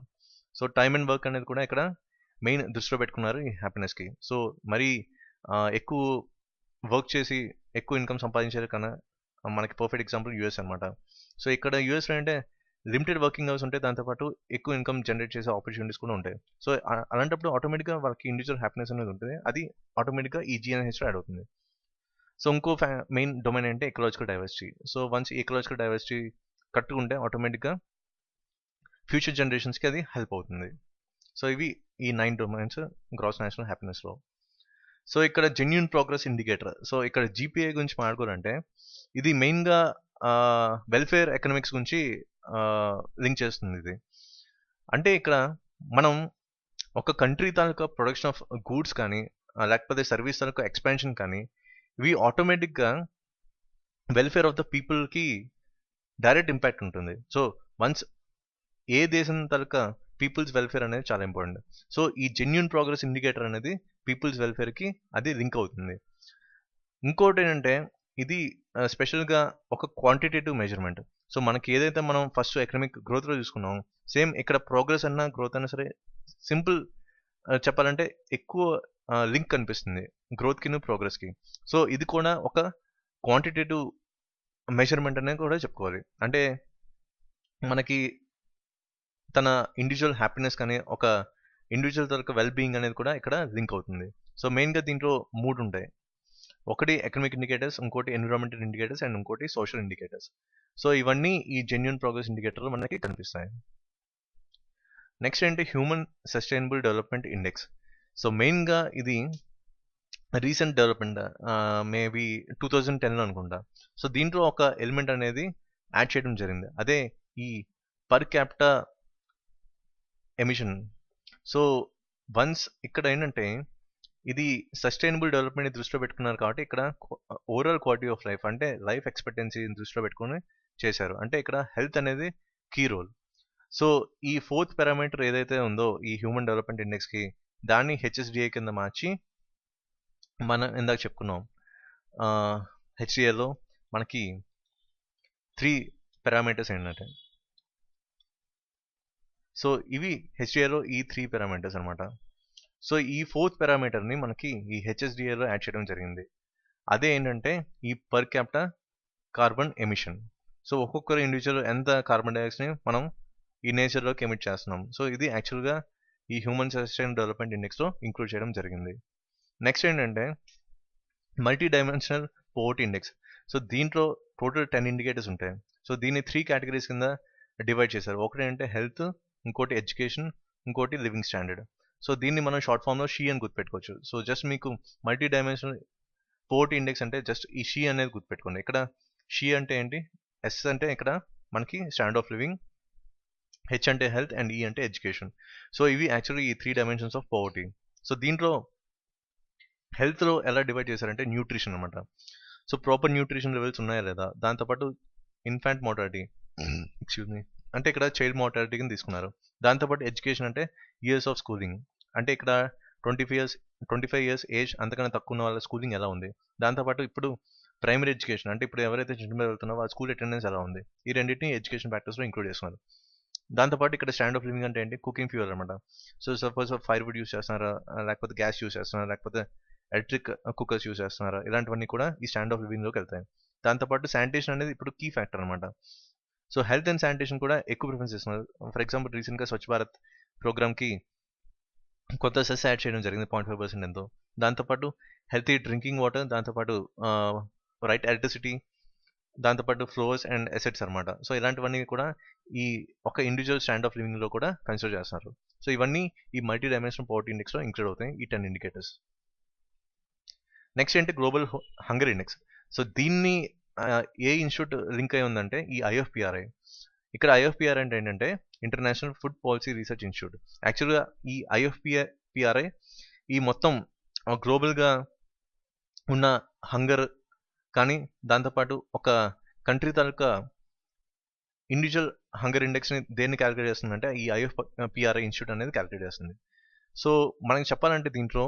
So time and work అనేది కూడా ఇక్కడ మెయిన్ దృష్టిలో పెట్టుకున్నారు ఈ హ్యాపీనెస్కి. సో మరి ఎక్కువ వర్క్ చేసి ఎక్కువ ఇన్కమ్ సంపాదించేది కన్నా మనకి పర్ఫెక్ట్ ఎగ్జాంపుల్ యూఎస్ అనమాట. సో ఇక్కడ యూఎస్లో అంటే లిమిటెడ్ వర్కింగ్ అవర్స్ ఉంటాయి, దాంతోపాటు ఎక్కువ ఇన్కమ్ జనరేట్ చేసే ఆపర్చునిటీస్ కూడా ఉంటాయి. సో అలాంటప్పుడు ఆటోమేటిక్గా వాళ్ళకి ఇండివిజువల్ హ్యాపీనెస్ అనేది ఉంటుంది, అది ఆటోమేటిక్గా ఈ జిఎన్హెచ్లో యాడ్ అవుతుంది. సో ఇంకో మెయిన్ డొమైన్ అంటే ecological diversity. So once ecological diversity కట్టుకుంటే ఆటోమేటిక్గా ఫ్యూచర్ జనరేషన్స్కి అది హెల్ప్ అవుతుంది. సో ఇవి ఈ 9 డొమైన్స్ గ్రాస్ నేషనల్ హ్యాపీనెస్లో. సో ఇక్కడ జెన్యూన్ ప్రోగ్రెస్ ఇండికేటర్. సో ఇక్కడ జీపీఏ గురించి మాట్లాడుకోవాలంటే ఇది మెయిన్గా వెల్ఫేర్ ఎకనామిక్స్ గురించి లింక్ చేస్తుంది ఇది. అంటే ఇక్కడ మనం ఒక country taluka production of goods కానీ లేకపోతే సర్వీస్ తాలూకా ఎక్స్పాన్షన్ కానీ ఇవి ఆటోమేటిక్గా వెల్ఫేర్ ఆఫ్ ద పీపుల్కి డైరెక్ట్ ఇంపాక్ట్ ఉంటుంది. సో వన్స్ ఏ దేశం తాలూకా పీపుల్స్ వెల్ఫేర్ అనేది చాలా ఇంపార్టెంట్. సో ఈ జెన్యూన్ ప్రోగ్రెస్ ఇండికేటర్ అనేది పీపుల్స్ వెల్ఫేర్కి అది లింక్ అవుతుంది. ఇంకోటి ఏంటంటే ఇది స్పెషల్గా ఒక క్వాంటిటేటివ్ మెజర్మెంట్. సో మనకి ఏదైతే మనం ఫస్ట్ ఎకనామిక్ గ్రోత్లో చూసుకున్నాం, సేమ్ ఇక్కడ ప్రోగ్రెస్ అన్నా గ్రోత్ అన్నా సరే సింపుల్ చెప్పాలంటే ఎక్కువ లింక్ కనిపిస్తుంది గ్రోత్కిను ప్రోగ్రెస్కి. సో ఇది కూడా ఒక క్వాంటిటేటివ్ మెజర్మెంట్ అనేది కూడా చెప్పుకోవాలి. అంటే మనకి తన ఇండివిజువల్ హ్యాపీనెస్ కానీ ఒక ఇండివిజువల్ తాలూకా వెల్ బీయింగ్ అనేది కూడా ఇక్కడ లింక్ అవుతుంది. సో మెయిన్గా దీంట్లో 3 ఉంటాయి. ఒకటి ఎకనామిక్ ఇండికేటర్స్, ఇంకోటి ఎన్విరాన్మెంటల్ ఇండికేటర్స్ అండ్ ఇంకోటి సోషల్ ఇండికేటర్స్. సో ఇవన్నీ ఈ జెన్యూన్ ప్రోగ్రెస్ ఇండికేటర్లు మనకి కనిపిస్తాయి. నెక్స్ట్ ఏంటి human sustainable development index. So మెయిన్గా ఇది రీసెంట్ డెవలప్మెంట్, మేబీ 2010లో అనుకుంటా. సో దీంట్లో ఒక ఎలిమెంట్ అనేది యాడ్ చేయడం జరిగింది, అదే ఈ per capita emission. So once ఇక్కడ ఏంటంటే ఇది సస్టైనబుల్ డెవలప్మెంట్ దృష్టిలో పెట్టుకున్నారు కాబట్టి ఇక్కడ ఓవరాల్ క్వాలిటీ ఆఫ్ లైఫ్ అంటే లైఫ్ ఎక్స్పెక్టెన్సీ దృష్టిలో పెట్టుకుని చేశారు. అంటే ఇక్కడ హెల్త్ అనేది కీ రోల్. సో ఈ 4th పారామీటర్ ఏదైతే ఉందో ఈ హ్యూమన్ డెవలప్మెంట్ ఇండెక్స్కి, దాన్ని హెచ్ఎస్డిఏ కింద మార్చి మనం ఇందాక చెప్పుకున్నాం. హెచ్డిఏలో మనకి 3 పారామీటర్స్ ఏంటంటే, సో ఇవి హెచ్డిఏలో ఈ 3 పారామీటర్స్ అనమాట. సో ఈ 4th పారామీటర్ని మనకి ఈ హెచ్ఎస్డిఏలో యాడ్ చేయడం జరిగింది. అదే ఏంటంటే ఈ per capita carbon emission. So ఒక్కొక్కరు ఇండివిజువల్ ఎంత కార్బన్ డైఆక్సైడ్ని మనం ఈ నేచర్లోకి ఎమిట్ చేస్తున్నాం. సో ఇది యాక్చువల్గా ఈ హ్యూమన్ సస్టైనబుల్ డెవలప్మెంట్ ఇండెక్స్లో ఇంక్లూడ్ చేయడం జరిగింది. నెక్స్ట్ ఏంటంటే multi dimensional poverty index. So దీంట్లో టోటల్ 10 ఇండికేటర్స్ ఉంటాయి. సో దీన్ని 3 కేటగిరీస్ కింద డివైడ్ చేశారు. ఒకటి అంటే హెల్త్, ఇంకోటి ఎడ్యుకేషన్, ఇంకోటి లివింగ్ స్టాండర్డ్. సో దీన్ని మనం షార్ట్ ఫామ్లో షీ అని గుర్తుపెట్టుకోవచ్చు. సో జస్ట్ మీకు మల్టీ డైమెన్షనల్ పోవర్టీ ఇండెక్స్ అంటే జస్ట్ ఈ షీ అనేది గుర్తుపెట్టుకోండి. ఇక్కడ షీ అంటే ఏంటి, ఎస్ అంటే ఇక్కడ మనకి స్టాండర్డ్ ఆఫ్ లివింగ్, హెచ్ అంటే హెల్త్ అండ్ ఈ అంటే ఎడ్యుకేషన్. సో ఇవి యాక్చువల్లీ ఈ 3 డైమెన్షన్స్ ఆఫ్ పవర్టీ. సో దీంట్లో హెల్త్లో ఎలా డివైడ్ చేశారంటే న్యూట్రిషన్ అనమాట. సో ప్రాపర్ న్యూట్రిషన్ లెవెల్స్ ఉన్నాయా లేదా, దాంతోపాటు ఇన్ఫాంట్ మోర్టాలిటీ ఎక్స్క్యూజ్ మీ అంటే ఇక్కడ చైల్డ్ మోర్టాలిటీ కింద తీసుకున్నారు. దాంతోపాటు ఎడ్యుకేషన్ అంటే ఇయర్స్ ఆఫ్ స్కూలింగ్, అంటే ఇక్కడ 25 ఇయర్స్ ఏజ్ అంతకన్నా తక్కువ ఉన్న వాళ్ళ స్కూలింగ్ ఎలా ఉంది. దాంతోపాటు ఇప్పుడు ప్రైమరీ ఎడ్యుకేషన్ అంటే ఇప్పుడు ఎవరైతే చిన్న మీద వెళ్తున్నారో వాళ్ళ స్కూల్ అటెండెన్స్ ఎలా ఉంది. ఈ రెండింటిని ఎడ్యుకేషన్ ఫ్యాక్టర్స్లో ఇంక్లూడ్ చేస్తున్నారు. దాంతోపాటు ఇక్కడ స్టాండర్డ్ ఆఫ్ లివింగ్ అంటే ఏంటి, కుకింగ్ ఫ్యూయల్ అనమాట. So suppose fire wood use చేస్తున్నారా, లేకపోతే గ్యాస్ యూస్ చేస్తున్నారా, లేకపోతే ఎలక్ట్రిక్ కుక్కర్స్ యూస్ చేస్తున్నారా, ఇలాంటివన్నీ కూడా ఈ స్టాండర్డ్ ఆఫ్ లివింగ్లోకి వెళ్తాయి. దాంతోపాటు శానిటేషన్ అనేది ఇప్పుడు కీ ఫ్యాక్టర్ అనమాట. సో హెల్త్ అండ్ శానిటేషన్ కూడా ఎక్కువ ప్రిఫరెన్స్ ఇస్తున్నారు. ఫర్ ఎగ్జాంపుల్ రీసెంట్గా స్వచ్ఛ భారత్ ప్రోగ్రామ్కి కొత్త సెస్ యాడ్ చేయడం జరిగింది 0.5% ఎంతో. దాంతోపాటు హెల్తీ డ్రింకింగ్ వాటర్, దాంతోపాటు రైట్ ఎలక్ట్రిసిటీ, దాంతోపాటు ఫ్లోర్స్ అండ్ అసెట్స్ అనమాట. సో ఇలాంటివన్నీ కూడా ఈ ఒక ఇండివిజువల్ స్టాండ్ ఆఫ్ లివింగ్లో కూడా కన్సిడర్ చేస్తున్నారు. సో ఇవన్నీ ఈ మల్టీ డైమెన్షనల్ పవర్టీ ఇండెక్స్లో ఇంక్లూడ్ అవుతాయి, ఈ 10 ఇండికేటర్స్. నెక్స్ట్ ఏంటి గ్లోబల్ హంగర్ ఇండెక్స్. సో దీన్ని ఏ ఇన్స్టిట్యూట్ లింక్ అయి ఉందంటే ఈ ఐఎఫ్పిఆర్ఐ. ఇక్కడ ఐఎఫ్పిఆర్ అంటే ఏంటంటే international food policy research institute. యాక్చువల్గా ఈ ఐఎఫ్పిఆర్ఐ ఈ మొత్తం గ్లోబల్గా ఉన్న హంగర్ కానీ దాంతోపాటు ఒక కంట్రీ తాలూకా ఇండివిజువల్ హంగర్ ఇండెక్స్ని దేన్ని క్యాలిక్యులేట్ చేస్తుందంటే ఈ ఐఎఫ్పిఆర్ఐ ఇన్స్టిట్యూట్ అనేది క్యాలిక్యులేట్ చేస్తుంది. సో మనకి చెప్పాలంటే దీంట్లో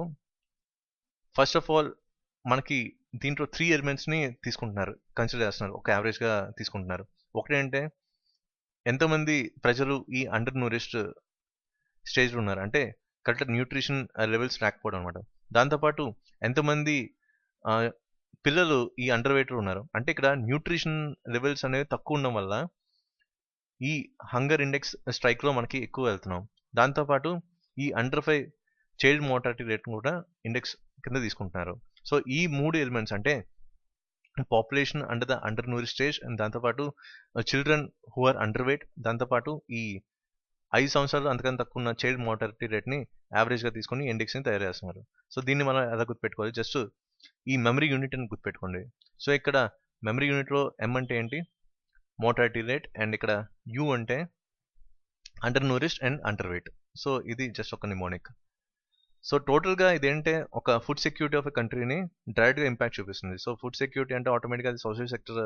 ఫస్ట్ ఆఫ్ ఆల్ మనకి దీంట్లో 3 ఎలిమెంట్స్ని తీసుకుంటున్నారు, కన్సిడర్ చేస్తున్నారు, ఒక యావరేజ్గా తీసుకుంటున్నారు. ఒకటి అంటే ఎంతమంది ప్రజలు ఈ అండర్ న్యూరిష్డ్ స్టేజ్లో ఉన్నారు, అంటే కరెక్ట్ న్యూట్రిషన్ లెవెల్స్ రాకపోవడం అనమాట. దాంతోపాటు ఎంతమంది పిల్లలు ఈ అండర్ వెయిట్లో ఉన్నారు, అంటే ఇక్కడ న్యూట్రిషన్ లెవెల్స్ అనేవి తక్కువ ఉండడం వల్ల ఈ హంగర్ ఇండెక్స్ స్ట్రైక్లో మనకి ఎక్కువ వెళ్తున్నాం. దాంతోపాటు ఈ అండర్ 5 చైల్డ్ మోర్టాలిటీ రేట్ కూడా ఇండెక్స్ కింద తీసుకుంటున్నారు. సో ఈ 3 ఎలిమెంట్స్ అంటే population under nourish stage and దాంతోపాటు children who are under weight, దాంతోపాటు ఈ 5 సంవత్సరాలు అంతకన్నా తక్కువ ఉన్న చైల్డ్ మోర్టాలిటీ రేట్ని యావరేజ్గా తీసుకొని ఇండెక్స్ని తయారు చేస్తున్నారు. సో దీన్ని మనం ఎలా గుర్తుపెట్టుకోవాలి, జస్ట్ ఈ మెమరీ యూనిట్ అని గుర్తుపెట్టుకోండి. సో ఇక్కడ మెమరీ యూనిట్లో ఎం అంటే ఏంటి, మోర్టాలిటీ రేట్, అండ్ ఇక్కడ యూ అంటే under nourished and under weight. So ఇది జస్ట్ ఒక నిమోనిక్. సో టోటల్గా ఇదేంటే ఒక ఫుడ్ సెక్యూరిటీ ఆఫ్ ఎ కంట్రీని డైరెక్ట్గా ఇంపాక్ట్ చూపిస్తుంది. సో ఫుడ్ సెక్యూరిటీ అంటే ఆటోమేటిక్గా అది సోషల్ సెక్టర్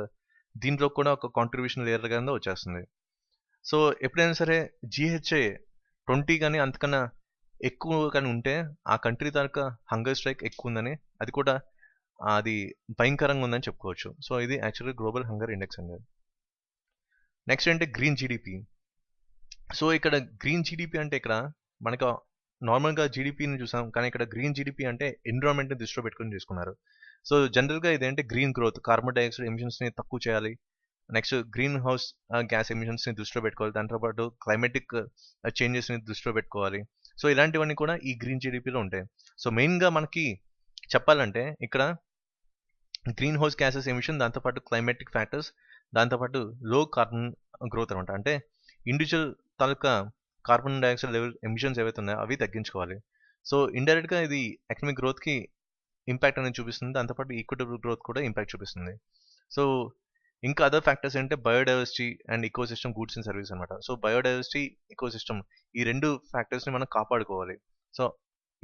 దీంట్లో కూడా ఒక కాంట్రిబ్యూషన్ లేయర్ కింద వచ్చేస్తుంది. సో ఎప్పుడైనా సరే జిహెచ్ఐ 20 కానీ అంతకన్నా ఎక్కువ కానీ ఉంటే ఆ కంట్రీ తాలూకా హంగర్ స్ట్రైక్ ఎక్కువ ఉందని, అది కూడా అది భయంకరంగా ఉందని చెప్పుకోవచ్చు. సో ఇది యాక్చువల్లీ గ్లోబల్ హంగర్ ఇండెక్స్ అనేది. నెక్స్ట్ అంటే గ్రీన్ జీడిపి. సో ఇక్కడ గ్రీన్ జీడిపి అంటే ఇక్కడ మనకు నార్మల్గా జీడిపిని చూసాం, కానీ ఇక్కడ గ్రీన్ జీడిపి అంటే ఎన్విరాన్మెంట్ని దృష్టిలో పెట్టుకుని తీసుకున్నారు. సో జనరల్గా ఇదేంటే గ్రీన్ గ్రోత్, కార్బన్ డైఆక్సైడ్ ఎమిషన్స్ని తక్కువ చేయాలి, నెక్స్ట్ గ్రీన్ హౌస్ గ్యాస్ ఎమిషన్స్ని దృష్టిలో పెట్టుకోవాలి, దాంతో పాటు క్లైమేటిక్ చేంజెస్ని దృష్టిలో పెట్టుకోవాలి. సో ఇలాంటివన్నీ కూడా ఈ గ్రీన్ జీడిపిలో ఉంటాయి. సో మెయిన్గా మనకి చెప్పాలంటే ఇక్కడ గ్రీన్ హౌస్ గ్యాసెస్ ఎమిషన్, దాంతోపాటు క్లైమేటిక్ ఫ్యాక్టర్స్, దాంతోపాటు లో కార్బన్ గ్రోత్ అనమాట. అంటే ఇండివిజువల్ తాలూకా కార్బన్ డైఆక్సైడ్ లెవెల్ ఎమిషన్స్ ఏవైతే ఉన్నాయో అవి తగ్గించుకోవాలి. సో ఇండైరెక్ట్గా ఇది ఎకనామిక్ గ్రోత్కి ఇంపాక్ట్ అనేది చూపిస్తుంది, దాంతోపాటు ఈక్విటబుల్ గ్రోత్ కూడా ఇంపాక్ట్ చూపిస్తుంది. సో ఇంకా అదర్ ఫ్యాక్టర్స్ ఏంటంటే biodiversity and ecosystem, goods and service అనమాట. సో బయోడైవర్సిటీ, ఇకోసిస్టమ్ ఈ రెండు ఫ్యాక్టర్స్ని మనం కాపాడుకోవాలి. సో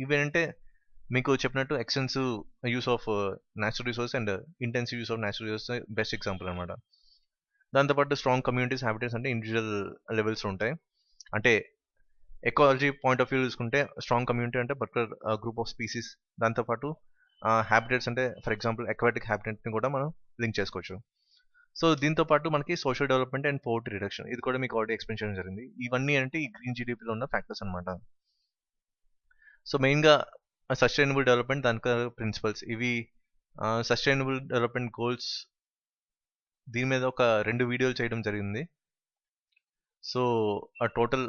ఇవేంటే మీకు చెప్పినట్టు extensive use of natural resource and intensive use of natural resource best example అనమాట. దాంతోపాటు స్ట్రాంగ్ కమ్యూనిటీస్, హ్యాబిటేట్స్ అంటే ఇండివిజువల్ లెవెల్స్ ఉంటాయి. అంటే ఎకాలజీ పాయింట్ ఆఫ్ వ్యూ చూసుకుంటే స్ట్రాంగ్ కమ్యూనిటీ అంటే పర్టికులర్ గ్రూప్ ఆఫ్ స్పీసీస్, దాంతోపాటు హ్యాబిటేట్స్ అంటే ఫర్ ఎగ్జాంపుల్ అక్వాటిక్ హ్యాబిటేట్ని కూడా మనం లింక్ చేసుకోవచ్చు. సో దీంతో పాటు మనకి social development and poverty reduction, ఇది కూడా మీకు ఆల్రెడీ ఎక్స్ప్లెయిన్ చేయడం జరిగింది. ఇవన్నీ అంటే ఈ గ్రీన్ జీడిపిలో ఉన్న ఫ్యాక్టర్స్ అనమాట. సో మెయిన్గా సస్టైనబుల్ డెవలప్మెంట్, దానికి ప్రిన్సిపల్స్ ఇవి. సస్టైనబుల్ డెవలప్మెంట్ గోల్స్ దీని మీద ఒక 2 వీడియోలు చేయడం జరిగింది. సో ఆ టోటల్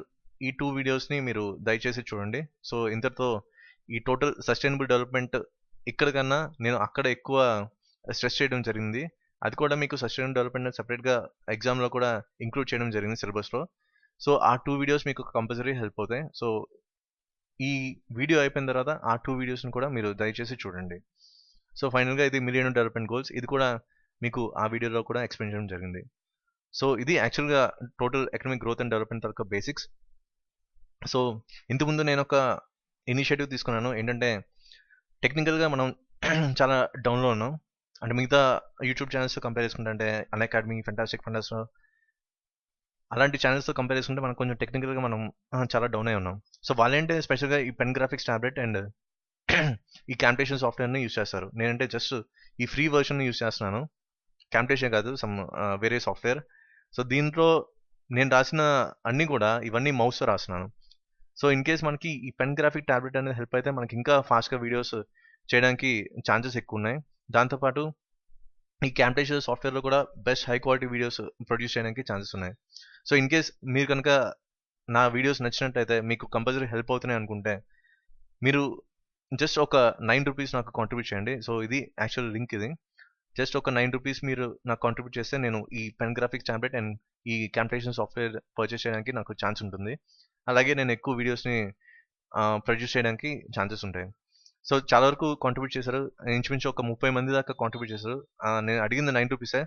ఈ 2 వీడియోస్ని మీరు దయచేసి చూడండి. సో ఇంతటితో ఈ టోటల్ సస్టైనబుల్ డెవలప్మెంట్ ఇక్కడ కన్నా నేను అక్కడ ఎక్కువ స్ట్రెస్ చేయడం జరిగింది. అది కూడా మీకు సస్టైనబుల్ డెవలప్మెంట్ సెపరేట్గా ఎగ్జామ్లో కూడా ఇంక్లూడ్ చేయడం జరిగింది సిలబస్లో. సో ఆ 2 వీడియోస్ మీకు కంపల్సరీ హెల్ప్ అవుతాయి. సో ఈ వీడియో అయిపోయిన తర్వాత ఆ 2 వీడియోస్ని కూడా మీరు దయచేసి చూడండి. సో ఫైనల్గా ఇది మిలియన్ డెవలప్మెంట్ గోల్స్, ఇది కూడా మీకు ఆ వీడియోలో కూడా ఎక్స్ప్లెయిన్ చేయడం జరిగింది. సో ఇది యాక్చువల్గా total economic growth and development యొక్క బేసిక్స్. సో ఇంతకుముందు నేను ఒక ఇనిషియేటివ్ తీసుకున్నాను, ఏంటంటే టెక్నికల్గా మనం చాలా డౌన్లో ఉన్నాం. అంటే మిగతా యూట్యూబ్ ఛానల్స్తో కంపేర్ చేసుకుంటే అన్అకాడమీ, ఫెంటాస్టిక్ ఫండాస్ అలాంటి ఛానల్స్తో కంపేర్ చేసుకుంటే మనం కొంచెం టెక్నికల్గా మనం చాలా డౌన్ అయి ఉన్నాం. సో వాళ్ళేంటే స్పెషల్గా ఈ పెన్ గ్రాఫిక్స్ టాబ్లెట్ అండ్ ఈ క్యాంప్టేషన్ సాఫ్ట్వేర్ని యూస్ చేస్తారు. నేనంటే జస్ట్ ఈ ఫ్రీ వర్షన్ని యూస్ చేస్తున్నాను, క్యాంప్టేషన్ కాదు, సమ్ వేరే సాఫ్ట్వేర్. సో దీంట్లో నేను రాసిన అన్నీ కూడా ఇవన్నీ మౌస్తో రాస్తున్నాను. సో ఇన్ కేస్ మనకి ఈ పెన్ గ్రాఫిక్ టాబ్లెట్ అనేది హెల్ప్ అయితే మనకి ఇంకా ఫాస్ట్గా వీడియోస్ చేయడానికి ఛాన్సెస్ ఎక్కువ ఉన్నాయి. దాంతోపాటు ఈ క్యాంప్టేషన్ సాఫ్ట్వేర్లో కూడా best high quality videos produce చేయడానికి ఛాన్సెస్ ఉన్నాయి. సో ఇన్ కేస్ మీరు కనుక నా వీడియోస్ నచ్చినట్టయితే, మీకు కంపల్సరీ హెల్ప్ అవుతున్నాయి అనుకుంటే, మీరు జస్ట్ ఒక 9 రూపీస్ నాకు కాంట్రిబ్యూట్ చేయండి. సో ఇది యాక్చువల్ లింక్, ఇది జస్ట్ ఒక 9 రూపీస్ మీరు నాకు కాంట్రిబ్యూట్ చేస్తే నేను ఈ పెన్ గ్రాఫిక్స్ టాబ్లెట్ అండ్ ఈ క్యాంప్టేషన్ సాఫ్ట్వేర్ పర్చేస్ చేయడానికి నాకు ఛాన్స్ ఉంటుంది. అలాగే నేను ఎక్కువ వీడియోస్ని ప్రొడ్యూస్ చేయడానికి ఛాన్సెస్ ఉంటాయి. సో చాలా వరకు కాంట్రిబ్యూట్ చేశారు, ఇంచుమించు ఒక 30 మంది దాకా కాంట్రిబ్యూట్ చేశారు. నేను అడిగింది 9 రూపీసే,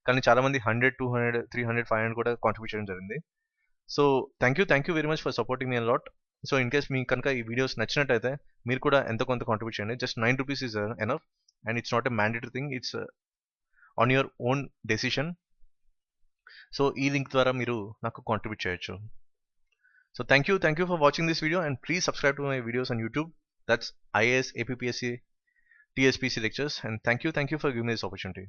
కానీ చాలామంది 100, 200, 300, 500 కూడా కాంట్రిబ్యూట్ చేయడం జరిగింది. So thank you very much for supporting me a lot. So in case మీకు కనుక ఈ వీడియోస్ నచ్చినట్టయితే మీరు కూడా ఎంతో కొంత కాంట్రిబ్యూట్ చేయండి. Just 9 rupees is enough and it's not a mandatory thing, it's on your own decision. So ఈ లింక్ ద్వారా మీరు నాకు కాంట్రిబ్యూట్ చేయొచ్చు. So thank you for watching this video, and please subscribe to my videos on YouTube. That's IAS, APPSC, TSPC lectures, and thank you for giving me this opportunity.